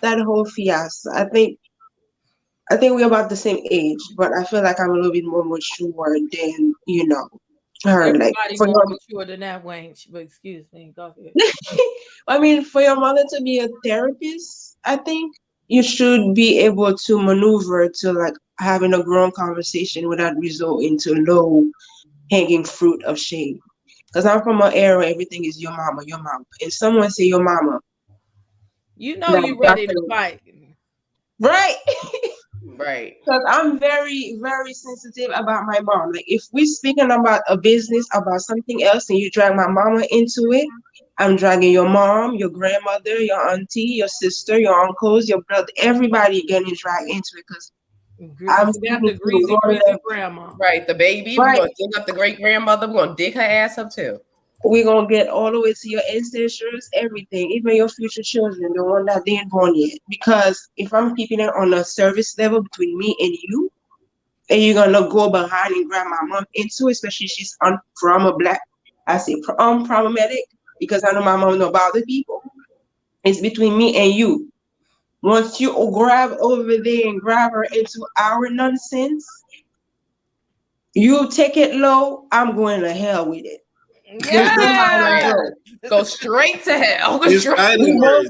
that whole fiasco. I think we're about the same age, but I feel like I'm a little bit more mature than her. Everybody Like for more your, mature than that, Wayne. But excuse me, go ahead. I mean, for your mother to be a therapist, I think you should be able to maneuver to like having a grown conversation without resorting to low hanging fruit of shade. Because I'm from an era where everything is your mama. If someone say your mama, You know you ready to fight. right? Right. Because I'm very, very sensitive about my mom. Like if we speaking about a business, about something else, and you drag my mama into it, I'm dragging your mom, your grandmother, your auntie, your sister, your uncles, your brother, everybody getting dragged into it because I'm got the greasy grandma. Right. The baby. Right. We're going to dig up the great grandmother. We're going to dig her ass up too. We're gonna get all the way to your ancestors, everything, even your future children, the one that they ain't born yet. Because if I'm keeping it on a service level between me and you, and you're gonna go behind and grab my mom into, especially she's from a black, I say problematic, because I know my mom know about the people. It's between me and you. Once you grab over there and grab her into our nonsense, you take it low, I'm going to hell with it. Yeah. Go straight to hell. It's fighting words.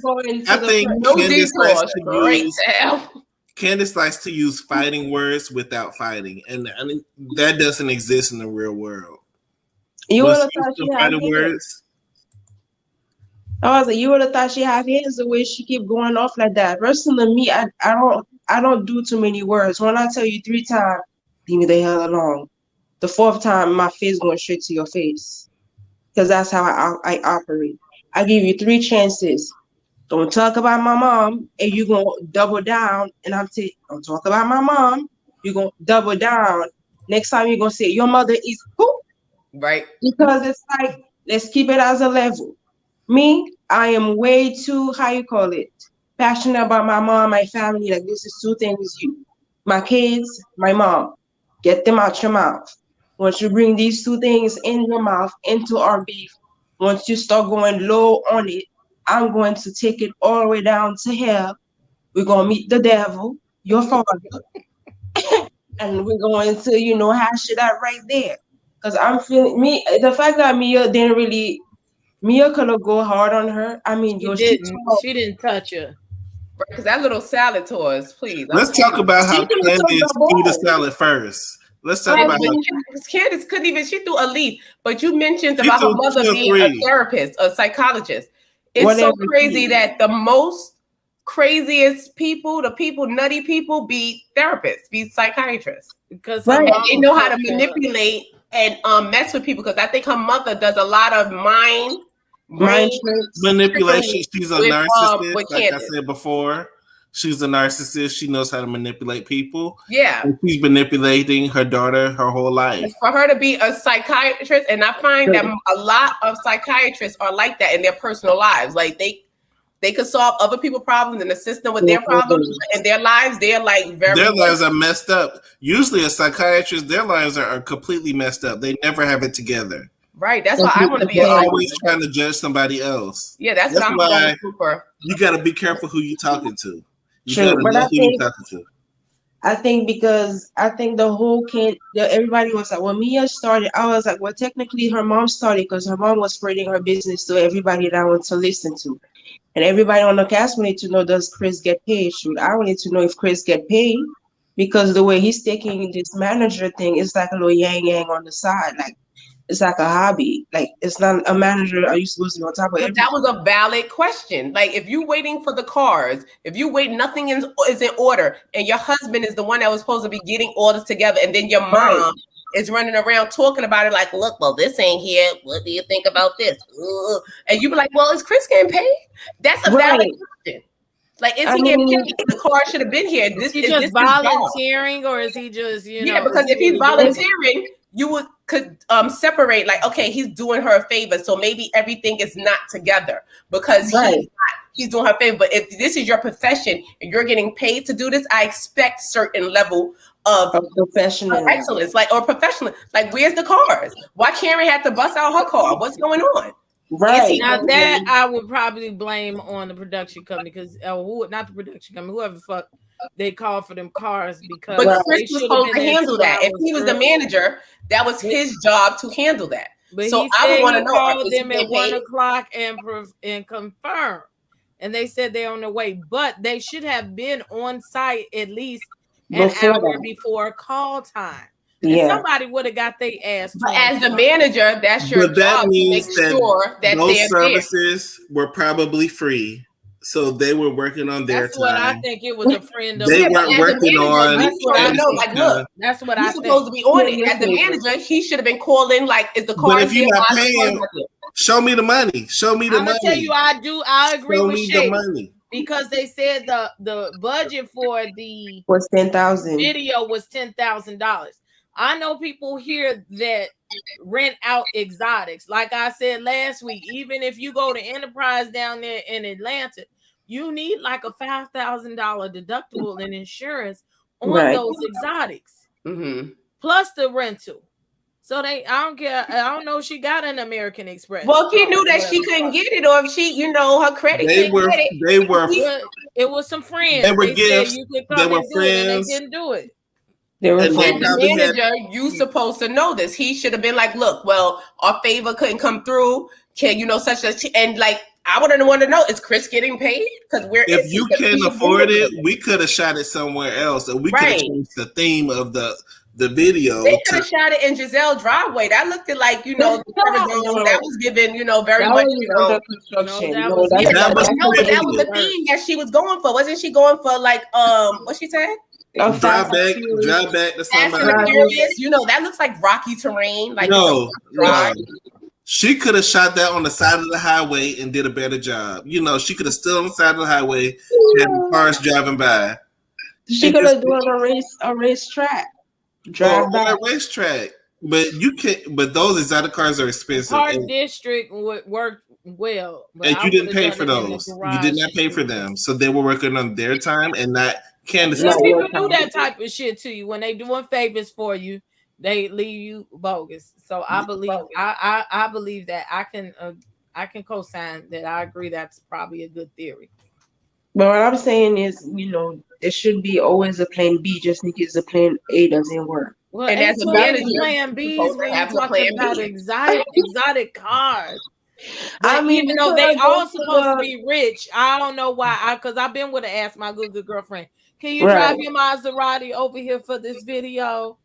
I think no Candiace detour, likes to straight use. to hell. Candiace likes to use fighting words without fighting, and I mean, that doesn't exist in the real world. You would have Use thought some she had fighting hands. words. I was like, you would have thought she had hands the way she keep going off like that. Personally, me, I don't do too many words. When I tell you 3 times, leave me the hell alone. The 4th time, my face going straight to your face, because that's how I operate. I give you 3 chances. Don't talk about my mom, and you gonna double down. And don't talk about my mom. You gonna double down. Next time you're gonna say your mother is who? Right. Because it's like, let's keep it as a level. Me, I am way too, how you call it, passionate about my mom, my family. Like, this is 2 things you. My kids, my mom. Get them out your mouth. Once you bring these 2 things in your mouth, into our beef, once you start going low on it, I'm going to take it all the way down to hell. We're going to meet the devil, your father, and we're going to, hash it out right there. Because I'm feeling, the fact that Mia could have go hard on her. I mean, She didn't touch her. Because that little salad tours, please. Let's talk about how Candiace threw the salad first. Let's talk about how Candiace couldn't even, she threw a leaf. But you mentioned about her mother being a therapist, a psychologist. It's so crazy that the most craziest people, nutty people, be therapists, be psychiatrists. Because they know how to manipulate and mess with people. Because I think her mother does a lot of mind manipulation. She's a narcissist, like I said before. She's a narcissist. She knows how to manipulate people. Yeah. And she's manipulating her daughter her whole life. For her to be a psychiatrist, and I find that a lot of psychiatrists are like that in their personal lives. Like they could solve other people's problems and assist them with their problems. In their lives, they're like their lives are messed up. Usually a psychiatrist, their lives are completely messed up. They never have it together. Right. That's why I want to be always trying to judge somebody else. Yeah, that's what I'm why you got to be careful who you're talking to. I think because the whole everybody was like, well, Mia started. I was like, well, technically her mom started because her mom was spreading her business to everybody that I want to listen to. And everybody on the cast wanted to know, does Chris get paid? Shoot, I wanted to know if Chris get paid, because the way he's taking this manager thing is like a little yang on the side. Like, it's like a hobby. Like, it's not a manager. Are you supposed to be on top of it? That was a valid question. Like, if you waiting for the cars, if you wait, nothing is in order, and your husband is the one that was supposed to be getting orders together, and then your mom is running around talking about it like, look, well, this ain't here. What do you think about this? Ugh. And you be like, well, is Chris getting paid? That's a valid question. Like, is he getting paid? The car should have been here. Is he just volunteering, or is he just, Yeah, because if he's volunteering, you could separate, like, okay, he's doing her a favor, so maybe everything is not together because he's doing her a favor. But if this is your profession and you're getting paid to do this, I expect certain level of professional excellence, or professional. Like, where's the cars? Why Karen had to bust out her car? What's going on? Right. Now that I would probably blame on the production company, because not the production company, whoever the fuck they called for them cars, because but Chris was supposed to handle that. If he was the manager, that was his job to handle that. But so I would want to know, call them at 1 o'clock and confirm, and they said they're on their way, but they should have been on site at least an hour before call time. Yeah. And somebody would have got their ass. But as the manager, that's your job to make sure that those services were probably free. So they were working on their time. That's what I think. It was a friend of. They weren't working on. That's what I know. Like, look, that's what I think. He's supposed to be on it. As the manager, he should have been calling. Like, is the car? But if you're not paying, show me the money. Show me the money. I'm gonna tell you, I agree show with me Shady, the money. because they said the budget for the was $10,000. video was $10,000. I know people here that rent out exotics. Like I said last week, even if you go to Enterprise down there in Atlanta, you need like a $5,000 deductible and insurance on those exotics, plus the rental. So I don't care. I don't know if she got an American Express. Well, if she knew that she couldn't get it, or if she, her credit They were. It was some friends. They were gifts. They were friends. They didn't do it. They were friends. The manager, you supposed to know this. He should have been like, look, well, our favor couldn't come through. Can such a and like I wouldn't want to know, is Chris getting paid? Because if you can't afford it, we could have shot it somewhere else, and we could have changed the theme of the video. They could have shot it in Giselle's driveway. That looked like that was given very much. That was the theme that she was going for. Wasn't she going for like what she said? Drive back. That's that looks like rocky terrain. Like no. She could have shot that on the side of the highway and did a better job. She could have stood on the side of the highway and cars driving by. She could have done a racetrack. Drive by a racetrack. But you can't. But those exotic cars are expensive. Park District would work well, and you didn't pay for those. You did not pay for them, so they were working on their time and not Candiace. People do that type of shit to you when they doing favors for you. They leave you bogus. So I believe I believe that I can co-sign that. I agree that's probably a good theory. But what I'm saying is, there should be always a plan B just in case the plan A doesn't work. Well, and as a manager, plan B is when you talk about exotic cars. But even though they all supposed to be rich, I don't know why. Because I've been with Ask My Good Girlfriend. Can you drive your Maserati over here for this video?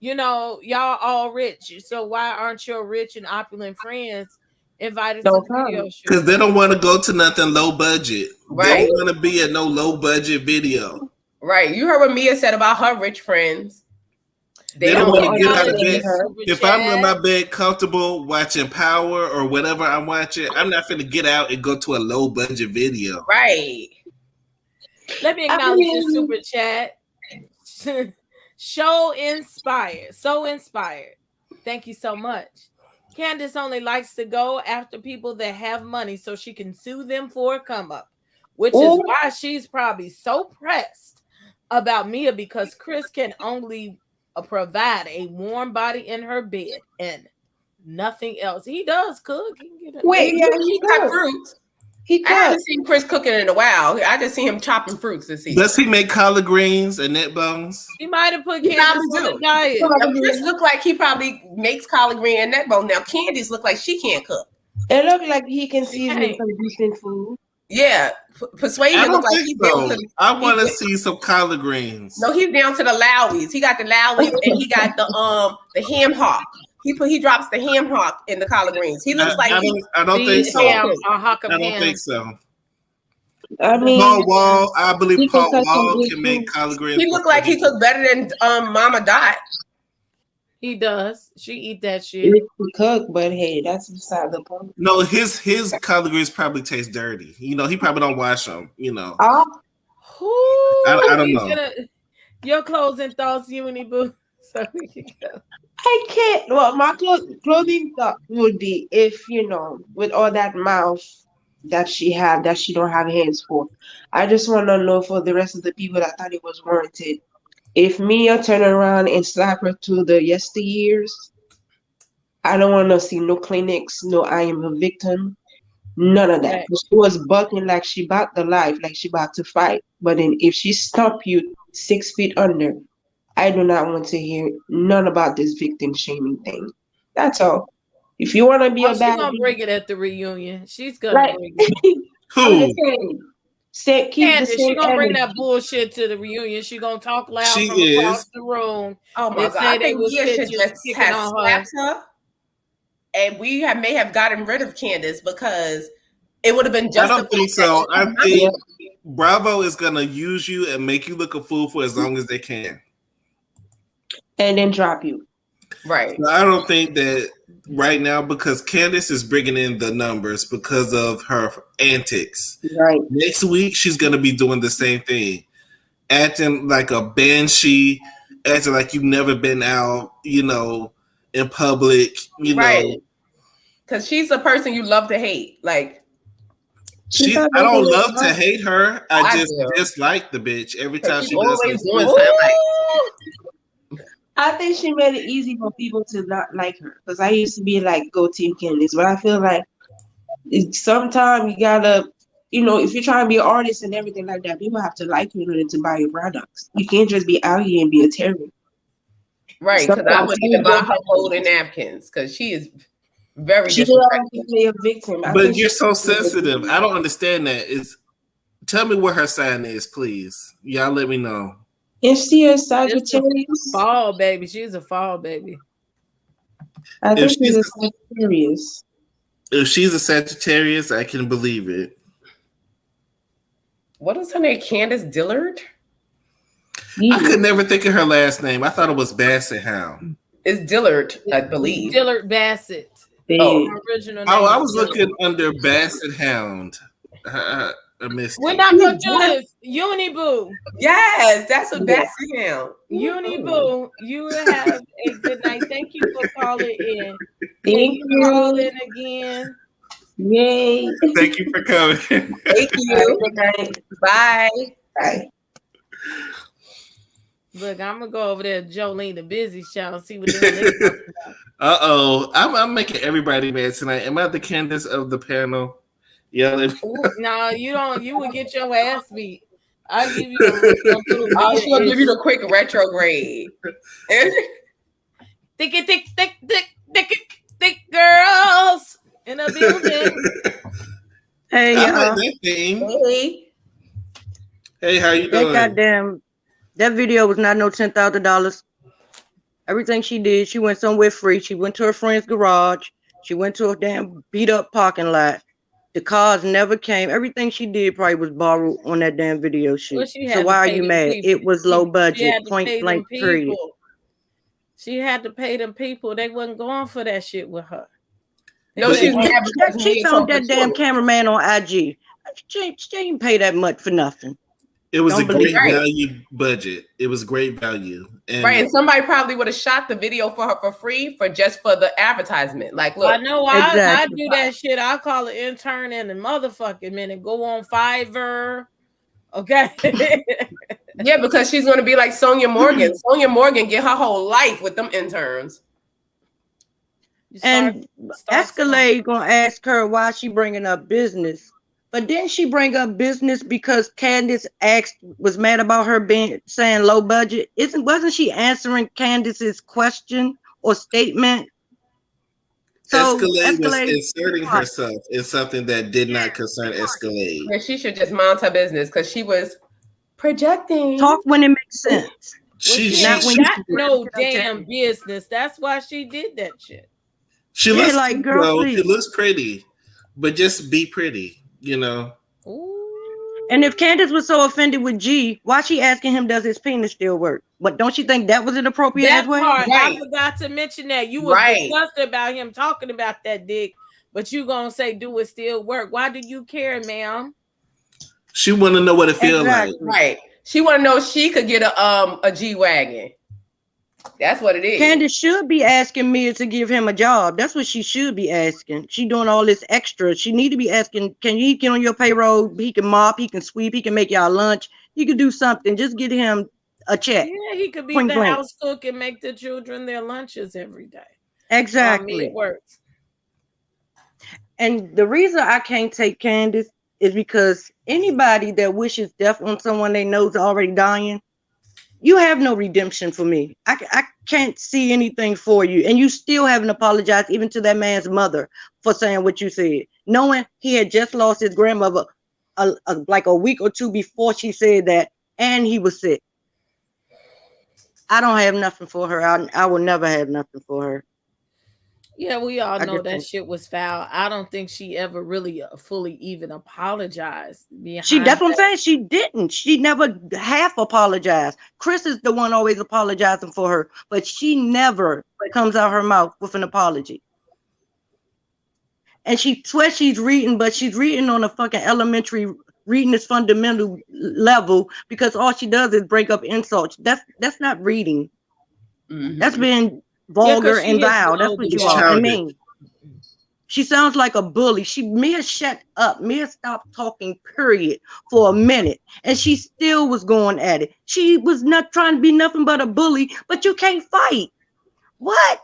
Y'all all rich. So why aren't your rich and opulent friends invited to the video shoot? Because they don't want to go to nothing low budget. Right. They don't want to be at no low budget video. Right. You heard what Mia said about her rich friends. They don't want to get out of bed. If I'm in my bed comfortable watching Power or whatever I'm watching, I'm not going to get out and go to a low budget video. Right. Let me acknowledge the super chat. So inspired. Thank you so much. Candiace only likes to go after people that have money so she can sue them for a come up, which is why she's probably so pressed about Mia, because Chris can only provide a warm body in her bed and nothing else. He does cook. He cut fruits. I haven't seen Chris cooking in a while. I just see him chopping fruits this season. Does he make collard greens and neck bones? He might have put Candiace on the diet. Chris look like he probably makes collard green and neck bone. Now Candiace look like she can't cook. It look like he can season some decent food. Yeah, Persuasion look like he's down to I want to see some collard greens. No, he's down to the Lowies. He got the Lowies and he got the ham hock. He drops the ham hock in the collard greens. He looks like I don't think so. I don't think so. I mean, I believe Paul Wall can make collard greens. He look like he cook better than Mama Dot. He does. She eat that shit. He cook, but hey, that's beside the point. No, his collard greens probably taste dirty. He probably don't wash them. I don't know. Your closing thoughts, Uni Boo. So we can go. I can't. Well, my clothing thought would be if with all that mouth that she had, that she don't have hands for. I just want to know for the rest of the people that thought it was warranted. If Mia turn around and slap her to the yesteryears, I don't want to see no clinics, no I am a victim, none of that. Right. She was bucking like she about the life, like she about to fight. But then if she stomp you 6 feet under, I do not want to hear none about this victim shaming thing. That's all. If you want to be a bad, she's gonna bring it at the reunion. She's gonna bring it. Who? Candiace, she gonna bring that bullshit to the reunion. She gonna talk loud across the room. Oh my god! I think Mia should just have slapped her, and we may have gotten rid of Candiace because it would have been just. I don't think so. I think Bravo is gonna use you and make you look a fool for as long as they can, and then drop you. Right. So I don't think that right now, because Candiace is bringing in the numbers because of her antics. Right. Next week, she's going to be doing the same thing. Acting like a banshee, acting like you've never been out, in public, you know. Because she's a person you love to hate. Like, I don't love to hate her. I just dislike the bitch every time she does always something. doing something like. I think she made it easy for people to not like her. Because I used to be like, go Team Candiace. But I feel like sometimes you gotta, if you're trying to be an artist and everything like that, people have to like you in order to buy your products. You can't just be out here and be a terrorist. Right, because I wouldn't even buy her golden napkins because she is very disrespectful. A victim. But you're so sensitive. I don't understand that. Tell me what her sign is, please. Y'all let me know. Is she a Sagittarius? Fall baby. She's a fall baby. I think she's a Sagittarius. If she's a Sagittarius, I can believe it. What is her name? Candiace Dillard? I could never think of her last name. I thought it was Bassett Hound. It's Dillard, I believe. Dillard Bassett. Original name. I was looking under Bassett Hound. I missed We're not going to do this. Uniboo. Yes, that's what Bassett Hound. Uniboo, you have a good night. Thank you for calling in. Thank you. Call in again. Yay. Thank you for coming. Thank you. Good night. Bye. Bye. Look, I'm gonna go over there, Jolene, the busy show, and see what they're talking about. I'm making everybody mad tonight. Am I the Candiace of the panel? Yeah. No, you don't. You would get your ass beat. I'll give you. I'll give you the quick retrograde. thick girls in a building. Hey, y'all. Hey, how you doing? That video was not no $10,000. Everything she did, she went somewhere free. She went to her friend's garage. She went to a damn beat up parking lot. The cars never came. Everything she did probably was borrowed on that damn video shoot. Well, so why are you mad? People. It was low budget, point blank period. She had to pay them people. They wasn't going for that shit with her. No, she found that damn cameraman on IG. She didn't pay that much for nothing. It was a great value budget. It was great value. And somebody probably would have shot the video for her for free for the advertisement. Like, look. I know I do that shit. I call an intern in a motherfucking minute. Go on Fiverr. Okay. Yeah, because she's going to be like Sonia Morgan. Sonia Morgan get her whole life with them interns. And Escalade going to ask her why she bringing up business. But didn't she bring up business because Candiace was mad about her saying low budget? Wasn't she answering Candiace's question or statement? So Escalade was inserting herself in something that did not concern Escalade. Yeah, she should just mind her business because she was projecting. Talk when it makes sense. She got no damn business. That's why she did that shit. She looks like girl. She looks pretty, but just be pretty. You know. And if Candiace was so offended with G, why she asking him does his penis still work? But don't you think that was inappropriate as well? I forgot to mention that. You was disgusted about him talking about that dick, but you gonna say do it still work. Why do you care, ma'am? She wanna know what it feels like. Right. She wanna know if she could get a G-Wagon. That's what it is. Candiace should be asking Mia to give him a job. That's what she should be asking. She doing all this extra. She need to be asking, can you get on your payroll? He can mop, he can sweep, he can make y'all lunch. He could do something. Just get him a check. Yeah, he could be the house cook and make the children their lunches every day. Exactly. It works. And the reason I can't take Candiace is because anybody that wishes death on someone they know is already dying, you have no redemption for me. I can't see anything for you. And you still haven't apologized even to that man's mother for saying what you said. Knowing he had just lost his grandmother like a week or two before she said that, and he was sick. I don't have nothing for her. I will never have nothing for her. Yeah, we all know that shit was foul. I don't think she ever really fully even apologized. That's what I'm saying. She didn't. She never half apologized. Chris is the one always apologizing for her, but she never comes out her mouth with an apology. And she swears she's reading, but she's reading on a fucking elementary reading is fundamental level because all she does is break up insults. That's not reading. Mm-hmm. That's being vulgar, 'cause she and is vile. That's older what you than are. I Childish. mean, she sounds like a bully. Mia shut up. Mia stopped talking, period, for a minute. And she still was going at it. She was not trying to be nothing but a bully, but you can't fight. What?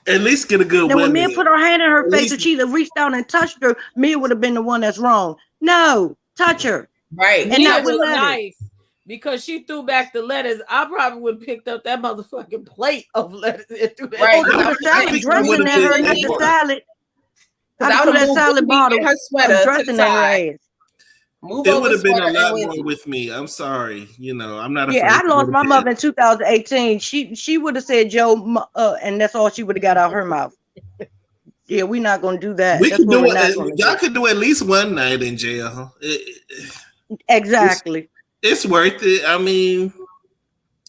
At least get a good Now, when win Mia in. put her hand in her At face least- and she reached down and touched her, Mia would have been the one that's wrong. No, touch her. Right. And Mia not with was letters. nice because she threw back the letters. I probably would have picked up that motherfucking plate of letters and threw that. Right. Oh, threw the I salad think dressing would've at her been at the more. salad. Because I I threw would that have salad moved bottle her sweater to the dressing at her side. ass. Move It over would have been a sweater lot and more Wendy. with me. I'm sorry. You know, I'm not afraid. Yeah, I to lost go my to mother bed. in 2018. She would have said Joe, and that's all she would have got out her mouth. Yeah, we're not gonna do that. We That's could what do we're not it. gonna Y'all do. could do at least one night in jail. Exactly. It's worth it. I mean,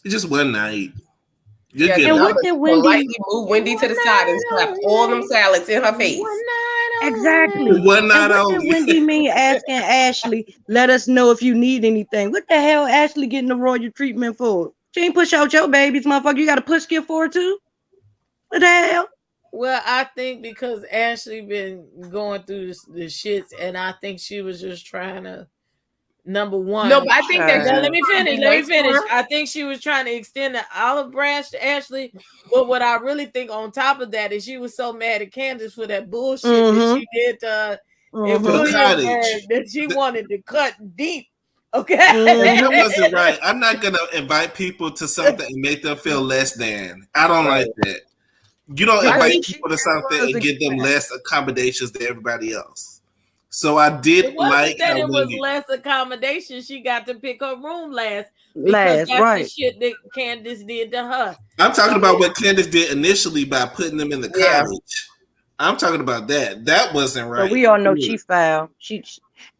it's just one night. You Yeah, get And and it. what did Wendy? politely move Wendy to the side and slap all them salads in her face. Exactly. One And night what did only. Wendy mean asking Ashley, let us know if you need anything? What the hell Ashley getting the royal treatment for? She ain't push out your babies, motherfucker. You got to push skip for her too? What the hell? Well, I think because Ashley been going through the shits, and I think she was just trying to, number one. No, but I think that Now, let me finish. Let me nice to finish. her. I think she was trying to extend the olive branch to Ashley. But what I really think on top of that is she was so mad at Candiace for that bullshit that she did to her in For the Williamsburg cottage. that she wanted to cut deep. Okay. And that wasn't right. I'm not gonna invite people to something and make them feel less than. I don't like that. You don't I invite think people to something was and give them expressed. less accommodations than everybody else. So I did It wasn't like that how it was Wendy. less accommodation. She got to pick her room last because that's the Right. shit that Candiace did to her. I'm talking about what Candiace did initially by putting them in the Yeah. cottage. I'm talking about that. That wasn't right. But we all know she foul.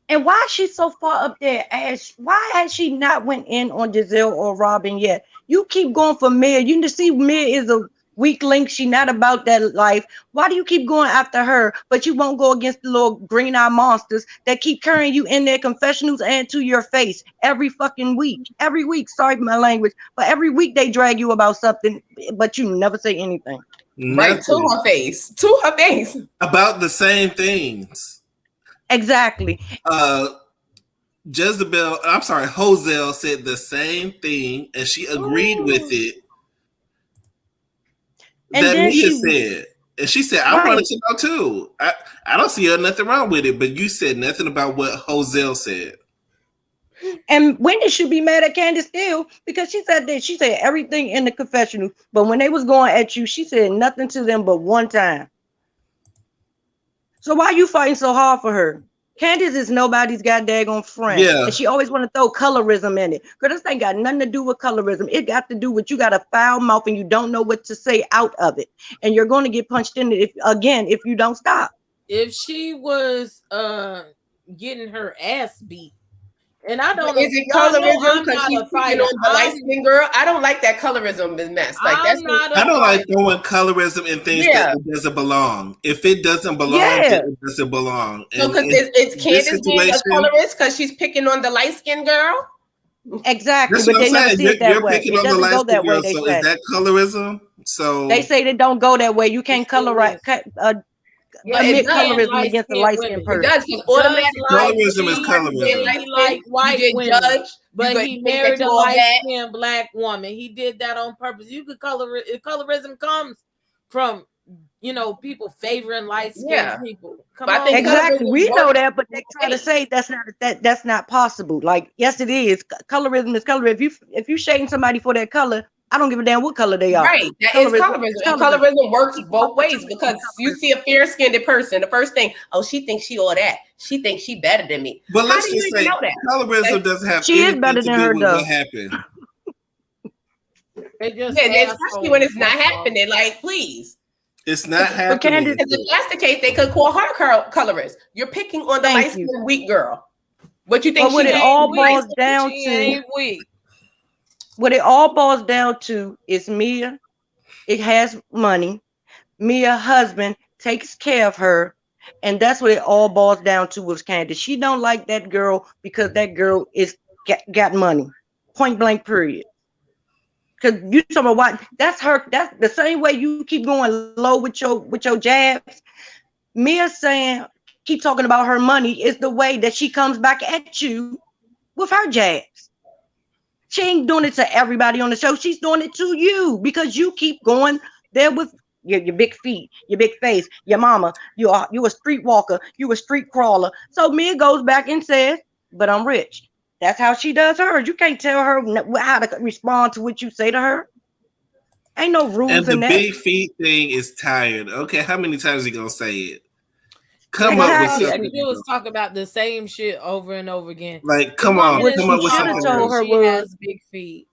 And why is she so far up there? Ash, why has she not went in on Giselle or Robin yet? You keep going for Mia. You just see Mia is a weak link. She not about that life. Why do you keep going after her, but you won't go against the little green eye monsters that keep carrying you in their confessionals and to your face every fucking week? Every week, sorry for my language, but every week they drag you about something, but you never say anything. Right to Nothing. her face. To her face. About the same things. Exactly. Hoselle said the same thing and she agreed with it. And that then Mia she said. And she said, I Right. wanted to know too. I don't see nothing wrong with it, but you said nothing about what Hoselle said. And Wendy should be mad at Candiace still because she said everything in the confessional, but when they was going at you, she said nothing to them but one time. So why you fighting so hard for her? Candiace is nobody's goddamn friend. Yeah. And she always want to throw colorism in it. Because this ain't got nothing to do with colorism. It got to do with you got a foul mouth and you don't know what to say out of it. And you're going to get punched in it if you don't stop. If she was getting her ass beat, and I don't But know, is it y'all know colorism I'm because not she's a picking fighter. on the light skinned girl? I don't like that colorism mess. Like I'm that's not I a don't like fighter. throwing colorism in things Yeah. that it doesn't belong. If it doesn't belong, Yeah. it doesn't belong. so And because in it's this Candiace being a situation, colorist because she's picking on the light skinned girl. Exactly. that's But what I'm they never saying. see it that You're way. picking It on the doesn't light go skin that way, girl. they So say. is that colorism? So They say they don't go that way. You can't It But it commit does. colorism against a light-skinned It person. does because Just automatically like Colorism is she colorism. like white you get women, judged, but you he think that married you a all that. light-skinned black woman. He did that on purpose. You could colorism comes from people favoring light-skinned Yeah. people. Come But I on, think Exactly. colorism We know works that, but they try to both say that's not possible. Like, yes, it is. Colorism is color. If you shading somebody for that color, I don't give a damn what color they are. Right, that is colorism. And colorism works both ways because you see a fair-skinned person, the first thing, oh, she thinks she all that. She thinks she better than me. But How let's do you just even say know that? colorism doesn't have She is anything better to than do her, with though. what happened. They just Yeah, especially when it's not assholes. happening. Like, please. It's not happening. Candiace- Because if that's the case, they could call her colorist. You're picking on the Thank light-skinned weak girl. What you think But what she it ain't all weak? boils down She to, ain't weak. what it all boils down to is Mia. It has money. Mia husband takes care of her, and that's what it all boils down to with Candiace. She don't like that girl because that girl got money. Point blank. Period. Because you talking about what? That's her. That's the same way you keep going low with your jabs. Mia saying keep talking about her money is the way that she comes back at you with her jabs. She ain't doing it to everybody on the show. She's doing it to you because you keep going there with your big feet, your big face, your mama. You a streetwalker. You a street crawler. So Mia goes back and says, "But I'm rich." That's how she does hers. You can't tell her how to respond to what you say to her. Ain't no rules And the in that. big feet thing is tired. Okay, how many times are you gonna say it? Come Exactly. up with All something. she do is talk about the same shit over and over again. Like, come on, What come up she with should have something. told her She was has big feet.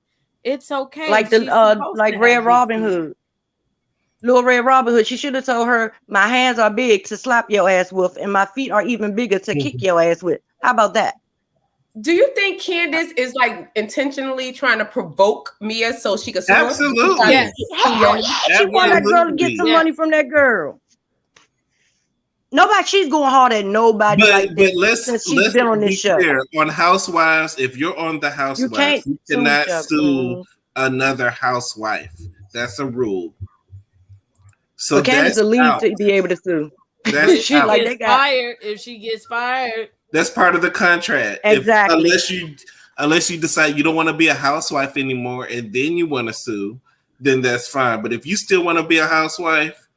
It's okay. like She's the supposed like to Red have big Robin feet. Hood. Little Red Robin Hood. She should have told her, "My hands are big to slap your ass with, and my feet are even bigger to kick your ass with." How about that? Do you think Candiace is like intentionally trying to provoke Mia so she can sue her? Absolutely. Yes. Hell yeah, she want that girl to get some Absolutely. money from that girl. Nobody, she's going hard at nobody like But this let's since she's been on be this show. clear. On Housewives, if you're on the You Housewives, can't you sue cannot Chuck. sue another housewife. That's a rule. So But Candiace that's will leave out. to be able to sue. That's If she out. like gets they got- fired, if she gets fired, That's part of the contract. Exactly. Unless you decide you don't want to be a housewife anymore and then you want to sue, then that's fine. But if you still want to be a housewife,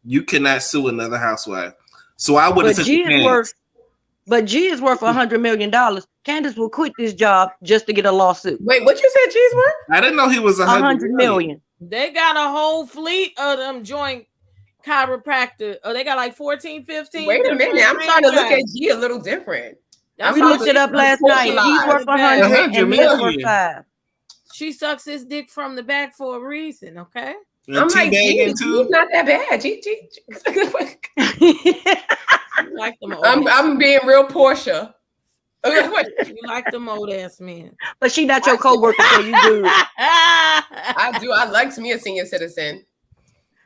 you cannot sue another housewife. So I would have But taken G is chance. worth. But G is worth $100 million. Candiace will quit this job just to get a lawsuit. Wait, what you said, G's worth? I didn't know he was 100 million. they got a whole fleet of them joint chiropractor. Oh, they got like 14, 15. Wait a minute. I'm trying to look at G a little different. We looked it up last night. G's worth 100 and Mia's worth 5. She sucks his dick from the back for a reason, okay? I'm like, G's not that bad. G. Like them old I'm being real Portia. you like them old ass men. But she not your co-worker, so you do. I do. I like me a senior citizen.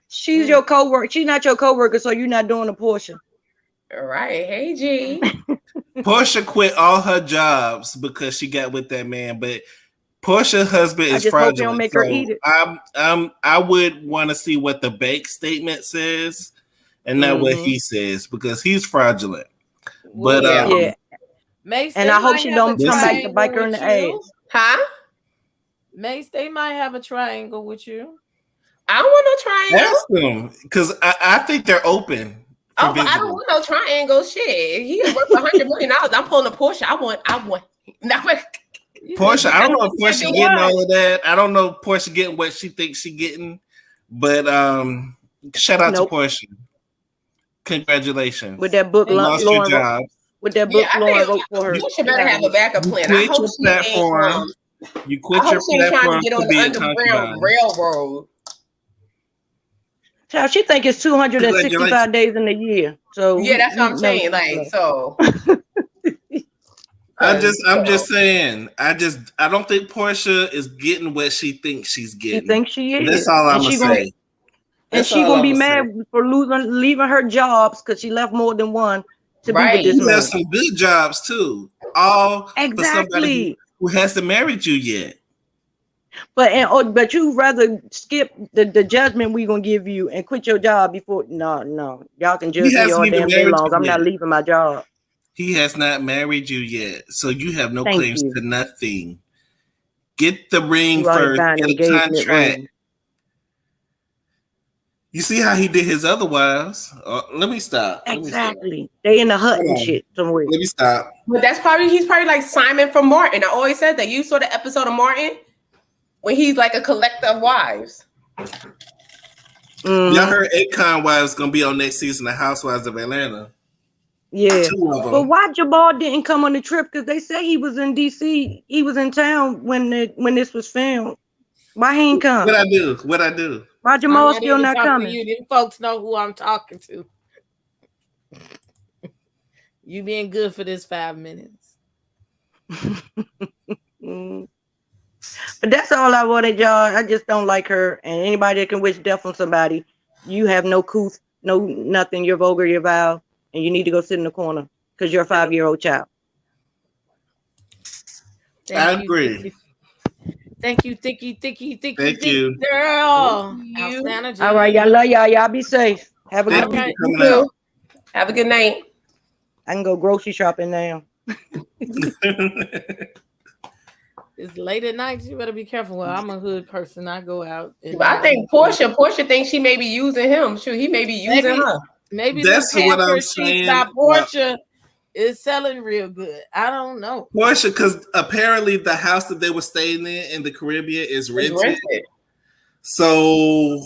She's your co-worker. She's not your co-worker, so you're not doing a portion. All right. Hey, G. Portia quit all her jobs because she got with that man, but Portia's husband is fraudulent. Hope don't make her eat it. I would want to see what the bank statement says and not what he says because he's fraudulent. But yeah. Mase, and I hope she don't come back to bite her in the ass. Huh? Mase, they might have a triangle with you. I don't want no triangle. Ask them because I think they're open. Oh, but I don't want no triangle. Shit, he is worth $100 million. I'm pulling a Porsche. I want. Portia, I don't know if Portia getting all of that. I don't know if Portia getting what she thinks she getting, but shout out to Portia. Congratulations. With that book, lost your job. With that book, Lauren wrote for her. You should better have a backup plan. You quit your platform. You quit your platform to be a concubine. Railroad. Child, she think it's 265 days in a year. So yeah, that's what I'm saying. Like so. I'm just saying. I don't think Portia is getting what she thinks she's getting. She thinks she is. That's all I'm gonna say. And she gonna be mad for leaving her jobs because she left more than one to be with this man. She has some good jobs too. All exactly. For somebody who hasn't married you yet. But you rather skip the judgment we gonna give you and quit your job before no. Y'all can judge me all damn day long. I'm not leaving my job. He has not married you yet, so you have no claims to nothing. Get the ring first, get a contract. Ring. You see how he did his other wives? Let me stop. Exactly. They in the hut and shit somewhere. Let me stop. But he's probably like Simon from Martin. I always said that. You saw the episode of Martin when he's like a collector of wives. Y'all heard Akon wives gonna be on next season of Housewives of Atlanta. Yeah, but why Jabal didn't come on the trip? Because they say he was in DC. He was in town when this was filmed. Why he ain't come? What I do? Why Jamal still not coming? You folks know who I'm talking to. You being good for this 5 minutes. But that's all I wanted, y'all. I just don't like her. And anybody that can wish death on somebody, you have no couth, no nothing. You're vulgar, you're vile, and you need to go sit in the corner because you're a 5-year-old child. I agree. Thank you, girl. Outstanding. All right, y'all love y'all. Y'all be safe. Have a good Thank you night. for coming out. Have a good night. I can go grocery shopping now. It's late at night. You better be careful. Well, I'm a hood person. I go out. I think Portia thinks she may be using him. Shoot, he may be using her. Maybe That's the what I'm pamper sheets saying. by Portia is selling real good. I don't know. Portia, because apparently the house that they were staying in the Caribbean is rented. So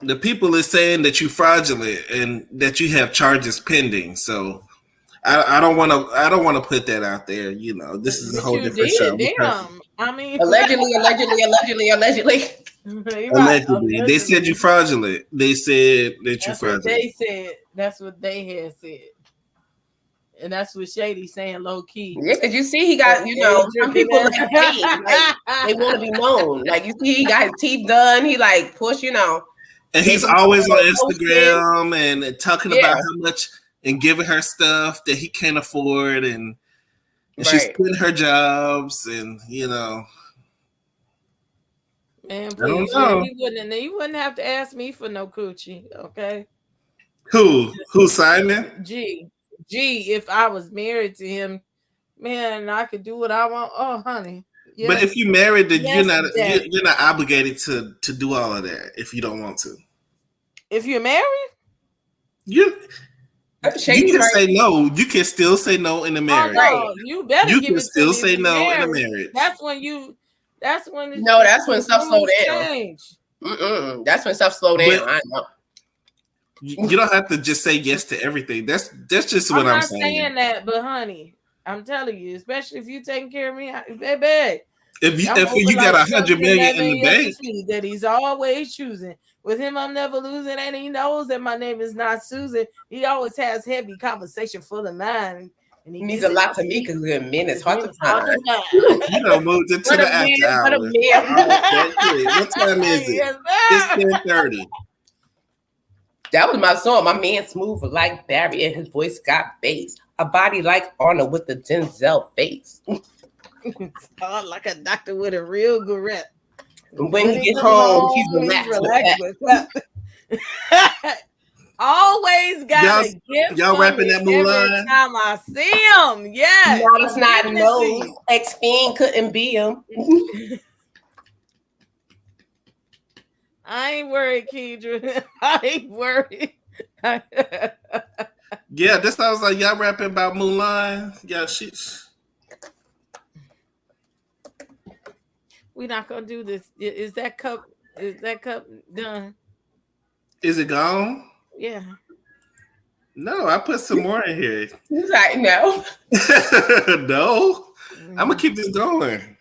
the people are saying that you fraudulent and that you have charges pending. So I don't want to put that out there. You know, this is a whole different show. Damn. I mean, allegedly. Allegedly, they said you fraudulent. They said that you fraudulent. They said that's what they had said, and that's what Shady's saying low key. Yeah, because you see, he got some people like me, like, they want to be known. Like you see, he got his teeth done. He like push, and he's always on Instagram and talking about how much and giving her stuff that he can't afford, and she's quitting her jobs, and Man, please, you wouldn't have to ask me for no coochie, okay? Who Simon? G, if I was married to him, man, I could do what I want. Oh, honey. Yes. But if you married, then you're not obligated to do all of that if you don't want to. If you're married, you can say no. You can still say no in the marriage. No, you better you give can it still to say me no in the marriage. That's when that's when stuff slow down. That's when stuff slow down. I know. You don't have to just say yes to everything. That's just what I'm saying. I'm not saying that, but honey, I'm telling you, especially if you taking care of me, baby. If you got 100 million in the bank, that he's always choosing. With him, I'm never losing, and he knows that my name is not Susan. He always has heavy conversation for the mind. And he means a lot to me because we're men. It's hard to find. You moved into the after hours. What time is it? It's 10:30. That was my song. My man smooth like Barry, and his voice got bass. A body like Arnold with the Denzel face. Like a doctor with a real good rep. When he gets home, he's relaxed with that. Always got a gift. Y'all rapping that Mulan? Every time I see him, yes. No, it's not a nose. X-Fiend couldn't be him. I ain't worried, Kendra. I ain't worried. Yeah, this sounds like y'all rapping about Mulan. Yeah, she's. We're not gonna do this. Is that cup done? Is it gone? Yeah. No, I put some more in here. He's like, no. No. I'm gonna keep this going.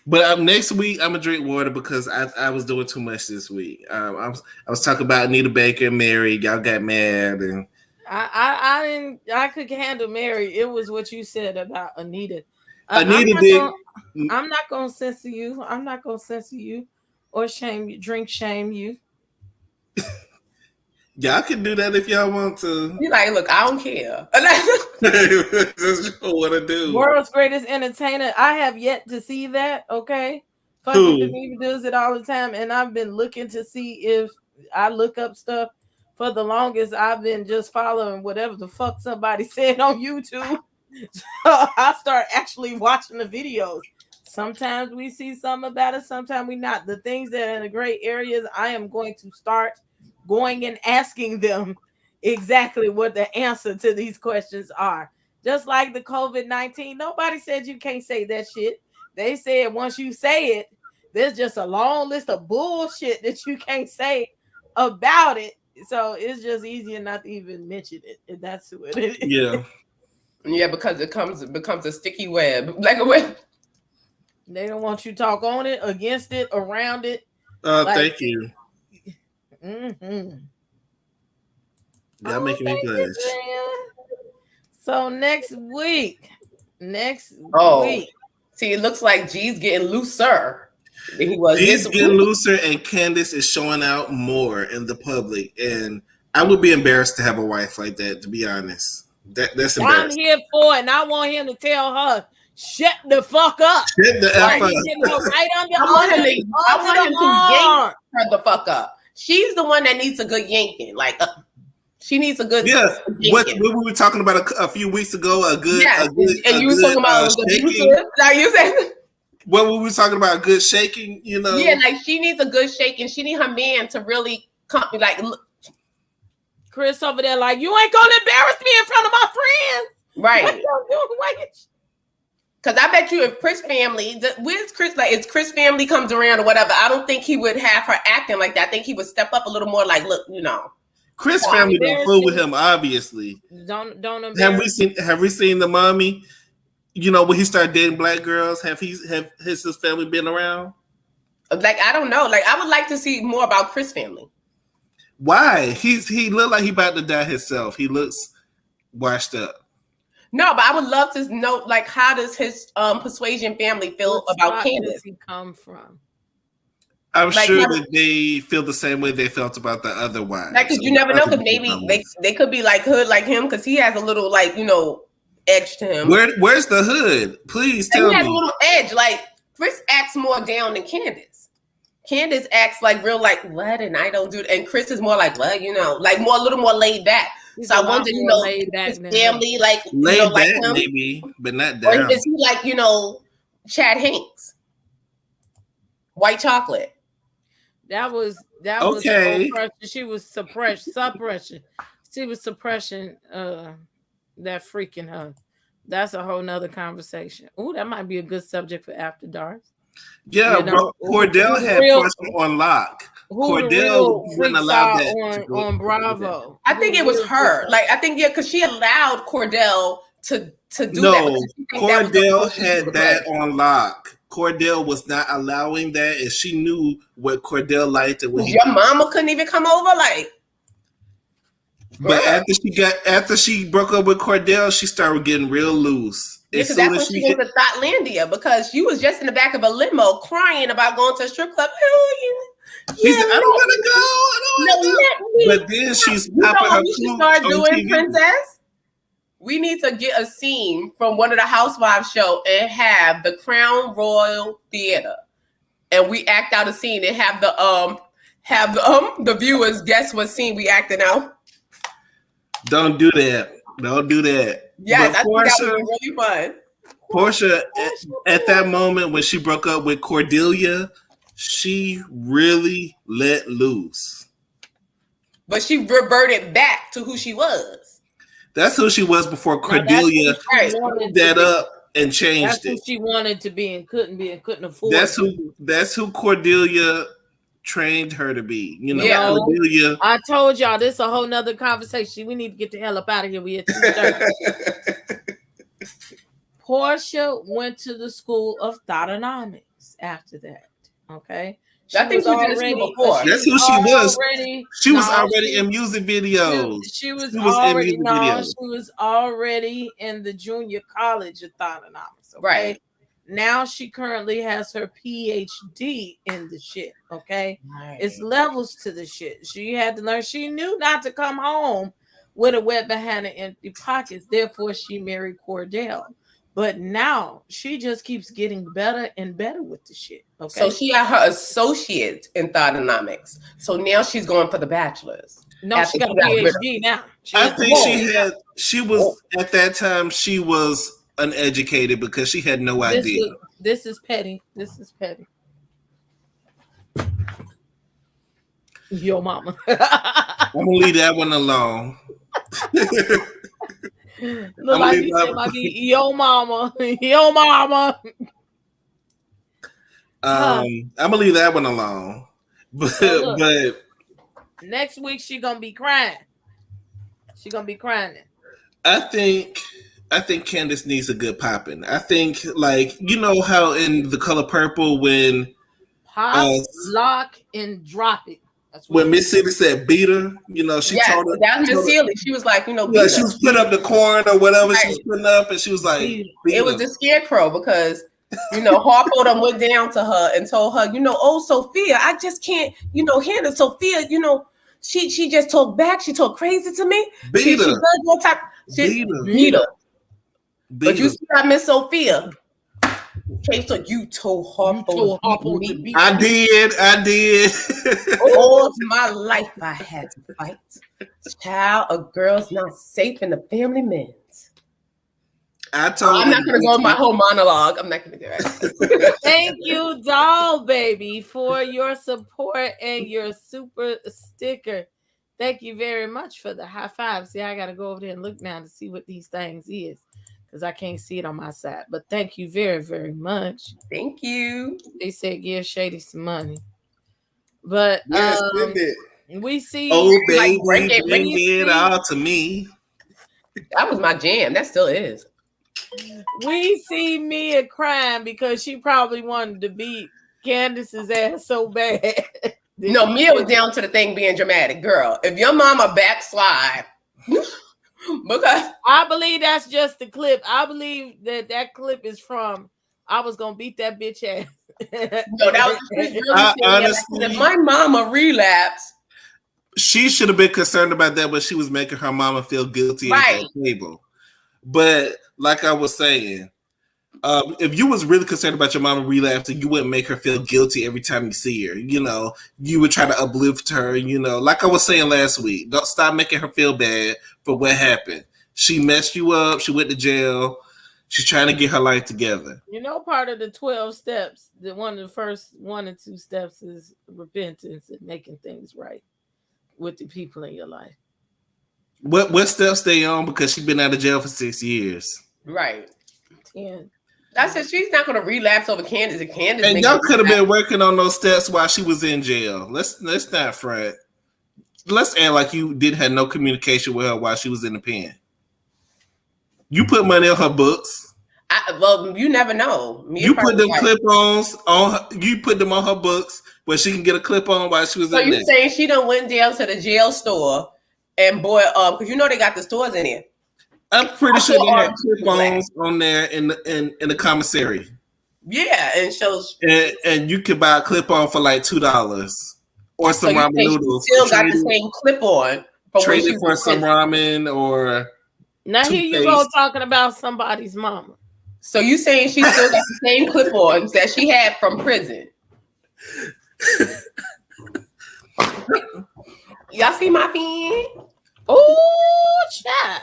But next week I'm gonna drink water because I was doing too much this week. I was talking about Anita Baker and Mary. Y'all got mad, and I didn't. I could handle Mary. It was what you said about Anita. Anita did. I'm not gonna censor you. I'm not gonna censor you or shame you. Drink shame you. Y'all can do that if y'all want to. You like, look, I don't care. That's what I do. World's greatest entertainer. I have yet to see that. Okay, fucking Denise does it all the time, and I've been looking to see if I look up stuff. For the longest, I've been just following whatever the fuck somebody said on YouTube. So I start actually watching the videos. Sometimes we see something about it, sometimes we not. The things that are in the gray areas, I am going to start going and asking them exactly what the answer to these questions are. Just like the COVID-19, nobody said you can't say that shit. They said once you say it, there's just a long list of bullshit that you can't say about it. So it's just easier not to even mention it. And that's what it is. Yeah. Yeah, because it becomes a sticky web. Like a web. They don't want you to talk on it, against it, around it. Thank you. Mm-hmm. Y'all making me blush. So next week. See, it looks like G's getting looser. G's getting looser, and Candiace is showing out more in the public. And I would be embarrassed to have a wife like that, to be honest. That's I'm embarrassing. here for it, and I want him to tell her, shut the fuck up. Shut the F up. Right under, I want him to yank her the fuck up. She's the one that needs a good yanking. Like, she needs a good What we were talking about a few weeks ago, and you were talking about shaking. Like you said, what we were talking about, a good shaking, you know? Yeah, like she needs a good shaking. She needs her man to really come, like, look. Chris over there, like, you ain't gonna embarrass me in front of my friends, right? Because I bet you if Chris family, where's Chris? Like, if Chris family comes around or whatever, I don't think he would have her acting like that. I think he would step up a little more. Like, look, you know. Chris family don't fool with him, obviously. Don't have we seen the mommy? You know, when he started dating black girls, has his family been around? Like, I don't know. Like, I would like to see more about Chris family. Why? He looked like he about to die himself. He looks washed up. No, but I would love to know, like, how does his persuasion family feel about Candiace? Where does he come from? I'm sure that they feel the same way they felt about the other wives. Like, because you never know, because maybe they could be like hood like him, because he has a little, like, you know, edge to him. Where's the hood? Please tell me. He has a little edge. Like, Chris acts more down than Candiace. Candiace acts like real, like, what? And I don't do it. And Chris is more like, what? You know, like a little more laid back. So I wonder, you know, his family, like, laid you know, back, like him, maybe, but not down. Or is he like, you know, Chad Hanks, white chocolate? That was okay. She was suppression. She was suppressing that freaking her. That's a whole nother conversation. Oh, that might be a good subject for After Dark. Yeah, you know, Cordell had Portia on lock. Cordell wasn't allowed that on Bravo. I think it was her. Like, I think, yeah, because she allowed Cordell to do that. No, Cordell had that on lock. Cordell was not allowing that, and she knew what Cordell liked. And your mama couldn't even come over, like. But after she broke up with Cordell, she started getting real loose. Yeah, because that's when she went to Thotlandia, because she was just in the back of a limo crying about going to a strip club. She said, I don't want to go. I don't want to go. But then she's popping her should start doing, Princess. We need to get a scene from one of the Housewives show and have the Crown Royal Theater, and we act out a scene and have the viewers guess what scene we acting out. Don't do that. Don't do that. Yes, I think that would be really fun. Portia, at that moment when she broke up with Cordelia, she really let loose. But she reverted back to who she was. That's who she was before Cordelia screwed that up and changed it. That's who she wanted to be and couldn't afford. That's who Cordelia trained her to be. You know, Cordelia. I told y'all this is a whole nother conversation. We need to get the hell up out of here. We at 2:30. Portia went to the school of Thotonomics after that. Okay. I think she was already before. That's who she was. She was already in music videos. She was already in the junior college of Thotonomics. Okay? Right. Now she currently has her PhD in the shit. Okay. Right. It's levels to the shit. She had to learn. She knew not to come home with a wet behind and empty pockets. Therefore, she married Cordell. But now she just keeps getting better and better with the shit. Okay. So she got her associate in Thotonomics. So now she's going for the bachelor's. No, she got a PhD now. I think she was at that time, she was uneducated because she had no idea. This is petty. This is petty. Yo mama. I'm gonna leave that one alone. Look like you said, might be yo mama, yo mama. I'm gonna leave that one alone. But next week she gonna be crying. She gonna be crying. I think Candiace needs a good popping. I think, like, you know how in The Color Purple when pop, lock, and drop it. When Miss Sealy said beat her, you know, she told her. That was Miss Sealy. She was like, you know, yeah, she was putting up the corn or whatever she was putting up, and she was like, it was the scarecrow because, you know, Harpo done went down to her and told her, you know, oh, Sophia, I just can't, you know, handle Sophia, you know, She just talked back. She talked crazy to me. She Beat her. does no type. Beat her. But you see how Miss Sophia came to you told Harpo to beat I did. all of my life I had to fight. Child, a girl's not safe in the family men's. I'm not going to go in my whole monologue. I'm not going to do it. Thank you, doll baby, for your support and your super sticker. Thank you very much for the high five. See, I got to go over there and look now to see what these things is because I can't see it on my side. But thank you very, very much. Thank you. They said give Shady some money. But we see. Oh, baby, bring it all to me. That was my jam. That still is. We see Mia crying because she probably wanted to beat Candiace's ass so bad. No, Mia was down to the thing being dramatic. Girl, if your mama backslide, because I believe that's just the clip. I believe that clip is from I was gonna beat that bitch ass. No, that was really honestly, if my mama relapsed, she should have been concerned about that, but she was making her mama feel guilty at that table. But like I was saying, if you was really concerned about your mama relapsing, you wouldn't make her feel guilty every time you see her. You know, you would try to uplift her. You know, like I was saying last week, don't stop making her feel bad for what happened. She messed you up. She went to jail. She's trying to get her life together. You know, part of the 12 steps, one of the first 1 and 2 steps is repentance and making things right with the people in your life. What steps they on? Because she's been out of jail for 6 years. Right. 10. I said she's not going to relapse over Candiace. And y'all could have been working on those steps while she was in jail. Let's not fret. Let's act like you didn't have no communication with her while she was in the pen. You put money on her books. Well, you never know. You put them clip-ons on her, you put them on her books where she can get a clip-on while she was in there. So you saying she done went down to the jail store and bought because you know they got the stores in here. I'm pretty sure they had clip-ons on there in the commissary. Yeah, and shows and you could buy a clip-on for like $2 or some ramen noodles. Still got the same clip-on. Trade it for some ramen or. Now here you go talking about somebody's mama. So you saying she still got the same clip-ons that she had from prison? Y'all see my fan? Oh, child.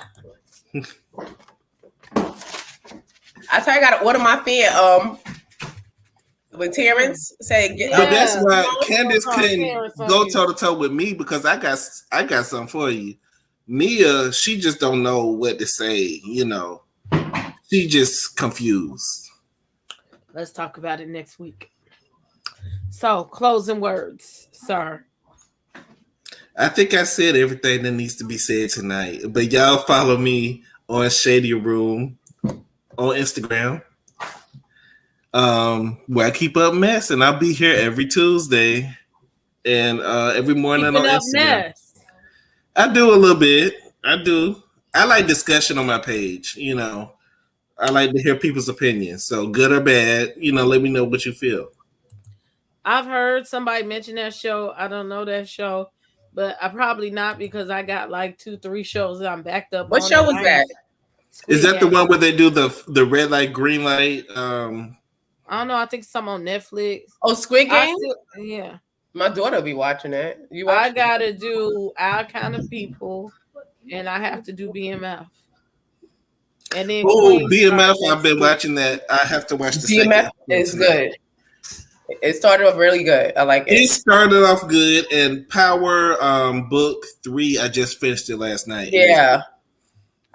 I tell you, I gotta order my fan. When Terrence said, but that's why Candiace couldn't go toe to toe with me because I got something for you. Mia, she just don't know what to say. You know, she just confused. Let's talk about it next week. So, closing words, sir. I think I said everything that needs to be said tonight. But y'all follow me on Shady Room on Instagram. Where I keep up mess, and I'll be here every Tuesday and every morning on Instagram. Mess. I do a little bit. I do. I like discussion on my page. You know, I like to hear people's opinions. So good or bad, you know, let me know what you feel. I've heard somebody mention that show. I don't know that show, but I probably not because I got like 2-3 shows that I'm backed up. What show was that? Is that the one where they do the red light, green light? I don't know. I think some on Netflix. Oh, Squid Game? Yeah. My daughter will be watching that. I got to do Our Kind of People, and I have to do BMF. And then BMF, I've been watching that. I have to watch the BMF is good. It started off really good. I like it. It started off good, and Power Book 3, I just finished it last night. Yeah.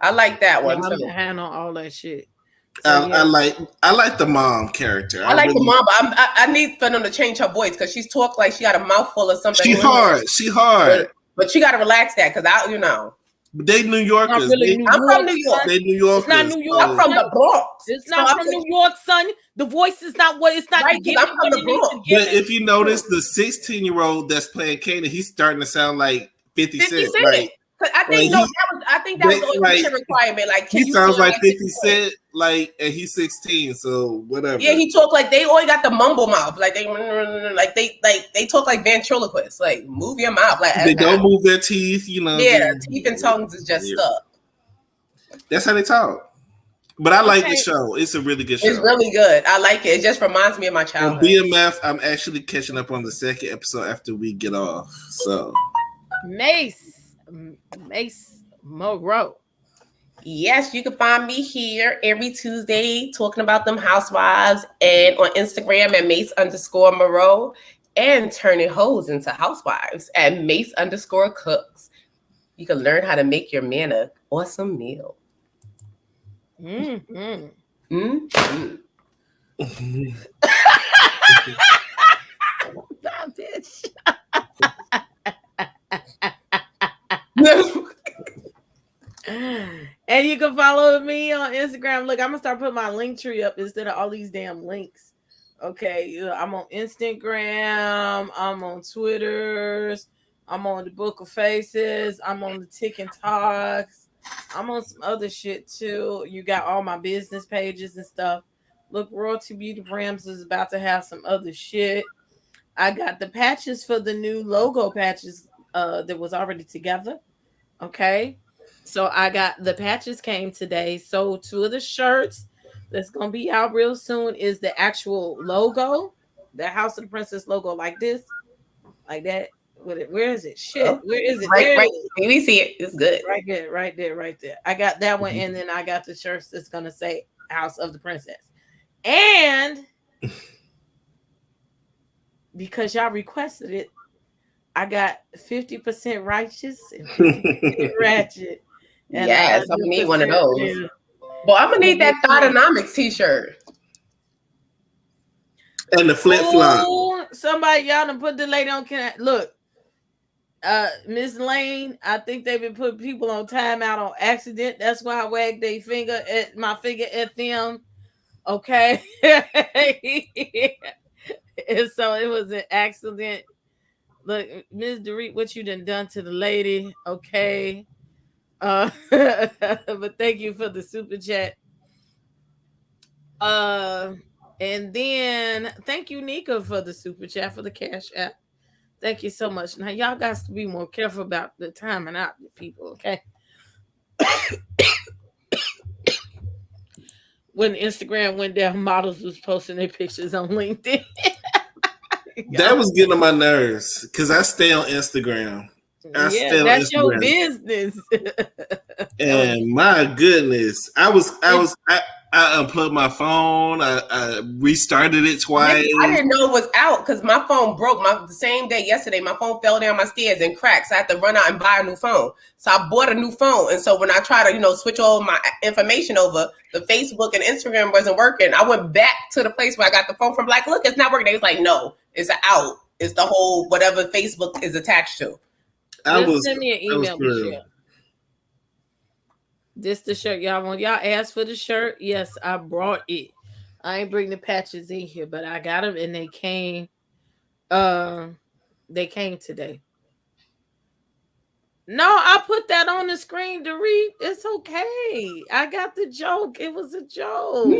I like that one. I'm handle all that shit. So, I like the mom character. I like the mom, but I need for them to change her voice because she's talk like she got a mouthful of something. She hard. But she got to relax that because they New Yorkers. I'm from New York. They New Yorkers. It's not New York. I'm from the Bronx. It's not from New York, son. The voice is not what it's not. Right, I'm from the Bronx. But if you notice, the 16-year-old that's playing Kanan, he's starting to sound like 50 Cent. Like, I think that was I think that was the audition requirement. Like, he sounds like 50 Cent, like, and he's 16, so whatever. Yeah, he talk like they always got the mumble mouth, like they talk like ventriloquists. Like, move your mouth, like they don't move their teeth, you know. Yeah, teeth and tongues is just stuck. That's how they talk. But I like the show. It's a really good show. It's really good. I like it. It just reminds me of my childhood. On BMF, I'm actually catching up on the second episode after we get off. So, Mase Marow. Yes, you can find me here every Tuesday talking about them housewives, and on Instagram at Mase_Marow, and turning hoes into housewives at Mase_Cooks. You can learn how to make your man an awesome meal. Mm-hmm. Mm-hmm. That bitch. And you can follow me on Instagram. Look, I'm gonna start putting my link tree up instead of all these damn links. Okay, I'm on Instagram, I'm on Twitters, I'm on the Book of Faces, I'm on the Tik and Talks, I'm on some other shit too. You got all my business pages and stuff. Look, Royalty Beauty Brands is about to have some other shit. I got the patches for the new logo patches that was already together. Okay. So I got the patches came today. So 2 of the shirts that's gonna be out real soon is the actual logo, the House of the Princess logo, like this, like that. Where is it? Shit, where is it? Right. We see it. It's good. Right there. I got that one, and then I got the shirts that's gonna say House of the Princess. And because y'all requested it, I got 50% righteous and 50% ratchet. And yes, I'm gonna need one of those. Yeah. Well, I'm gonna need that Thotonomics t-shirt. And the flip flop. Somebody, y'all done put the lady on. Look, Miss Lane, I think they've been putting people on timeout on accident. That's why I wagged my finger at them. Okay. And so it was an accident. Look, Ms. Dorit, what you done to the lady? Okay. But thank you for the super chat. And then thank you, Nika, for the super chat, for the cash app. Thank you so much. Now y'all got to be more careful about the timing out with people, okay? When Instagram went down, models was posting their pictures on LinkedIn. That was getting on my nerves because I stay on Instagram. That's your business. And my goodness, I unplugged my phone. I restarted it twice. I didn't know it was out because my phone broke. The same day yesterday, my phone fell down my stairs and cracked. So I had to run out and buy a new phone. So I bought a new phone. And so when I tried to, switch all my information over, the Facebook and Instagram wasn't working. I went back to the place where I got the phone from. Like, look, it's not working. They was like, no, it's out. It's the whole whatever Facebook is attached to. Send me an email, Michelle. This the shirt y'all want. Y'all asked for the shirt. Yes, I brought it. I ain't bring the patches in here, but I got them and they came. They came today. No, I put that on the screen to read. It's okay. I got the joke. It was a joke.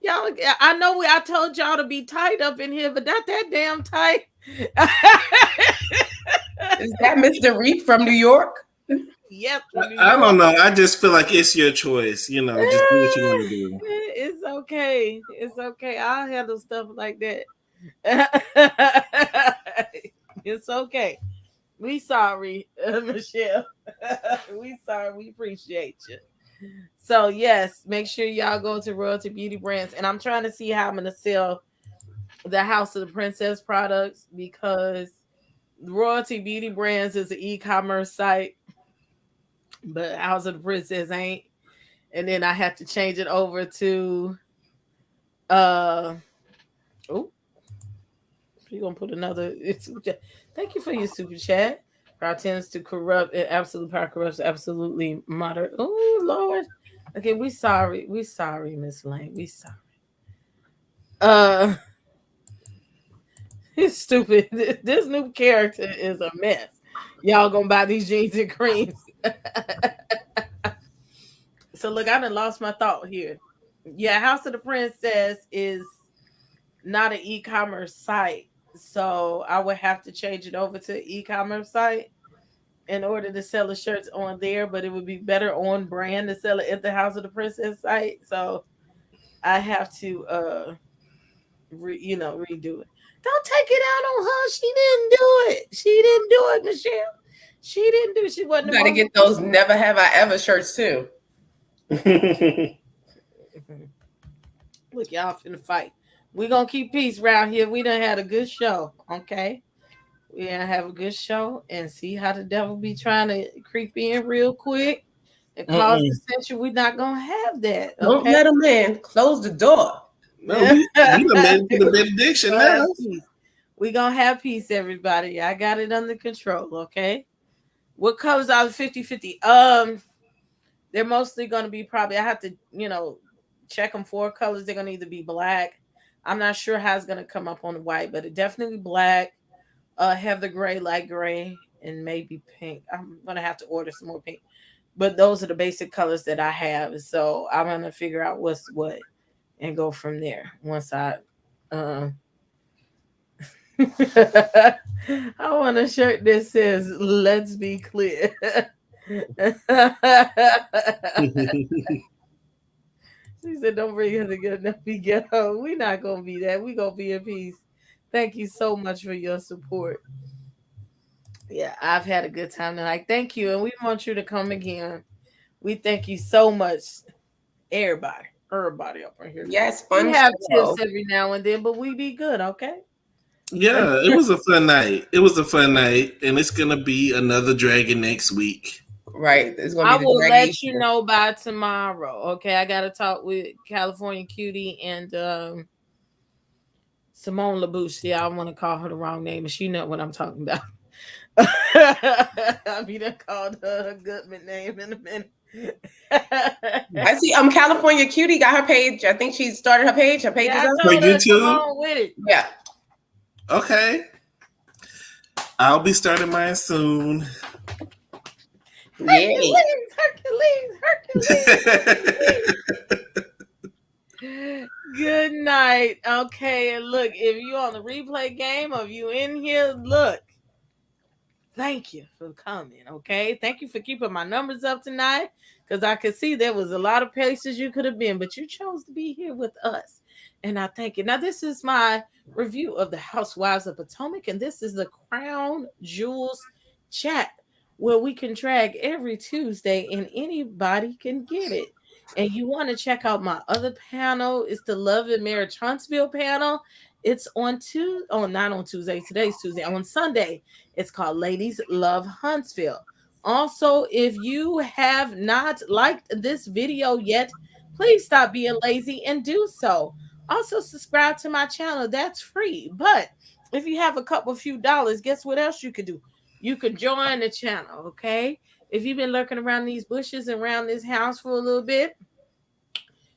Y'all, I know I told y'all to be tight up in here, but not that damn tight. Is that Mr. Reed from New York? Yep. I don't know. I just feel like it's your choice. Just do what you want to do. It's okay. It's okay. I'll handle stuff like that. It's okay. We sorry, Michelle. We sorry. We appreciate you. So yes, make sure y'all go to Royalty Beauty Brands, and I'm trying to see how I'm gonna sell the House of the Princess products because Royalty Beauty Brands is an e-commerce site, but House of the Princess ain't. And then I have to change it over to you're gonna put another thank you for your super chat. Power tends to corrupt, and absolute power corrupts absolutely moderate. Oh Lord. Okay, we sorry, Miss Lane. We sorry. It's stupid. This new character is a mess. Y'all gonna buy these jeans and creams. So look, I done lost my thought here. Yeah, House of the Princess is not an e-commerce site. So I would have to change it over to e-commerce site in order to sell the shirts on there, but it would be better on brand to sell it at the House of the Princess site. So I have to redo it. Don't take it out on her. She didn't do it. She didn't do it, Michelle. She didn't do it. She wasn't You gotta get those never have I ever shirts too. Look, y'all finna fight. We gonna keep peace around here. We done had a good show, okay? We gonna have a good show and see how the devil be trying to creep in real quick and cause dissension. We're not gonna have that. Okay? Don't let him in. Close the door. No, we done made it to the benediction now. We gonna have peace, everybody. I got it under control, okay? What colors are the 50-50? They're mostly gonna be probably, I have to, check them for colors. They're gonna either be black. I'm not sure how it's gonna come up on the white, but it definitely black, heather gray, light gray, and maybe pink. I'm gonna have to order some more pink. But those are the basic colors that I have. So I'm gonna figure out what's what and go from there once I I want a shirt that says "Let's be clear." She said, "Don't bring her together. Be ghetto. We're not gonna be that. We're gonna be in peace." Thank you so much for your support. Yeah, I've had a good time tonight. Thank you, and we want you to come again. We thank you so much, everybody up in here. Yes, fun. We have tips every now and then, but we be good, okay? Yeah, it was a fun night. It was a fun night, and it's gonna be another dragon next week. Right. It's gonna be I will let you know by tomorrow. Okay, I gotta talk with California Cutie and Simone LaBouche. See, I want to call her the wrong name, and she know what I'm talking about. I mean, I called her a Goodman name in a minute. I see. California Cutie got her page. I think she started her page. Her page is up for YouTube. Come on with it. Yeah. Okay. I'll be starting mine soon. Hercules. Good night. Okay, and look, if you on the replay game or if you in here, look. Thank you for coming, okay? Thank you for keeping my numbers up tonight because I could see there was a lot of places you could have been, but you chose to be here with us, and I thank you. Now, this is my review of the Housewives of Potomac, and this is the Crown Jewels chat where we can drag every Tuesday, and anybody can get it. And you want to check out my other panel. It's the Love and Marriage Huntsville panel. It's on not on Tuesday. Today's Tuesday. On Sunday, it's called Ladies Love Huntsville. Also, if you have not liked this video yet, please stop being lazy and do so. Also, subscribe to my channel. That's free. But if you have a few dollars, guess what else you could do? You could join the channel, okay? If you've been lurking around these bushes and around this house for a little bit,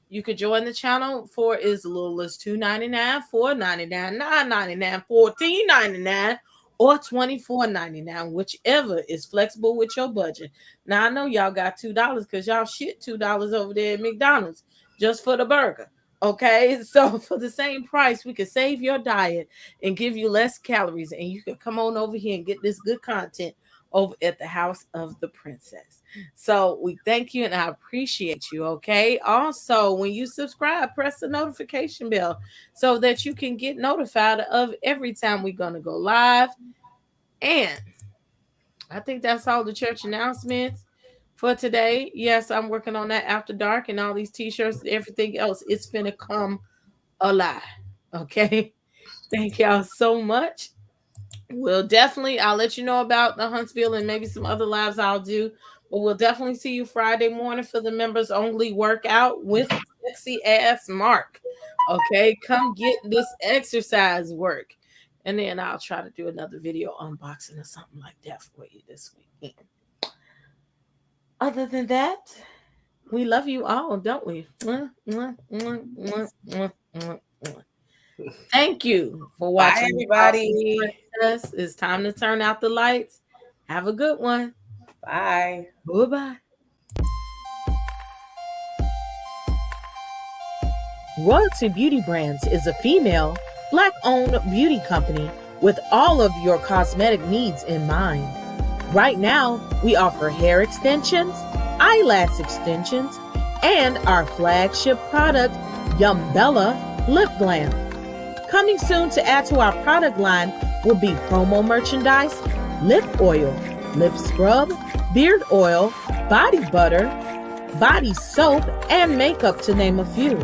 you could join the channel for as little as $2.99, $4.99, $9.99, $14.99, or $24.99, whichever is flexible with your budget. Now, I know y'all got $2 because y'all shit $2 over there at McDonald's just for the burger. Okay, so for the same price, we could save your diet and give you less calories, and you can come on over here and get this good content over at the House of the Princess. So we thank you and I appreciate you. Okay. Also, when you subscribe, press the notification bell so that you can get notified of every time we're going to go live. And I think that's all the church announcements for today. Yes, I'm working on that after dark and all these t-shirts and everything else. It's gonna come alive. Okay. Thank y'all so much. I'll let you know about the Huntsville and maybe some other lives I'll do. But we'll definitely see you Friday morning for the members only workout with sexy ass Mark. Okay, come get this exercise work. And then I'll try to do another video unboxing or something like that for you this weekend. Other than that, we love you all, don't we? Thank you for watching. Bye, everybody. It's time to turn out the lights. Have a good one. Bye. Goodbye. Royalty Beauty Brands is a female, Black-owned beauty company with all of your cosmetic needs in mind. Right now, we offer hair extensions, eyelash extensions, and our flagship product, Yumbella Lip Glam. Coming soon to add to our product line will be promo merchandise, lip oil, lip scrub, beard oil, body butter, body soap, and makeup, to name a few.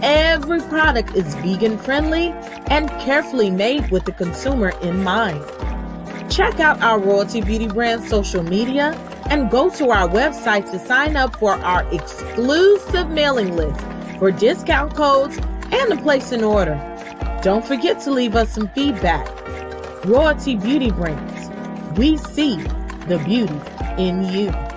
Every product is vegan friendly and carefully made with the consumer in mind. Check out our Royalty Beauty Brand social media and go to our website to sign up for our exclusive mailing list for discount codes and to place an order. Don't forget to leave us some feedback. Royalty Beauty Brands. We see the beauty in you.